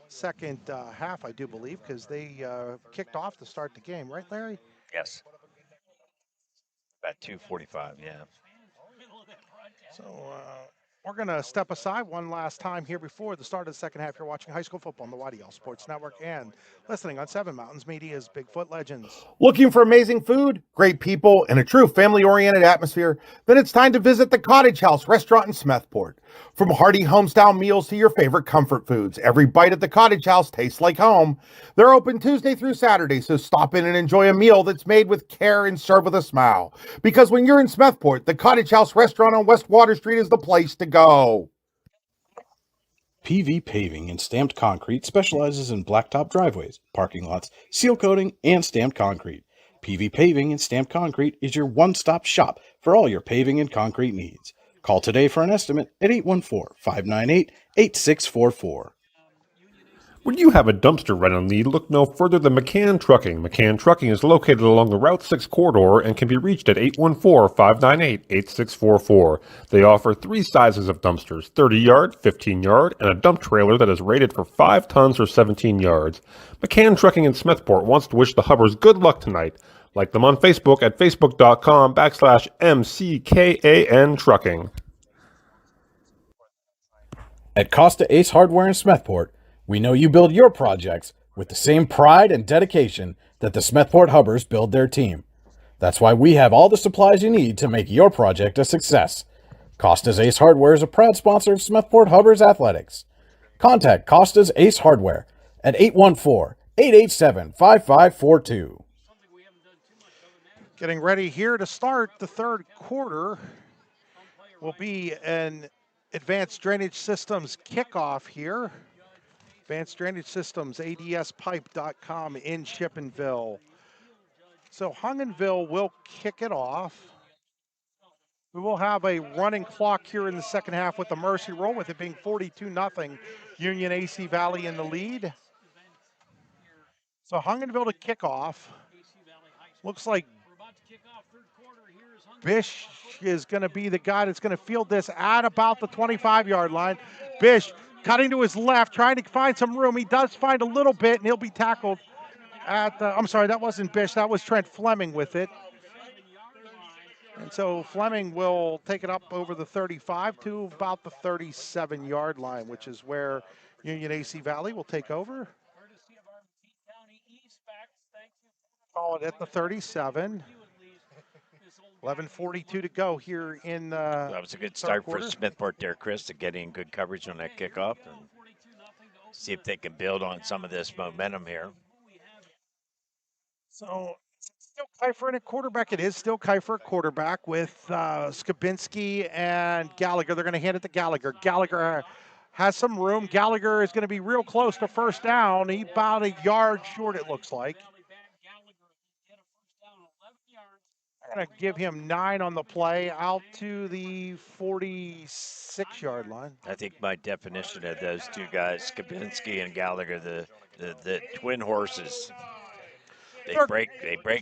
second half, I do believe, because they kicked off to start the game, right, Larry? Yes. About 2:45, yeah. So we're going to step aside one last time here before the start of the second half. You're watching high school football on the YDL Sports Network and listening on Seven Mountains Media's Bigfoot Legends. Looking for amazing food, great people, and a true family-oriented atmosphere? Then it's time to visit the Cottage House restaurant in Smethport. From hearty homestyle meals to your favorite comfort foods, every bite at the Cottage House tastes like home. They're open Tuesday through Saturday, so stop in and enjoy a meal that's made with care and served with a smile. Because when you're in Smethport, the Cottage House restaurant on West Water Street is the place to go. PV Paving and Stamped Concrete specializes in blacktop driveways, parking lots, seal coating, and stamped concrete. PV Paving and Stamped Concrete is your one-stop shop for all your paving and concrete needs. Call today for an estimate at 814-598-8644. When you have a dumpster rental need, look no further than McCann Trucking. McCann Trucking is located along the Route 6 corridor and can be reached at 814-598-8644. They offer 3 sizes of dumpsters, 30-yard, 15-yard, and a dump trailer that is rated for 5 tons or 17 yards. McCann Trucking in Smethport wants to wish the Hubbers good luck tonight. Like them on Facebook at facebook.com/MCKAN Trucking. At Costa Ace Hardware in Smethport, we know you build your projects with the same pride and dedication that the Smethport Hubbers build their team. That's why we have all the supplies you need to make your project a success. Costa's Ace Hardware is a proud sponsor of Smethport Hubbers Athletics. Contact Costa's Ace Hardware at 814-887-5542. Getting ready here to start the third quarter will be an Advanced Drainage Systems kickoff here. Advanced Drainage Systems, ADSpipe.com in Shippenville. So Hungenville will kick it off. We will have a running clock here in the second half with the Mercy Roll, with it being 42-0. Union AC Valley in the lead. So Hungenville to kick off. Looks like Bish is going to be the guy that's going to field this at about the 25-yard line. Bish cutting to his left, trying to find some room. He does find a little bit, and he'll be tackled at the, I'm sorry, that wasn't Bish. That was Trent Fleming with it. And so Fleming will take it up over the 35 to about the 37-yard line, which is where Union AC Valley will take over. Call it at the 37. 11:42 to go here in That was a good start for Smethport there, Chris, to get in good coverage on that kickoff. And See if they can build on some of this momentum here. So still Kiefer at quarterback. It is still Kiefer at quarterback with Skabinski and Gallagher. They're going to hand it to Gallagher. Gallagher has some room. Gallagher is going to be real close to first down. He's about a yard short, it looks like. They're going to give him 9 on the play out to the 46-yard line. I think my definition of those two guys, Skabinski and Gallagher, the twin horses. They break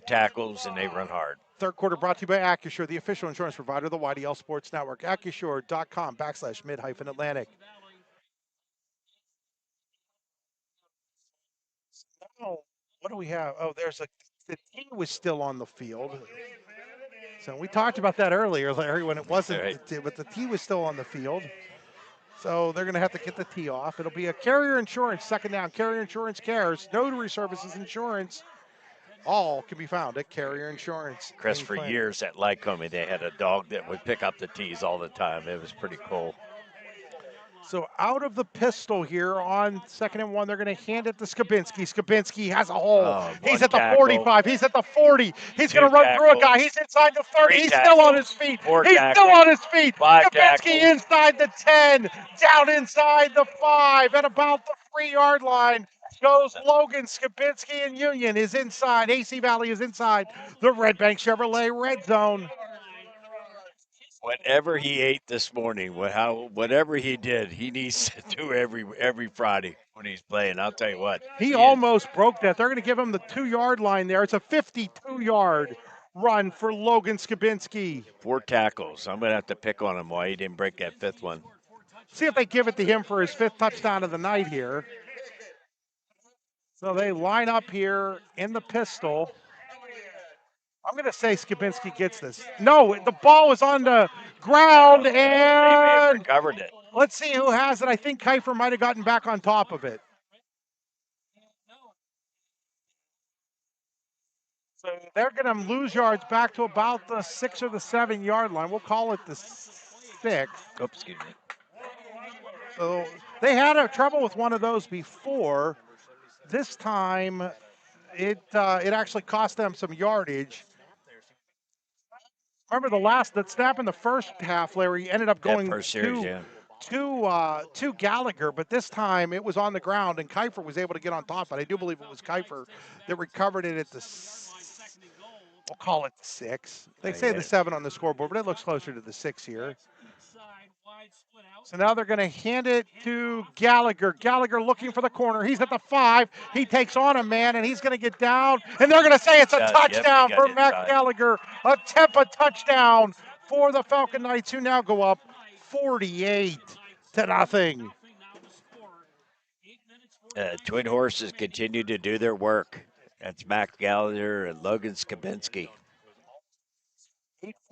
tackles and they run hard. Third quarter brought to you by Accusure, the official insurance provider of the YDL Sports Network. Accusure.com/mid-Atlantic. Oh, what do we have? Oh, the tee was still on the field. So we talked about that earlier, Larry, when it wasn't, right. But the tee was still on the field. So they're going to have to get the tee off. It'll be a Carrier Insurance second down. Carrier Insurance cares. Notary services, insurance, all can be found at Carrier Insurance. Chris, for years at Lycoming, they had a dog that would pick up the tees all the time. It was pretty cool. So out of the pistol here on 2nd and 1, they're going to hand it to Skabinski. Skabinski has a hole. He's at the 45. He's at the 40. He's going to run through a guy. He's inside the 30. He's still on his feet. He's still on his feet. Skabinski inside the 10, down inside the 5, at about the 3-yard line. Goes Logan Skabinski, and Union is inside. AC Valley is inside the Red Bank Chevrolet red zone. Whatever he ate this morning, whatever he did, he needs to do every Friday when he's playing. I'll tell you what. He almost broke that. They're going to give him the 2-yard line there. It's a 52-yard run for Logan Skabinski. 4 tackles. I'm going to have to pick on him why he didn't break that 5th one. See if they give it to him for his 5th touchdown of the night here. So they line up here in the pistol. I'm going to say Skabinski gets this. No, the ball was on the ground, and they may have recovered it. Let's see who has it. I think Kiefer might have gotten back on top of it. So they're going to lose yards back to about the 6 or the 7-yard line. We'll call it the 6. Oops, excuse me. So they had trouble with one of those before. This time, it actually cost them some yardage. Remember the snap in the first half, Larry, ended up going to Gallagher, but this time it was on the ground, and Kiefer was able to get on top. But I do believe it was Kiefer that recovered it at we'll call it the 6. They say the 7 on the scoreboard, but it looks closer to the 6 here. So now they're going to hand it to Gallagher. Gallagher looking for the corner. He's at the 5. He takes on a man, and he's going to get down. And they're going to say it's a touchdown for Matt Gallagher. A Tempa touchdown for the Falcon Knights, who now go up 48-0. Twin horses continue to do their work. That's Matt Gallagher and Logan Skabinski.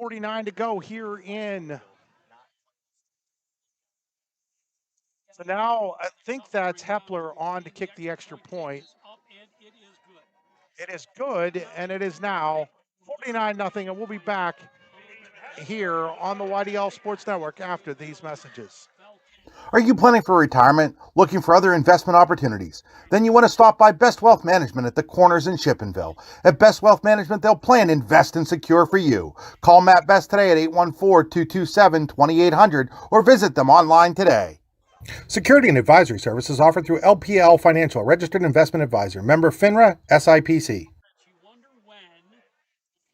8:49 to go here in. So now I think that's Hepler on to kick the extra point. It is good, and it is now 49-0, and we'll be back here on the YDL Sports Network after these messages. Are you planning for retirement, looking for other investment opportunities? Then you want to stop by Best Wealth Management at the Corners in Shippenville. At Best Wealth Management, they'll plan, invest, and secure for you. Call Matt Best today at 814-227-2800 or visit them online today. Security and advisory services offered through LPL Financial, registered investment advisor, member FINRA, SIPC.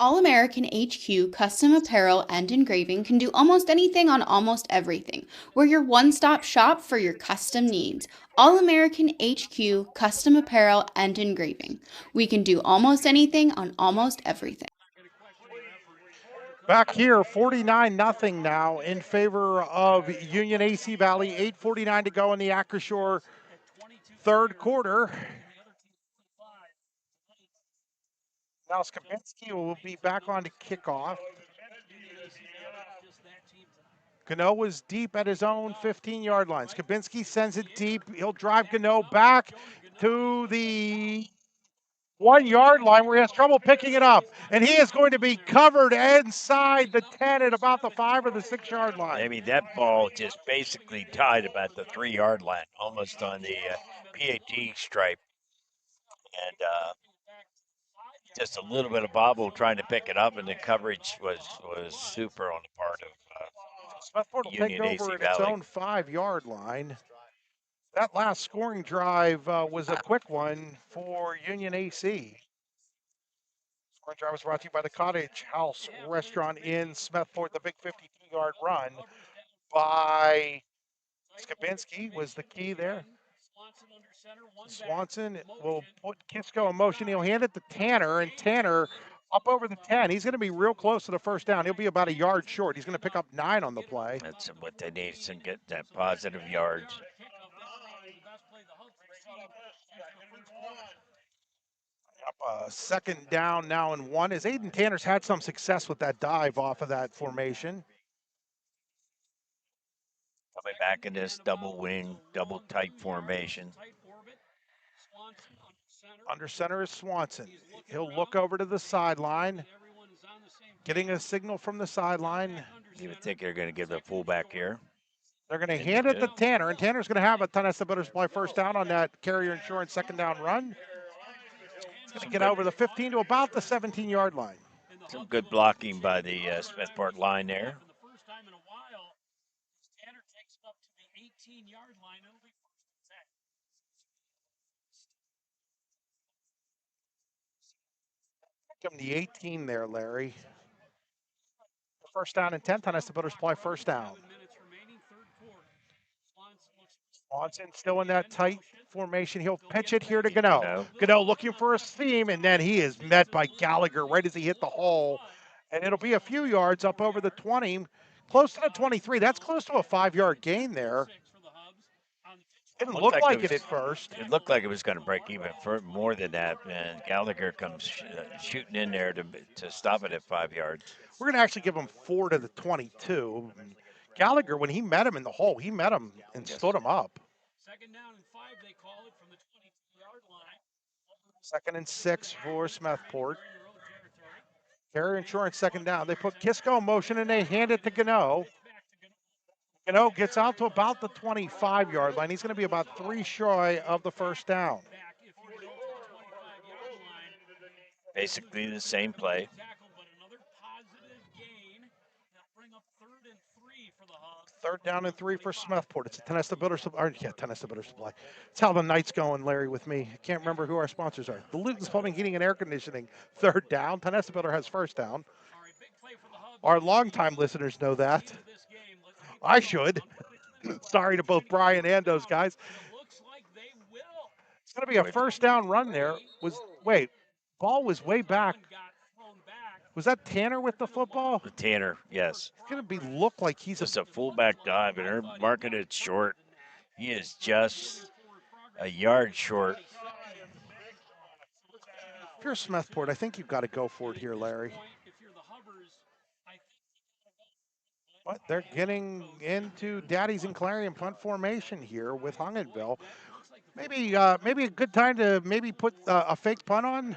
All American HQ custom apparel and engraving can do almost anything on almost everything. We're your one-stop shop for your custom needs. All American HQ custom apparel and engraving. We can do almost anything on almost everything. Back here, 49-0 now in favor of Union AC Valley. 8:49 to go in the Acrisure third quarter. Now Skabinski will be back on to kickoff. Gano was deep at his own 15-yard line. Skabinski sends it deep. He'll drive Gano back to the 1 yard line where he has trouble picking it up. And he is going to be covered inside the 10 at about the 5 or the 6 yard line. I mean, that ball just basically died about the 3 yard line, almost on the PAT stripe. And just a little bit of bobble trying to pick it up, and the coverage was super on the part of Smethport will take Union over AC at its Valley. own 5 yard line. That last scoring drive was a quick one for Union AC. Scoring drive was brought to you by the Cottage House Restaurant in Smethport. The big 52-yard run by Skabinski was the key there. Swanson will put Kisco in motion. He'll hand it to Tanner, and Tanner up over the 10. He's going to be real close to the first down. He'll be about a yard short. He's going to pick up 9 on the play. That's what they need to get that positive yards. Second down now and 1, as Aiden Tanner's had some success with that dive off of that formation. Coming back in this double wing, double tight formation. Under center is Swanson. He'll look over to the sideline, getting a signal from the sideline. You would think they're going to give the fullback here. They're going to hand it to Tanner, and Tanner's going to have a Tonesta Butter Supply first down on that Carrier Insurance second down run. He's going to get over the 15 to about the 17-yard line. Some good blocking by the Smethport line there. Give him the 18 there, Larry. First down and 10. Tonesta Butter Supply first down. Swanson still in that tight formation. He'll pitch it here to Gano. Gano looking for a seam, and then he is met by Gallagher right as he hit the hole. And it'll be a few yards up over the 20, close to the 23. That's close to a 5-yard gain there. It didn't look like it at first. It looked like it was going to break even for more than that, and Gallagher comes shooting in there to stop it at 5 yards. We're going to actually give him 4 to the 22. Gallagher, when he met him in the hole, he met him and stood him up. Second down and 5, they call it from the 22-yard line. Second and 6 for Smethport. Carrier Insurance second down. They put Kisco in motion and they hand it to Gano. Gano gets out to about the 25-yard line. He's going to be about 3 shy of the first down. Basically the same play. Third down and 3 for Smethport. It's a Tonesta Butter Supply. Tonesta Butter Supply. It's how the night's going, Larry, with me. I can't remember who our sponsors are. The Luton's Plumbing, Heating, and Air Conditioning. Third down. Tonesta Butter has first down. Our longtime listeners know that. I should. Sorry to both Brian and those guys. It's going to be a first down run there. Ball was way back. Was that Tanner with the football? The Tanner, yes. It's going to look like he's just a fullback dive, and they're marking it short. He is just a yard short. If you're Smethport, I think you've got to go for it here, Larry. But they're getting into Daddy's and Clarion punt formation here with Hungenville. Maybe a good time to put a fake punt on.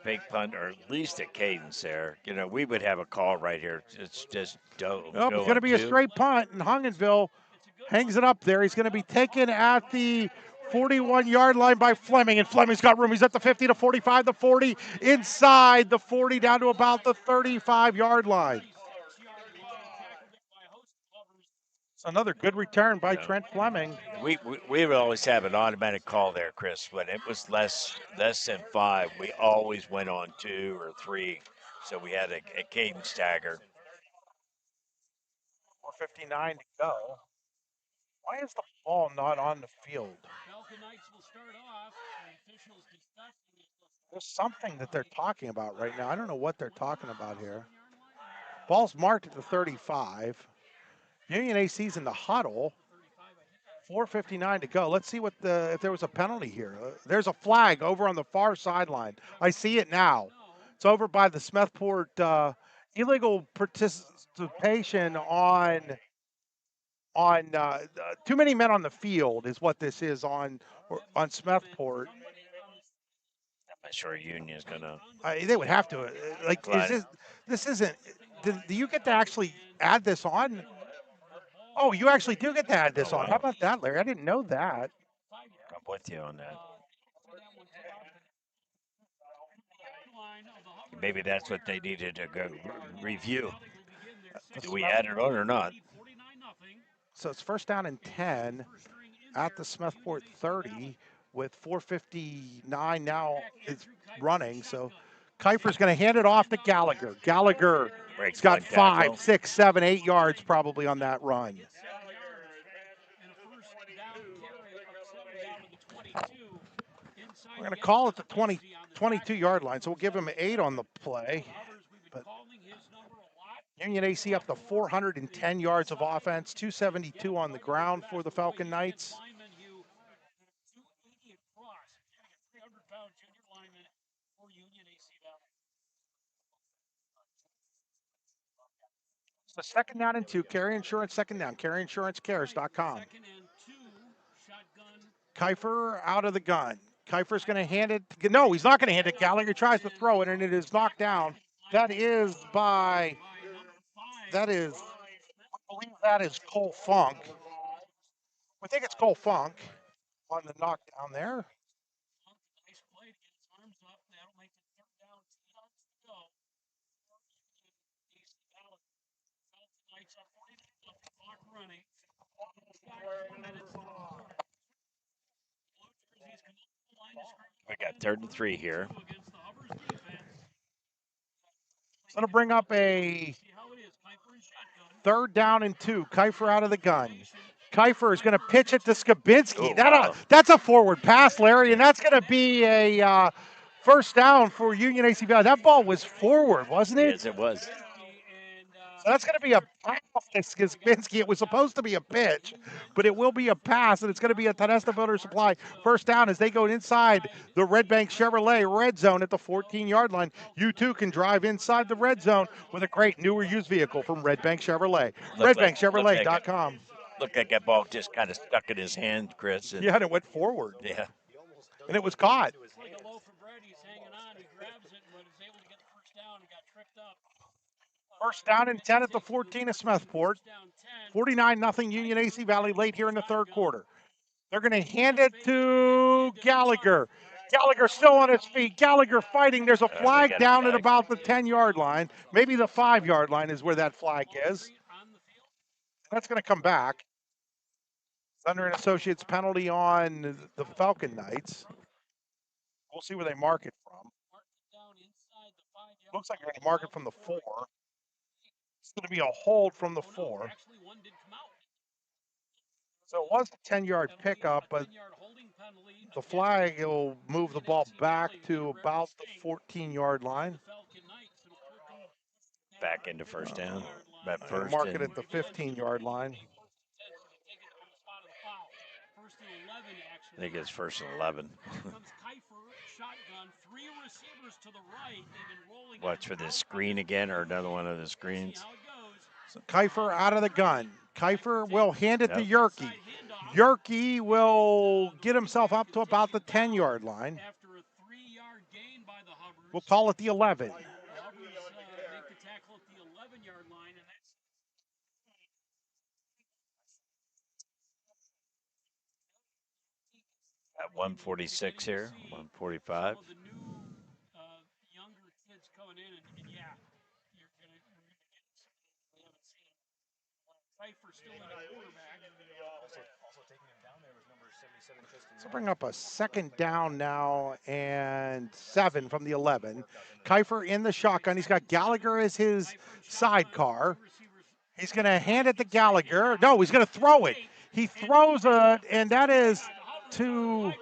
Fake punt, or at least a cadence there. You know, we would have a call right here. It's just Nope, it's going to be a straight punt, and Hungenville hangs it up there. He's going to be taken at the 41-yard line by Fleming, and Fleming's got room. He's at the 50, the 45, the 40, inside the 40, down to about the 35-yard line. It's another good return by Trent Fleming. We would always have an automatic call there, Chris. When it was less than 5, we always went on 2 or 3. So we had a cadence stagger. 4:59 to go. Why is the ball not on the field? There's something that they're talking about right now. I don't know what they're talking about here. Ball's marked at the 35. Union AC's in the huddle. 4:59 to go. Let's see if there was a penalty here. There's a flag over on the far sideline. I see it now. It's over by the Smethport illegal participation on too many men on the field is what this is on Smethport. I'm sure Union's gonna. They would have to. Like, is Slide. this isn't? Do you get to actually add this on? Oh, you actually do get to add this Oh, on. How wow. about that, Larry? I didn't know that. I'm with you on that. Maybe that's what they needed to go review. Do we add it on or not? So it's first down and 10 at the Smethport 30 with 4:59 now is running. So Kiefer's going to hand it off to Gallagher. Gallagher's Breaks got one tackle. 5, 6, 7, 8 yards probably on that run. We're going to call it the 22-yard line, so we'll give him 8 on the play. But Union AC up to 410 yards of offense, 272 on the ground for the Falcon Knights. So second down and 2, carry insurance, second down, carryinsurancecares.com. Kiefer out of the gun. Kiefer's going to hand it. No, he's not going to hand it. Gallagher tries to throw it, and it is knocked down. That is, I believe that is Cole Funk. I think it's Cole Funk on the knockdown there. We got 3rd and 3 here. It's going to bring up a 3rd down and 2. Kiefer out of the gun. Kiefer is going to pitch it to Skabinski. That's a forward pass, Larry, and that's going to be a first down for Union AC Valley. That ball was forward, wasn't it? Yes, it was. So that's going to be a pass to Skabinski. It was supposed to be a pitch, but it will be a pass, and it's going to be a Tedesta Builder Supply first down as they go inside the Red Bank Chevrolet red zone at the 14-yard line. You too can drive inside the red zone with a great newer used vehicle from Red Bank Chevrolet. RedBankChevrolet.com. Looked like that ball just kind of stuck in his hand, Chris. Yeah, and it went forward. Yeah. And it was caught. First down and 10 at the 14 of Smethport. 49-0 Union AC Valley late here in the third quarter. They're going to hand it to Gallagher. Gallagher still on his feet. Gallagher fighting. There's a flag down at about the 10-yard line. Maybe the 5-yard line is where that flag is. That's going to come back. Thunder and Associates penalty on the Falcon Knights. We'll see where they mark it from. Looks like they're going to mark it from the 4. It's going to be a hold from the 4. So it was a 10-yard pickup, but the flag will move the ball back to about the 14-yard line. Back into first down. First mark it at the 15-yard line. I think it's 1st and 11. Watch for this screen again, or another one of the screens. So Kiefer out of the gun. Kiefer will hand it to Yerke. Yerke will get himself up to about the 10-yard line. We'll call it the 11. At 146 here, 145. So bring up a second down now and 7 from the 11. Kiefer in the shotgun. He's got Gallagher as his sidecar. He's going to hand it to Gallagher. No, he's going to throw it. He throws it, and that is to...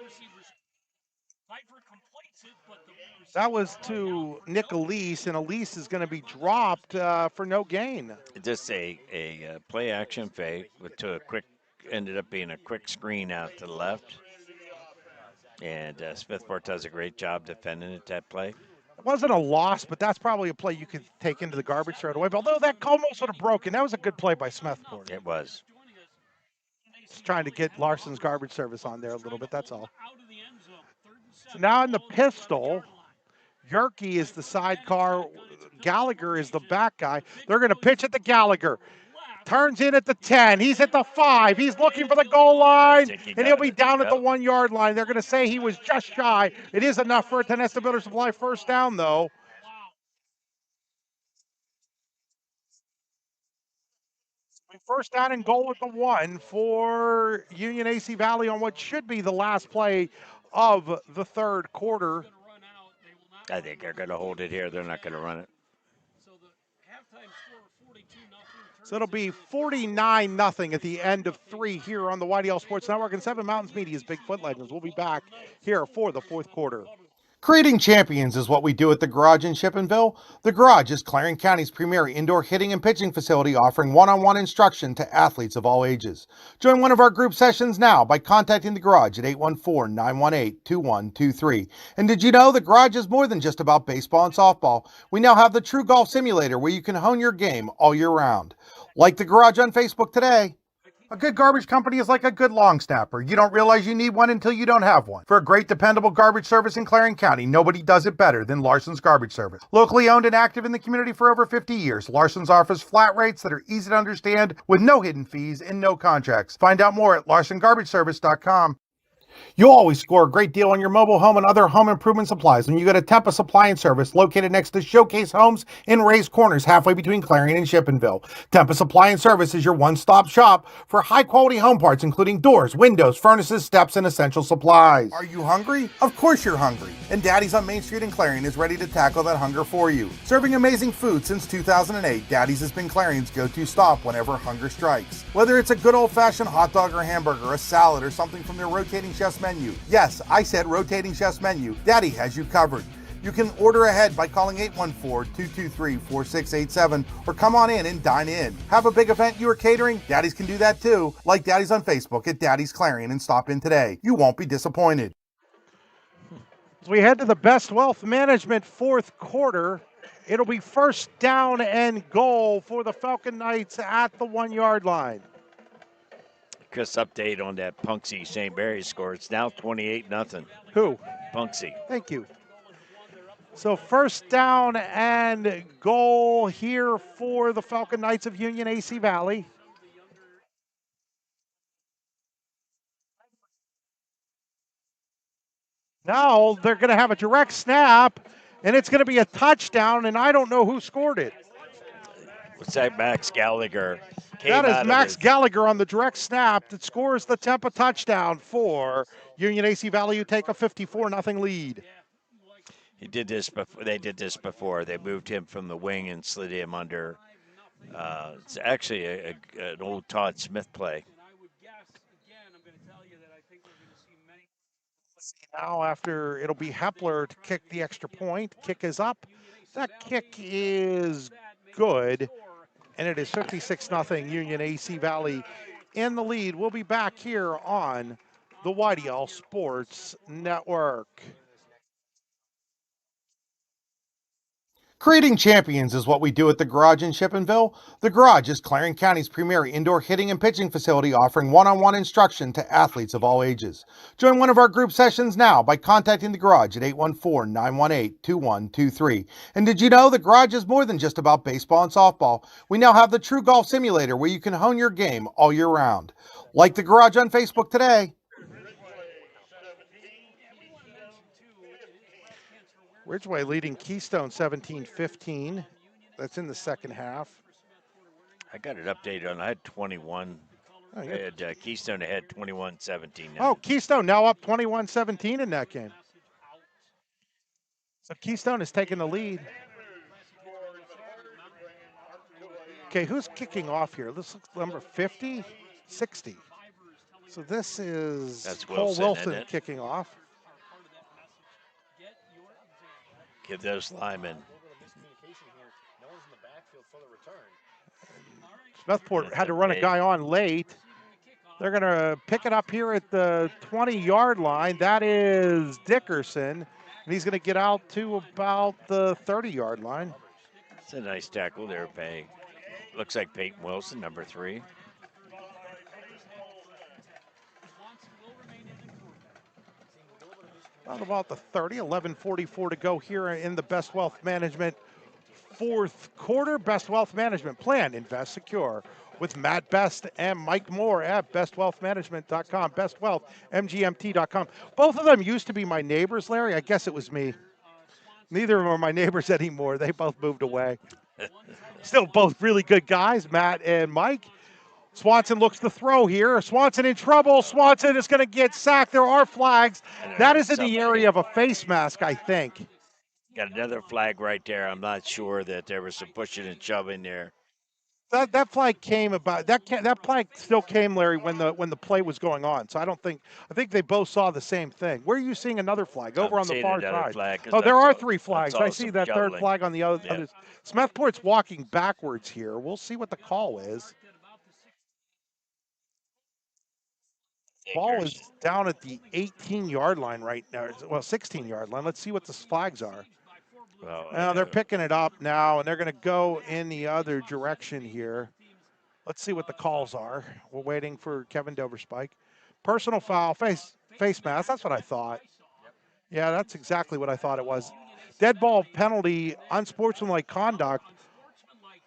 That was to Nick Elise, and Elise is going to be dropped for no gain. Just a play action fake to a quick, ended up being a quick screen out to the left. And Smethport does a great job defending it, that play. It wasn't a loss, but that's probably a play you could take into the garbage straight away. But although that almost would have broken, that was a good play by Smethport. It was. Just trying to get Larson's garbage service on there a little bit, that's all. So now in the pistol, Yerke is the sidecar. Gallagher is the back guy. They're going to pitch it to Gallagher. Turns in at the 10. He's at the 5. He's looking for the goal line, and he'll be down at the 1 yard line. They're going to say he was just shy. It is enough for a Tenesta Builder Supply first down, though. First down and goal at the 1 for Union AC Valley on what should be the last play of the third quarter. I think they're going to hold it here. They're not going to run it. So it'll be 49-0 at the end of 3 here on the YDL Sports Network and 7 Mountains Media's Bigfoot Legends. We'll be back here for the fourth quarter. Creating champions is what we do at the Garage in Shippenville. The Garage is Clarion County's premier indoor hitting and pitching facility offering one-on-one instruction to athletes of all ages. Join one of our group sessions now by contacting the Garage at 814-918-2123. And did you know the Garage is more than just about baseball and softball? We now have the True Golf Simulator where you can hone your game all year round. Like the Garage on Facebook today. A good garbage company is like a good long snapper. You don't realize you need one until you don't have one. For a great, dependable garbage service in Clarion County, nobody does it better than Larson's Garbage Service. Locally owned and active in the community for over 50 years, Larson's offers flat rates that are easy to understand with no hidden fees and no contracts. Find out more at larsongarbageservice.com. You'll always score a great deal on your mobile home and other home improvement supplies when you go to Tempa Supply and Service, located next to Showcase Homes in Raised Corners, halfway between Clarion and Shippenville. Tempa Supply and Service is your one-stop shop for high-quality home parts, including doors, windows, furnaces, steps, and essential supplies. Are you hungry? Of course you're hungry. And Daddy's on Main Street in Clarion is ready to tackle that hunger for you. Serving amazing food since 2008, Daddy's has been Clarion's go-to stop whenever hunger strikes. Whether it's a good old-fashioned hot dog or hamburger, a salad, or something from their rotating chef's menu. Yes, I said rotating chef's menu. Daddy has you covered. You can order ahead by calling 814-223-4687 or come on in and dine in. Have a big event you are catering? Daddy's can do that too. Like Daddy's on Facebook at Daddy's Clarion and stop in today. You won't be disappointed. As we head to the Best Wealth Management fourth quarter, it'll be first down and goal for the Falcon Knights at the 1 yard line. Chris, update on that Punxsy St. Mary's score. It's now 28-0. Who? Punxsy. Thank you. So first down and goal here for the Falcon Knights of Union AC Valley. Now they're going to have a direct snap, and it's going to be a touchdown, and I don't know who scored it. What's that, Max Gallagher? That is Max Gallagher on the direct snap that scores the Tempa touchdown for Union AC Valley, who take a 54-0 lead. He did this before. They did this before. They moved him from the wing and slid him under. It's actually an old Todd Smith play. Now after it'll be Hepler to kick the extra point. Kick is up. That kick is good. And it is 56-0 Union AC Valley in the lead. We'll be back here on the YDL Sports Network. Creating champions is what we do at the Garage in Shippenville. The Garage is Clarion County's premier indoor hitting and pitching facility offering one-on-one instruction to athletes of all ages. Join one of our group sessions now by contacting the Garage at 814-918-2123. And did you know the Garage is more than just about baseball and softball? We now have the True Golf Simulator where you can hone your game all year round. Like the Garage on Facebook today. Ridgeway leading Keystone 17-15. That's in the second half. I got it updated on. I had 21. I had Keystone ahead 21-17. Oh, Keystone now up 21-17 in that game. So Keystone is taking the lead. Okay, who's kicking off here? This looks number 50, 60. So this is Cole Wilson kicking off. Give those linemen. Smethport had to run a guy on late. They're going to pick it up here at the 20-yard line. That is Dickerson, and he's going to get out to about the 30-yard line. It's a nice tackle there, Payne. Looks like Peyton Wilson, number 3. About the 30, 11:44 to go here in the Best Wealth Management fourth quarter. Best Wealth Management plan, invest secure with Matt Best and Mike Moore at bestwealthmanagement.com, bestwealthmgmt.com. Both of them used to be my neighbors, Larry. I guess it was me. Neither of them are my neighbors anymore. They both moved away. Still both really good guys, Matt and Mike. Swanson looks to throw here. Swanson in trouble. Swanson is going to get sacked. There are flags. That is in the area of a face mask, I think. Got another flag right there. I'm not sure that there was some pushing and shoving there. That flag came about that flag still came, Larry, when the play was going on. So I think they both saw the same thing. Where are you seeing another flag? Over I'm on the seeing far another side. flag, 'cause Oh, there I are saw- three flags. I see some that third shoveling. flag on the other. Yeah. Smethport's walking backwards here. We'll see what the call is. Ball is down at the 18-yard line right now. Well, 16-yard line. Let's see what the flags are. Well, Now they're picking it up now, and they're going to go in the other direction here. Let's see what the calls are. We're waiting for Kevin Doverspike. Personal foul, face mask. That's what I thought. Yeah, that's exactly what I thought it was. Dead ball penalty, unsportsmanlike conduct.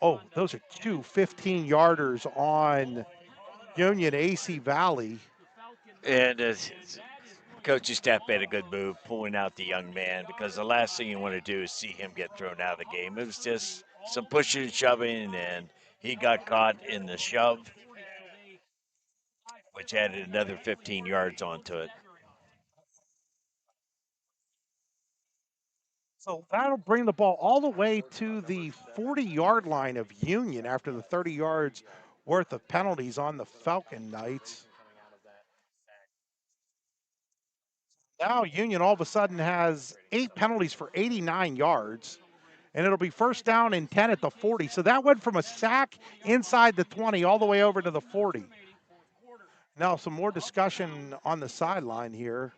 Oh, those are two 15-yarders on Union AC Valley. And coaching staff made a good move pulling out the young man, because the last thing you want to do is see him get thrown out of the game. It was just some pushing and shoving, and he got caught in the shove, which added another 15 yards onto it. So that'll bring the ball all the way to the 40-yard line of Union after the 30 yards worth of penalties on the Falcon Knights. Now Union all of a sudden has 8 penalties for 89 yards, and it'll be first down and 10 at the 40. So that went from a sack inside the 20 all the way over to the 40. Now some more discussion on the sideline here.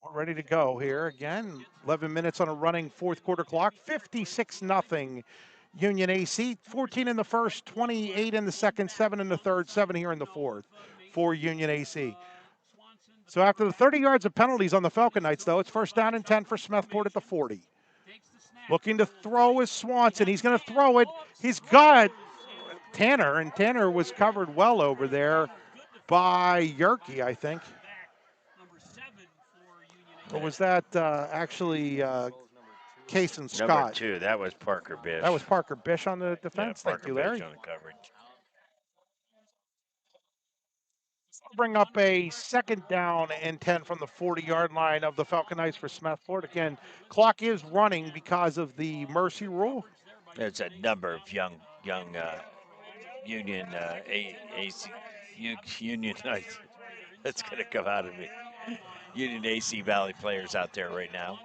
We're ready to go here again. 11 minutes on a running fourth quarter clock. 56-0 Union AC. 14 in the first, 28 in the second, 7 in the third, 7 here in the fourth for Union AC. So after the 30 yards of penalties on the Falcon Knights, though, it's first down and 10 for Smethport at the 40. Looking to throw is Swanson. He's going to throw it. He's got Tanner, and Tanner was covered well over there by Yerke, I think. Or was that actually Case and Scott? Number 2, that was Parker Bish. That was Parker Bish on the defense. Yeah, Thank you, Parker Larry. Bish on the coverage. Bring up a second down and 10 from the 40-yard line of the Falcon Knights for Smethport. Again, clock is running because of the mercy rule. There's a number of young Union AC Union Knights. That's going to come out of me. Union AC Valley players out there right now.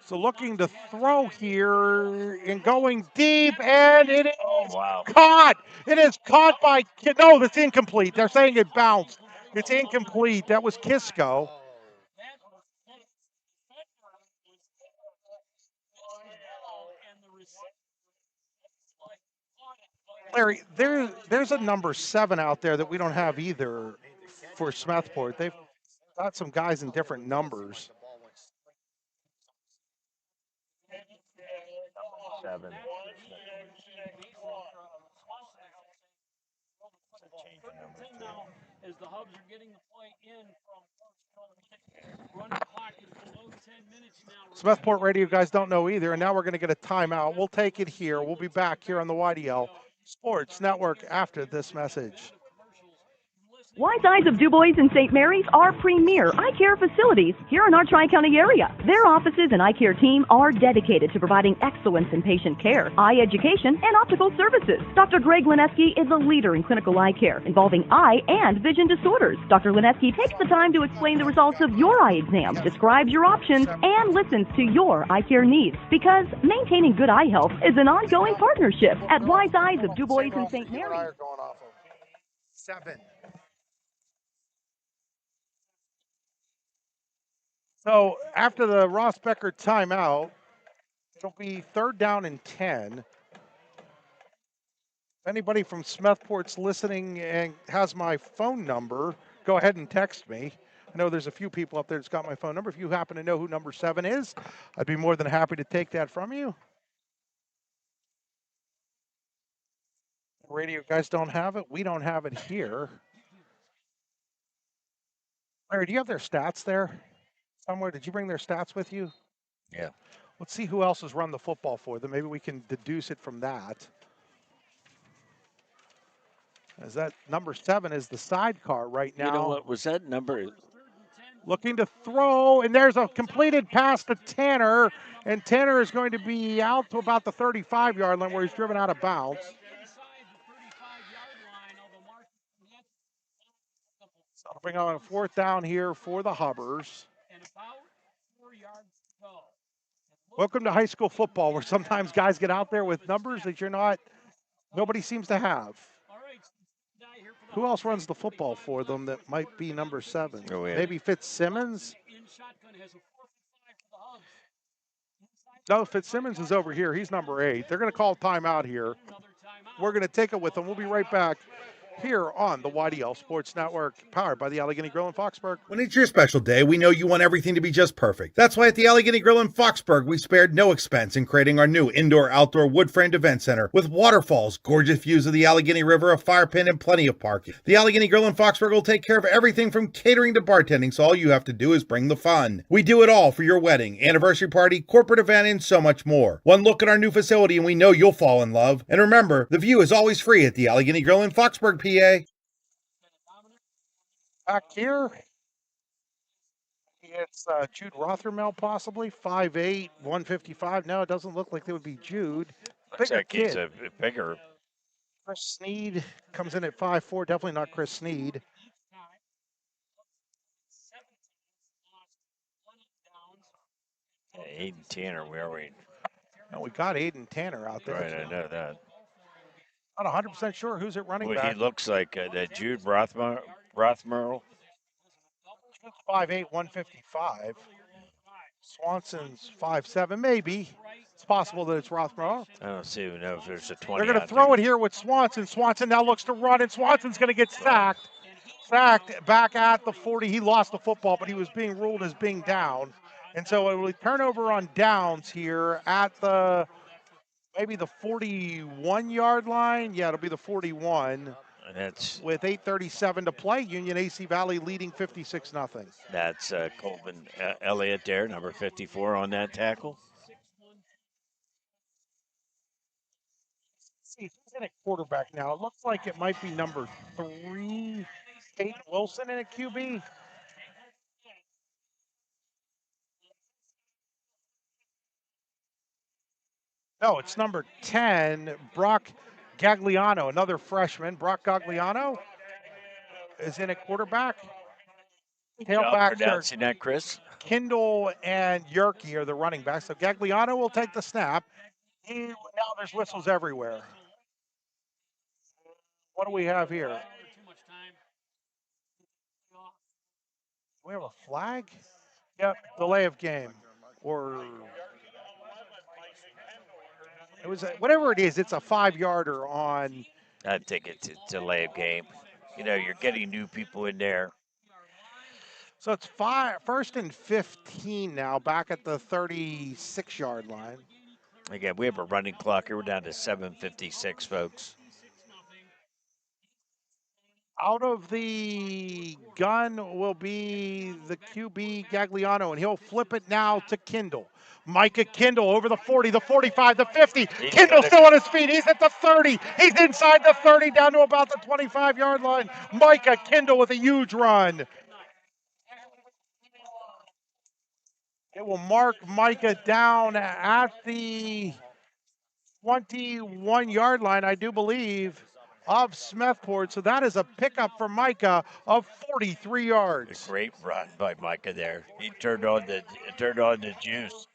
So looking to throw here and going deep, and it is caught. It is caught by, no, that's incomplete. They're saying it bounced. It's incomplete. That was Kisco. Larry, there's a number 7 out there that we don't have either for Smethport. They've got some guys in different numbers. 7. As the Hubs are getting the play in from running clock is below 10 minutes now. Smethport Radio guys don't know either, and now we're going to get a timeout. We'll take it here. We'll be back here on the YDL Sports Network after this message. Wise Eyes of DuBois and St. Mary's are premier eye care facilities here in our Tri-County area. Their offices and eye care team are dedicated to providing excellence in patient care, eye education, and optical services. Dr. Greg Lineski is a leader in clinical eye care involving eye and vision disorders. Dr. Lineski takes the time to explain the results of your eye exam, describes your options, and listens to your eye care needs. Because maintaining good eye health is an ongoing partnership at Wise Eyes of DuBois and St. Mary's. 7. So after the Ross Becker timeout, it'll be third down and 10. Anybody from Smethport's listening and has my phone number, go ahead and text me. I know there's a few people up there that's got my phone number. If you happen to know who number 7 is, I'd be more than happy to take that from you. Radio guys don't have it. We don't have it here. Larry, do you have their stats there somewhere? Did you bring their stats with you? Yeah. Let's see who else has run the football for them. Maybe we can deduce it from that. As that number 7 is the sidecar right now. You know what was that number? Looking to throw, and there's a completed pass to Tanner, and Tanner is going to be out to about the 35-yard line where he's driven out of bounds. So I'll bring on a 4th down here for the Hubbers. Welcome to high school football, where sometimes guys get out there with numbers that nobody seems to have. Who else runs the football for them that might be number 7? Oh, yeah. Maybe Fitzsimmons? No, Fitzsimmons is over here. He's number 8. They're going to call timeout here. We're going to take it with them. We'll be right back here on the YDL Sports Network, powered by the Allegheny Grill in Foxburg. When it's your special day, we know you want everything to be just perfect. That's why at the Allegheny Grill in Foxburg, we spared no expense in creating our new indoor-outdoor wood-framed event center with waterfalls, gorgeous views of the Allegheny River, a fire pit, and plenty of parking. The Allegheny Grill in Foxburg will take care of everything from catering to bartending, so all you have to do is bring the fun. We do it all for your wedding, anniversary party, corporate event, and so much more. One look at our new facility and we know you'll fall in love. And remember, the view is always free at the Allegheny Grill in Foxburg, PA. Back here, it's Jude Rothermel, possibly 5'8", 155. No, it doesn't look like it would be Jude. Looks Bigger like he's kid. a bigger. Chris Sneed comes in at 5'4". Definitely not Chris Sneed. Aiden Tanner, where are we? And we got Aiden Tanner out there. Right, I know that. Not 100% sure who's at running Well, back. he looks like that Jude Rothmerl. 5'8", 155. Swanson's 5'7", maybe. It's possible that it's Rothmel. I don't see who knows if there's a 20. They're going to throw it here with Swanson. Swanson now looks to run, and Swanson's going to get sacked. Sacked back at the 40. He lost the football, but he was being ruled as being down. And so it will turn over on downs here at maybe the 41-yard line. Yeah, it'll be the 41. And that's with 8:37 to play. Union AC Valley leading 56-0. That's Colvin Elliott there, number 54 on that tackle. See, he's in at quarterback now. It looks like it might be number 3, Tate Wilson in at QB. No, it's number 10, Brock Gagliano, another freshman. Brock Gagliano is in at quarterback. Tailbacks pronouncing that, Chris? Kindle and Yerke are the running backs. So Gagliano will take the snap. Now there's whistles everywhere. What do we have here? Do we have a flag? Yep, delay of game. Or it was whatever it is, it's a 5-yarder on. I think it's a delay of game. You know, you're getting new people in there. So it's 1st and 15 now, back at the 36-yard line. Again, we have a running clock here. We're down to 7:56, folks. Out of the gun will be the QB Gagliano, and he'll flip it now to Kindle. Micah Kindle over the 40, the 45, the 50. Kindle's still on his feet. He's at the 30. He's inside the 30, down to about the 25-yard line. Micah Kindle with a huge run. It will mark Micah down at the 21-yard line, I do believe, of Smethport. So that is a pickup for Micah of 43 yards. A great run by Micah there. He turned on the juice.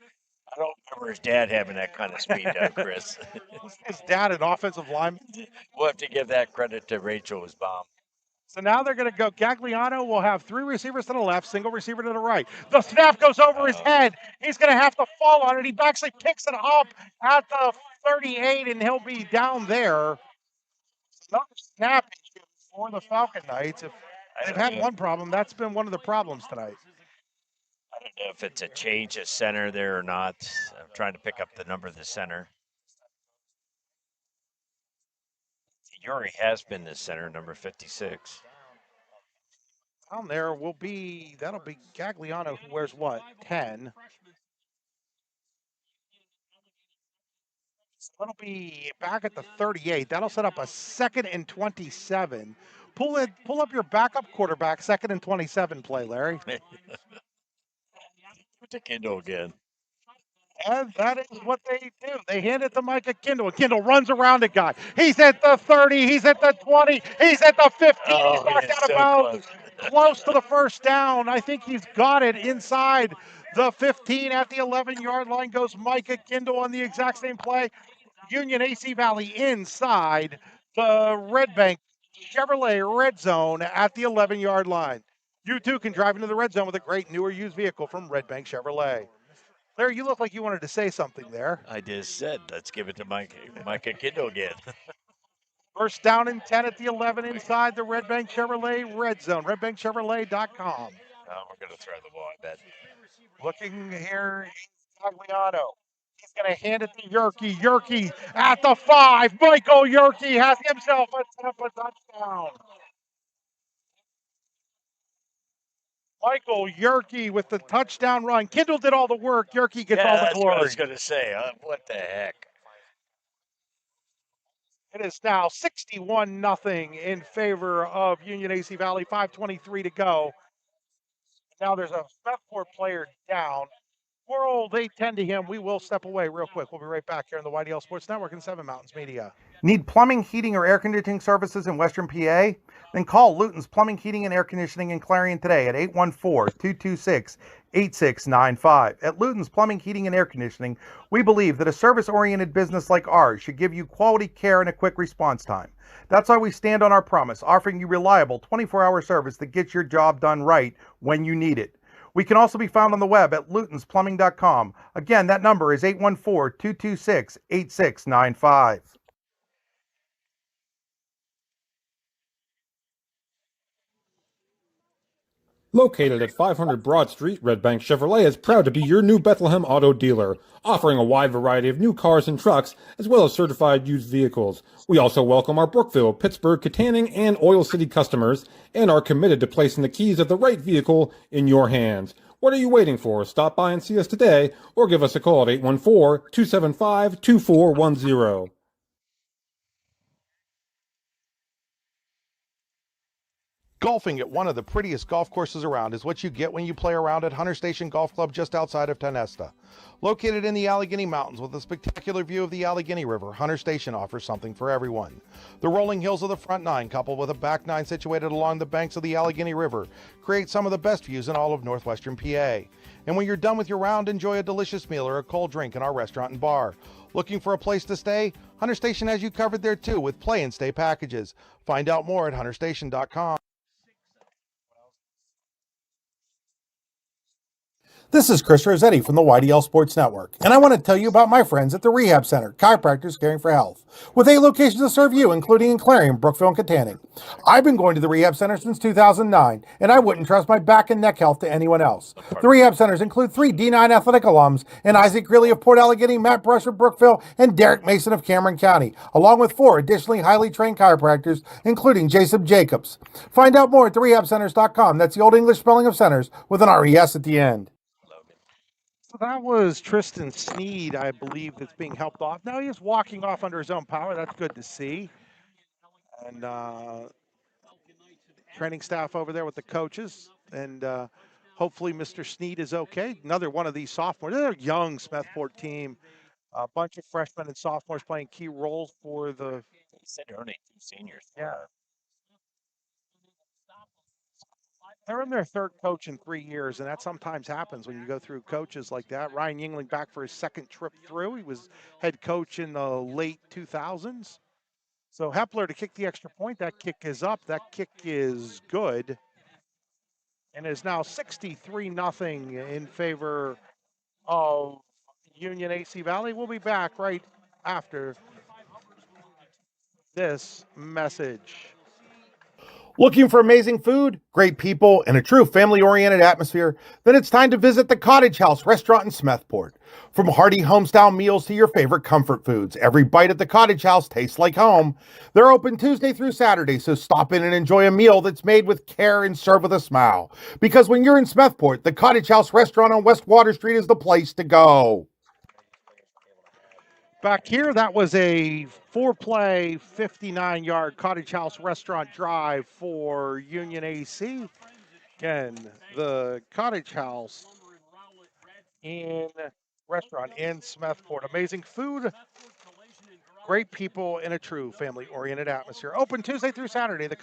I don't remember his dad having that kind of speed, though, Chris. His dad, an offensive lineman. We'll have to give that credit to Rachel, his mom. So now they're going to go. Gagliano will have 3 receivers to the left, single receiver to the right. The snap goes over his head. He's going to have to fall on it. He actually picks it up at the 38, and he'll be down there. Another snap issue for the Falcon Knights. If they've had one problem, that's been one of the problems tonight. I don't know if it's a change of center there or not. I'm trying to pick up the number of the center. Yuri has been the center, number 56. Down there will be, that'll be Gagliano, who wears what, 10. So it'll be back at the 38. That'll set up a 2nd and 27. Pull up your backup quarterback, 2nd and 27 play, Larry. Put the Kindle again. And that is what they do. They hand it to Micah Kindle. And Kindle runs around a guy. He's at the 30. He's at the 20. He's at the 15. Oh, he's knocked out so of bounds. Close to the first down. I think he's got it inside the 15 at the 11-yard line. Goes Micah Kindle on the exact same play. Union AC Valley inside the Red Bank Chevrolet red zone at the 11-yard line. You too can drive into the red zone with a great newer used vehicle from Red Bank Chevrolet. Larry, you look like you wanted to say something there. I just said, let's give it to Micah Kindle again. First down and 10 at the 11 inside the Red Bank Chevrolet red zone, redbankchevrolet.com. Oh, we're going to throw the ball, I bet. Looking here, Gagliano. He's going to hand it to Yerke. Yerke at the 5. Michael Yerke has himself a touchdown. Michael Yerke with the touchdown run. Kindle did all the work. Yerke gets all the That's glory. what I was going to say. What the heck? It is now 61-0 in favor of Union AC Valley. 5:23 to go. Now there's a Smethport player down. They tend to him. We will step away real quick. We'll be right back here on the YDL Sports Network and 7 Mountains Media. Need plumbing, heating, or air conditioning services in Western PA? Then call Luton's Plumbing, Heating, and Air Conditioning in Clarion today at 814-226-8695. At Luton's Plumbing, Heating, and Air Conditioning, we believe that a service-oriented business like ours should give you quality care and a quick response time. That's why we stand on our promise, offering you reliable 24-hour service that gets your job done right when you need it. We can also be found on the web at lutonsplumbing.com. Again, that number is 814-226-8695. Located at 500 Broad Street, Red Bank Chevrolet is proud to be your new Bethlehem auto dealer, offering a wide variety of new cars and trucks, as well as certified used vehicles. We also welcome our Brookville, Pittsburgh, Katanning, and Oil City customers, and are committed to placing the keys of the right vehicle in your hands. What are you waiting for? Stop by and see us today, or give us a call at 814-275-2410. Golfing at one of the prettiest golf courses around is what you get when you play around at Hunter Station Golf Club just outside of Tonesta. Located in the Allegheny Mountains with a spectacular view of the Allegheny River, Hunter Station offers something for everyone. The rolling hills of the front nine, coupled with a back nine situated along the banks of the Allegheny River, create some of the best views in all of northwestern PA. And when you're done with your round, enjoy a delicious meal or a cold drink in our restaurant and bar. Looking for a place to stay? Hunter Station has you covered there too with play and stay packages. Find out more at hunterstation.com. This is Chris Rossetti from the YDL Sports Network, and I want to tell you about my friends at the Rehab Center, Chiropractors Caring for Health, with 8 locations to serve you, including in Clarion, Brookville, and Katanning. I've been going to the Rehab Center since 2009, and I wouldn't trust my back and neck health to anyone else. The Rehab Centers include 3 D9 athletic alums, and Isaac Greeley of Port Allegheny, Matt Brush of Brookville, and Derek Mason of Cameron County, along with 4 additionally highly trained chiropractors, including Jason Jacobs. Find out more at therehabcenters.com. That's the Old English spelling of centers with an RES at the end. So that was Tristan Sneed, I believe, that's being helped off. Now he's walking off under his own power. That's good to see. And training staff over there with the coaches. And hopefully Mr. Sneed is okay. Another one of these sophomores. They're a young Smethport team. A bunch of freshmen and sophomores playing key roles for the... They said there are only 2 seniors. Yeah. They're in their 3rd coach in 3 years, and that sometimes happens when you go through coaches like that. Ryan Yingling back for his 2nd trip through. He was head coach in the late 2000s. So Hepler to kick the extra point. That kick is up. That kick is good. And is now 63-0 in favor of Union AC Valley. We'll be back right after this message. Looking for amazing food, great people, and a true family-oriented atmosphere? Then it's time to visit the Cottage House restaurant in Smethport. From hearty homestyle meals to your favorite comfort foods, every bite at the Cottage House tastes like home. They're open Tuesday through Saturday, so stop in and enjoy a meal that's made with care and served with a smile. Because when you're in Smethport, the Cottage House restaurant on West Water Street is the place to go. Back here, that was a 4-play, 59-yard Cottage House restaurant drive for Union AC. Again, the Cottage House in restaurant in Smethport. Amazing food, great people, and a true family-oriented atmosphere. Open Tuesday through Saturday. The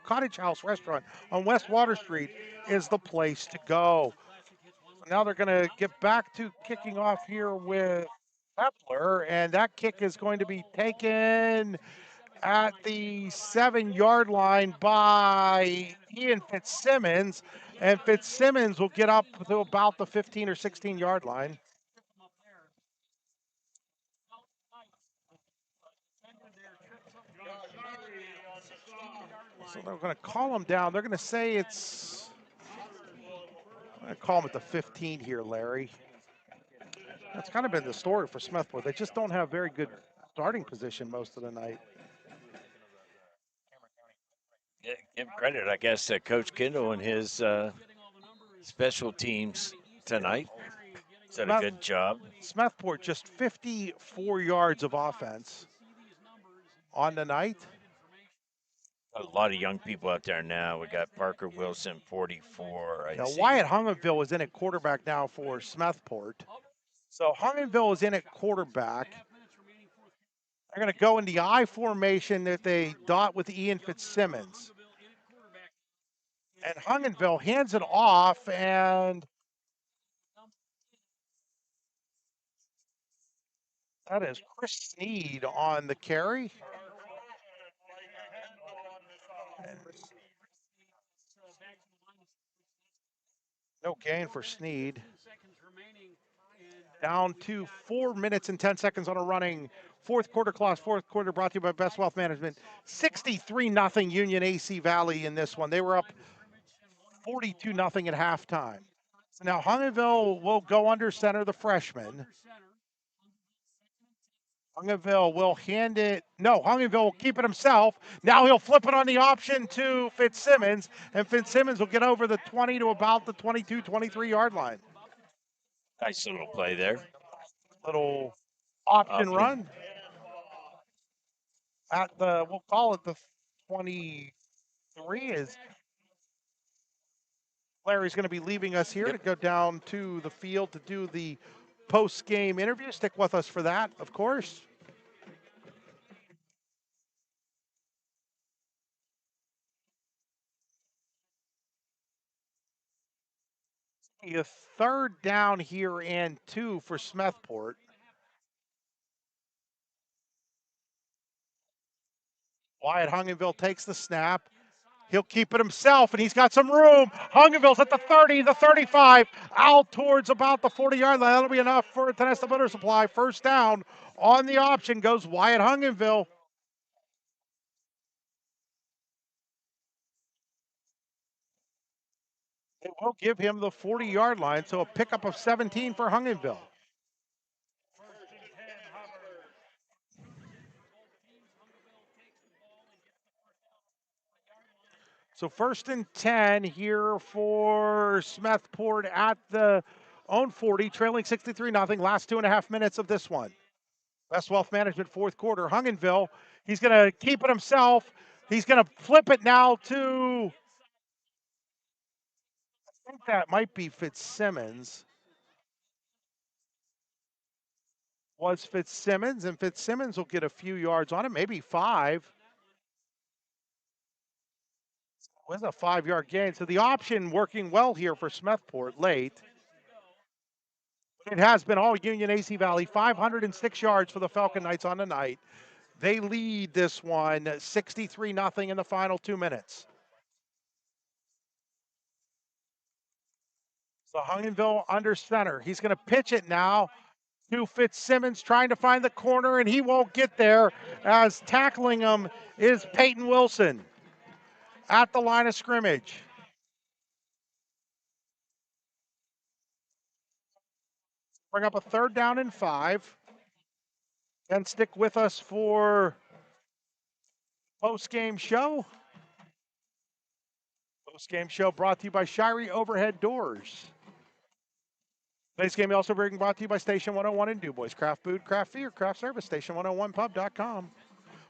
Cottage House restaurant on West Water Street is the place to go. Now they're going to get back to kicking off here with Kepler, and that kick is going to be taken at the 7-yard line by Ian Fitzsimmons, and Fitzsimmons will get up to about the 15 or 16-yard line. So they're going to call him down. They're going to say it's, I'm going to call him at the 15 here, Larry. That's kind of been the story for Smethport. They just don't have very good starting position most of the night. Yeah, give credit, I guess, to Coach Kendall and his special teams tonight. Did a good job. Smethport just 54 yards of offense on the night. A lot of young people out there now. We got Parker Wilson, 44. Now, Wyatt Hungenville is in at quarterback now for Smethport. So Hungenville is in at quarterback. They're going to go in the I formation that they dot with Ian Fitzsimmons. And Hungenville hands it off, and that is Chris Sneed on the carry. No gain for Sneed. Down to 4 minutes and 10 seconds on a running fourth quarter clock. Fourth quarter brought to you by Best Wealth Management. 63-0 Union AC Valley in this one. They were up 42-0 at halftime. So now Hungenville will go under center, the freshman. Hungenville will hand it. No, Hungenville will keep it himself. Now he'll flip it on the option to Fitzsimmons, and Fitzsimmons will get over the 20 to about the 22, 23-yard line. Nice little play there. Little option run at the, we'll call it the 23, is Larry's going to be leaving us here to go down to the field to do the post-game interview. Stick with us for that, of course. A third down here and 2 for Smethport. Wyatt Hungenville takes the snap. He'll keep it himself, and he's got some room. Hungenville's at the 30, the 35, out towards about the 40-yard line. That'll be enough for Tenesta Motor Supply. First down on the option goes Wyatt Hungenville. It will give him the 40-yard line, so a pickup of 17 for Hungenville. So 1st and 10 here for Smethport at the own 40, trailing 63-0. Last 2.5 minutes of this one. Best Wealth Management fourth quarter. Hungenville, he's going to keep it himself. He's going to flip it now to, I think that might be Fitzsimmons. Was Fitzsimmons, and Fitzsimmons will get a few yards on it, maybe 5. Was a 5-yard gain. So the option working well here for Smethport late. It has been all Union AC Valley. 506 yards for the Falcon Knights on the night. They lead this one 63-0 in the final 2 minutes. So Hungenville under center. He's going to pitch it now. to Fitzsimmons trying to find the corner, and he won't get there as tackling him is Peyton Wilson at the line of scrimmage. Bring up a 3rd down and 5. And stick with us for post-game show. Post-game show brought to you by Shirey Overhead Doors. Today's game also being brought to you by Station 101 in DuBois. Craft food, craft beer, craft service, station101pub.com.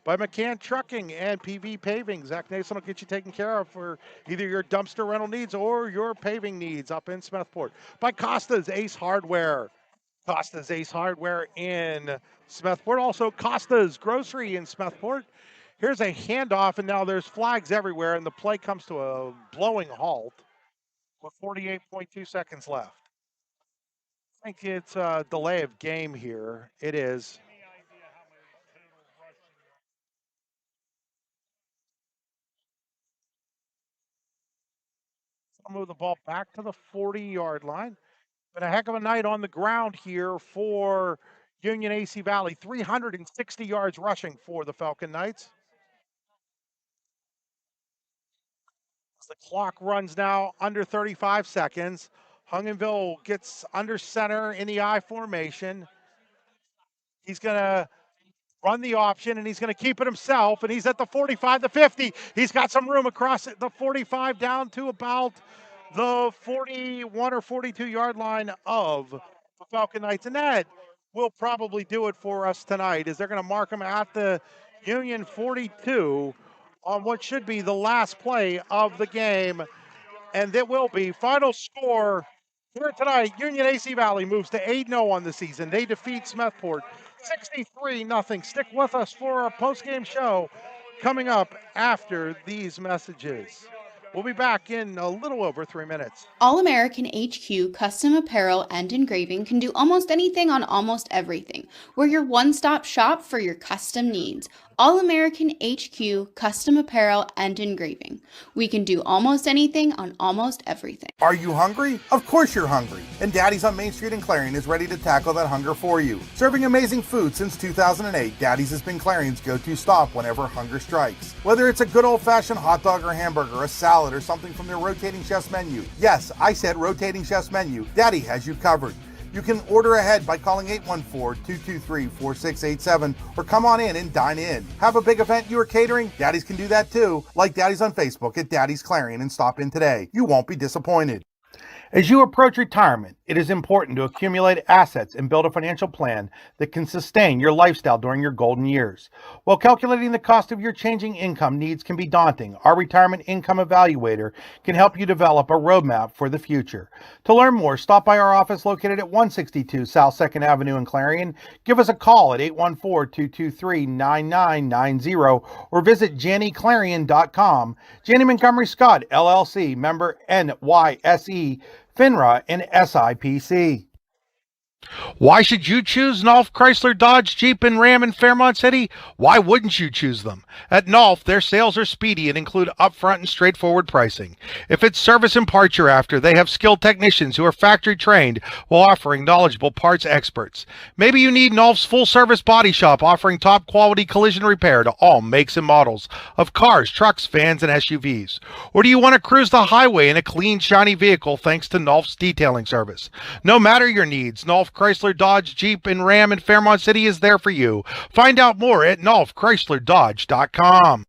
By McCann Trucking and PV Paving. Zach Nason will get you taken care of for either your dumpster rental needs or your paving needs up in Smethport. By Costa's Ace Hardware. Costa's Ace Hardware in Smethport. Also Costa's Grocery in Smethport. Here's a handoff, and now there's flags everywhere, and the play comes to a blowing halt with 48.2 seconds left. I think it's a delay of game here. It is. I'll move the ball back to the 40-yard line. But a heck of a night on the ground here for Union AC Valley. 360 yards rushing for the Falcon Knights. The clock runs now under 35 seconds. Hungenville gets under center in the I formation. He's going to run the option, and he's going to keep it himself, and he's at the 45, the 50. He's got some room across the 45 down to about the 41 or 42-yard line of the Falcon Knights. And that will probably do it for us tonight, as they're going to mark him at the Union 42 on what should be the last play of the game. And it will be final score here tonight. Union AC Valley moves to 8-0 on the season. They defeat Smethport 63-0. Stick with us for our post-game show coming up after these messages. We'll be back in a little over 3 minutes. All American HQ Custom Apparel and Engraving can do almost anything on almost everything. We're your one-stop shop for your custom needs. All American HQ Custom Apparel and Engraving. We can do almost anything on almost everything. Are you hungry? Of course you're hungry. And Daddy's on Main Street in Clarion is ready to tackle that hunger for you. Serving amazing food since 2008, Daddy's has been Clarion's go-to stop whenever hunger strikes. Whether it's a good old-fashioned hot dog or hamburger, a salad, or something from their rotating chef's menu. Yes, I said rotating chef's menu. Daddy has you covered. You can order ahead by calling 814-223-4687 or come on in and dine in. Have a big event you are catering? Daddy's can do that too. Like Daddy's on Facebook at Daddy's Clarion and stop in today. You won't be disappointed. As you approach retirement, it is important to accumulate assets and build a financial plan that can sustain your lifestyle during your golden years. While calculating the cost of your changing income needs can be daunting, our Retirement Income Evaluator can help you develop a roadmap for the future. To learn more, stop by our office located at 162 South 2nd Avenue in Clarion. Give us a call at 814-223-9990 or visit JannyClarion.com. Janney Montgomery Scott, LLC, member NYSE, FINRA, and SIPC. Why should you choose Nolf Chrysler Dodge Jeep and Ram in Fairmont City? Why wouldn't you choose them? At Nolf, their sales are speedy and include upfront and straightforward pricing. If it's service and parts you're after, they have skilled technicians who are factory trained while offering knowledgeable parts experts. Maybe you need Nolf's full service body shop offering top quality collision repair to all makes and models of cars, trucks, vans, and SUVs. Or do you want to cruise the highway in a clean, shiny vehicle thanks to Nolf's detailing service? No matter your needs, Nolf Chrysler Dodge Jeep and Ram in Fairmont City is there for you. Find out more at NolfChryslerDodge.com.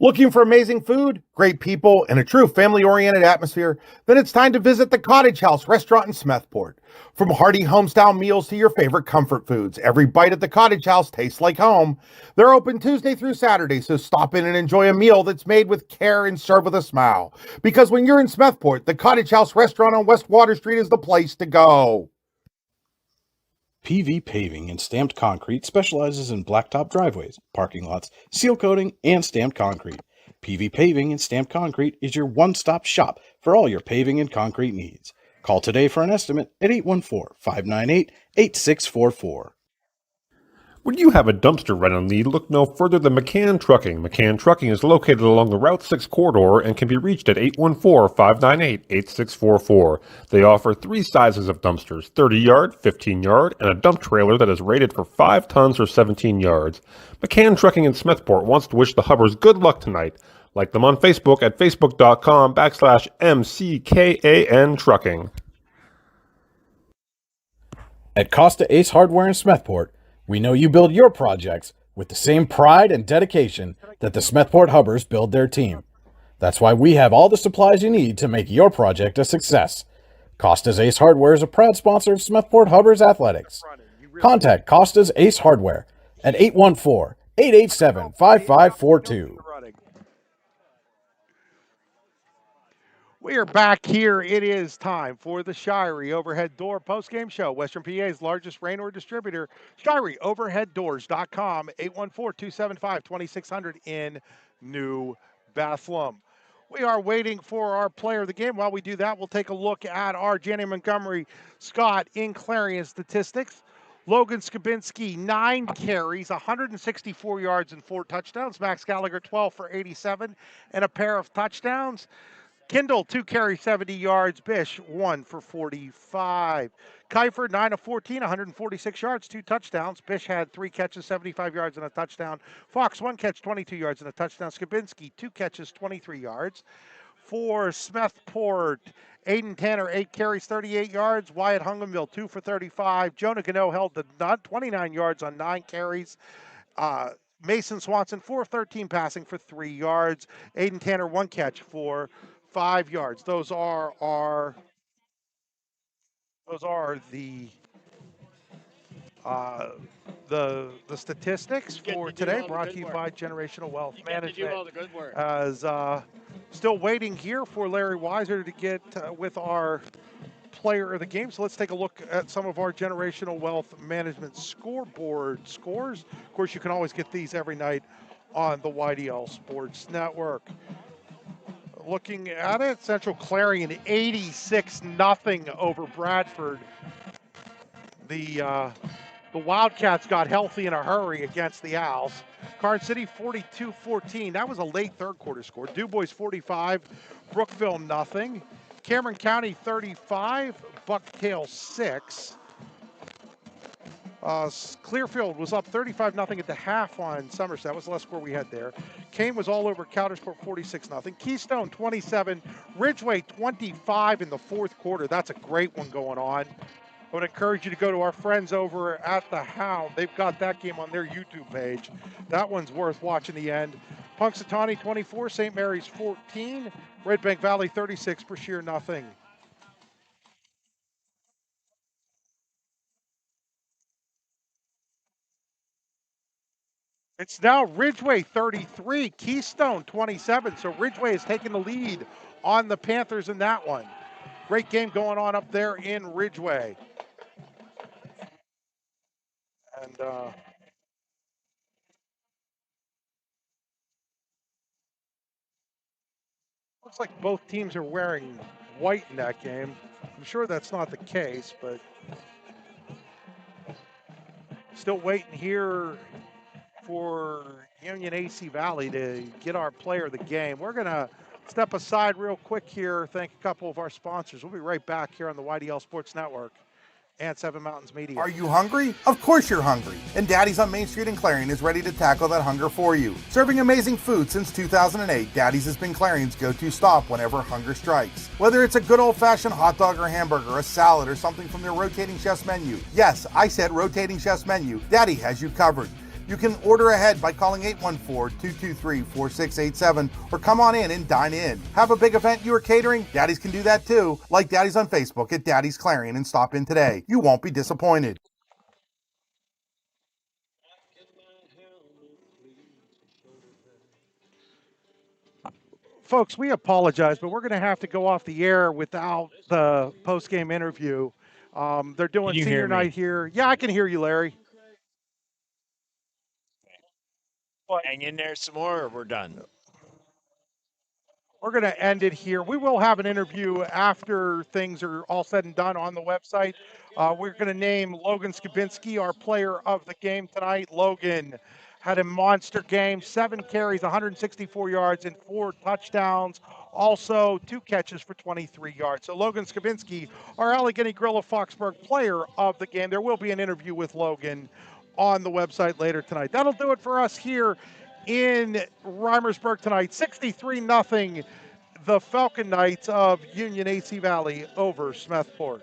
Looking for amazing food, great people, and a true family-oriented atmosphere? Then it's time to visit the Cottage House restaurant in Smethport. From hearty homestyle meals to your favorite comfort foods, every bite at the Cottage House tastes like home. They're open Tuesday through Saturday, so stop in and enjoy a meal that's made with care and served with a smile. Because when you're in Smethport, the Cottage House restaurant on West Water Street is the place to go. PV Paving and Stamped Concrete specializes in blacktop driveways, parking lots, seal coating, and stamped concrete. PV Paving and Stamped Concrete is your one-stop shop for all your paving and concrete needs. Call today for an estimate at 814-598-8644. When you have a dumpster rental need, look no further than McCann Trucking. McCann Trucking is located along the Route 6 corridor and can be reached at 814-598-8644. They offer 3 sizes of dumpsters, 30-yard, 15-yard, and a dump trailer that is rated for 5 tons or 17 yards. McCann Trucking in Smethport wants to wish the Hubbers good luck tonight. Like them on Facebook at facebook.com/MCKAN Trucking. At Costa Ace Hardware in Smethport, we know you build your projects with the same pride and dedication that the Smethport Hubbers build their team. That's why we have all the supplies you need to make your project a success. Costa's Ace Hardware is a proud sponsor of Smethport Hubbers Athletics. Contact Costa's Ace Hardware at 814-887-5542. We are back here. It is time for the Shirey Overhead Door postgame show. Western PA's largest rain-or distributor, ShireyOverheadDoors.com, 814-275-2600 in New Bethlehem. We are waiting for our player of the game. While we do that, we'll take a look at our Jenny Montgomery Scott in Clarion statistics. Logan Skabinski, 9 carries, 164 yards and 4 touchdowns. Max Gallagher, 12 for 87 and a pair of touchdowns. Kindle, 2 carries, 70 yards. Bish, 1 for 45. Kiefer, 9 of 14, 146 yards, 2 touchdowns. Bish had 3 catches, 75 yards and a touchdown. Fox, 1 catch, 22 yards and a touchdown. Skabinski, 2 catches, 23 yards. For Smethport, Aiden Tanner, 8 carries, 38 yards. Wyatt Hungenville, 2 for 35. Jonah Gano held the nut, 29 yards on 9 carries. Mason Swanson, 4 of 13 passing for 3 yards. Aiden Tanner, 1 catch for 5 yards. Those are the statistics for today, brought to you by Generational Wealth Management. As still waiting here for Larry Weiser to get with our player of the game. So let's take a look at some of our Generational Wealth Management scoreboard scores. Of course, you can always get these every night on the YDL Sports Network. Looking at it, Central Clarion 86-0 over Bradford. The Wildcats got healthy in a hurry against the Owls. Carson City 42-14. That was a late third quarter score. DuBois 45, Brookville 0. Cameron County 35, Bucktail 6. Clearfield was up 35-0 at the half on Somerset. That was the last score we had there. Kane was all over Coudersport 46-0. Keystone 27, Ridgeway 25 in the fourth quarter. That's a great one going on. I would encourage you to go to our friends over at the Hound. They've got that game on their YouTube page. That one's worth watching the end. Punxsutawney 24, St. Mary's 14, Red Bank Valley 36, Brashear 0. It's now Ridgeway 33, Keystone 27. So Ridgeway has taken the lead on the Panthers in that one. Great game going on up there in Ridgeway. And looks like both teams are wearing white in that game. I'm sure that's not the case, but still waiting here for Union AC Valley to get our player of the game. We're going to step aside real quick here, thank a couple of our sponsors. We'll be right back here on the YDL Sports Network and Seven Mountains Media. Are you hungry? Of course you're hungry. And Daddy's on Main Street in Clarion is ready to tackle that hunger for you. Serving amazing food since 2008, Daddy's has been Clarion's go-to stop whenever hunger strikes. Whether it's a good old-fashioned hot dog or hamburger, a salad, or something from their rotating chef's menu. Yes, I said rotating chef's menu. Daddy has you covered. You can order ahead by calling 814-223-4687 or come on in and dine in. Have a big event you are catering? Daddy's can do that too. Like Daddy's on Facebook at Daddy's Clarion and stop in today. You won't be disappointed. Folks, we apologize, but we're going to have to go off the air without the post-game interview. They're doing senior night here. Yeah, I can hear you, Larry. Hang in there some more, or we're done? we're going to end it here. We will have an interview after things are all said and done on the website. We're going to name Logan Skabinski our player of the game tonight. Logan had a monster game, 7 carries, 164 yards, and 4 touchdowns. Also, 2 catches for 23 yards. So Logan Skabinski, our Allegheny Grill of Foxburg player of the game. There will be an interview with Logan on the website later tonight. That'll do it for us here in Reimersburg tonight. 63-0, the Falcon Knights of Union AC Valley over Smethport.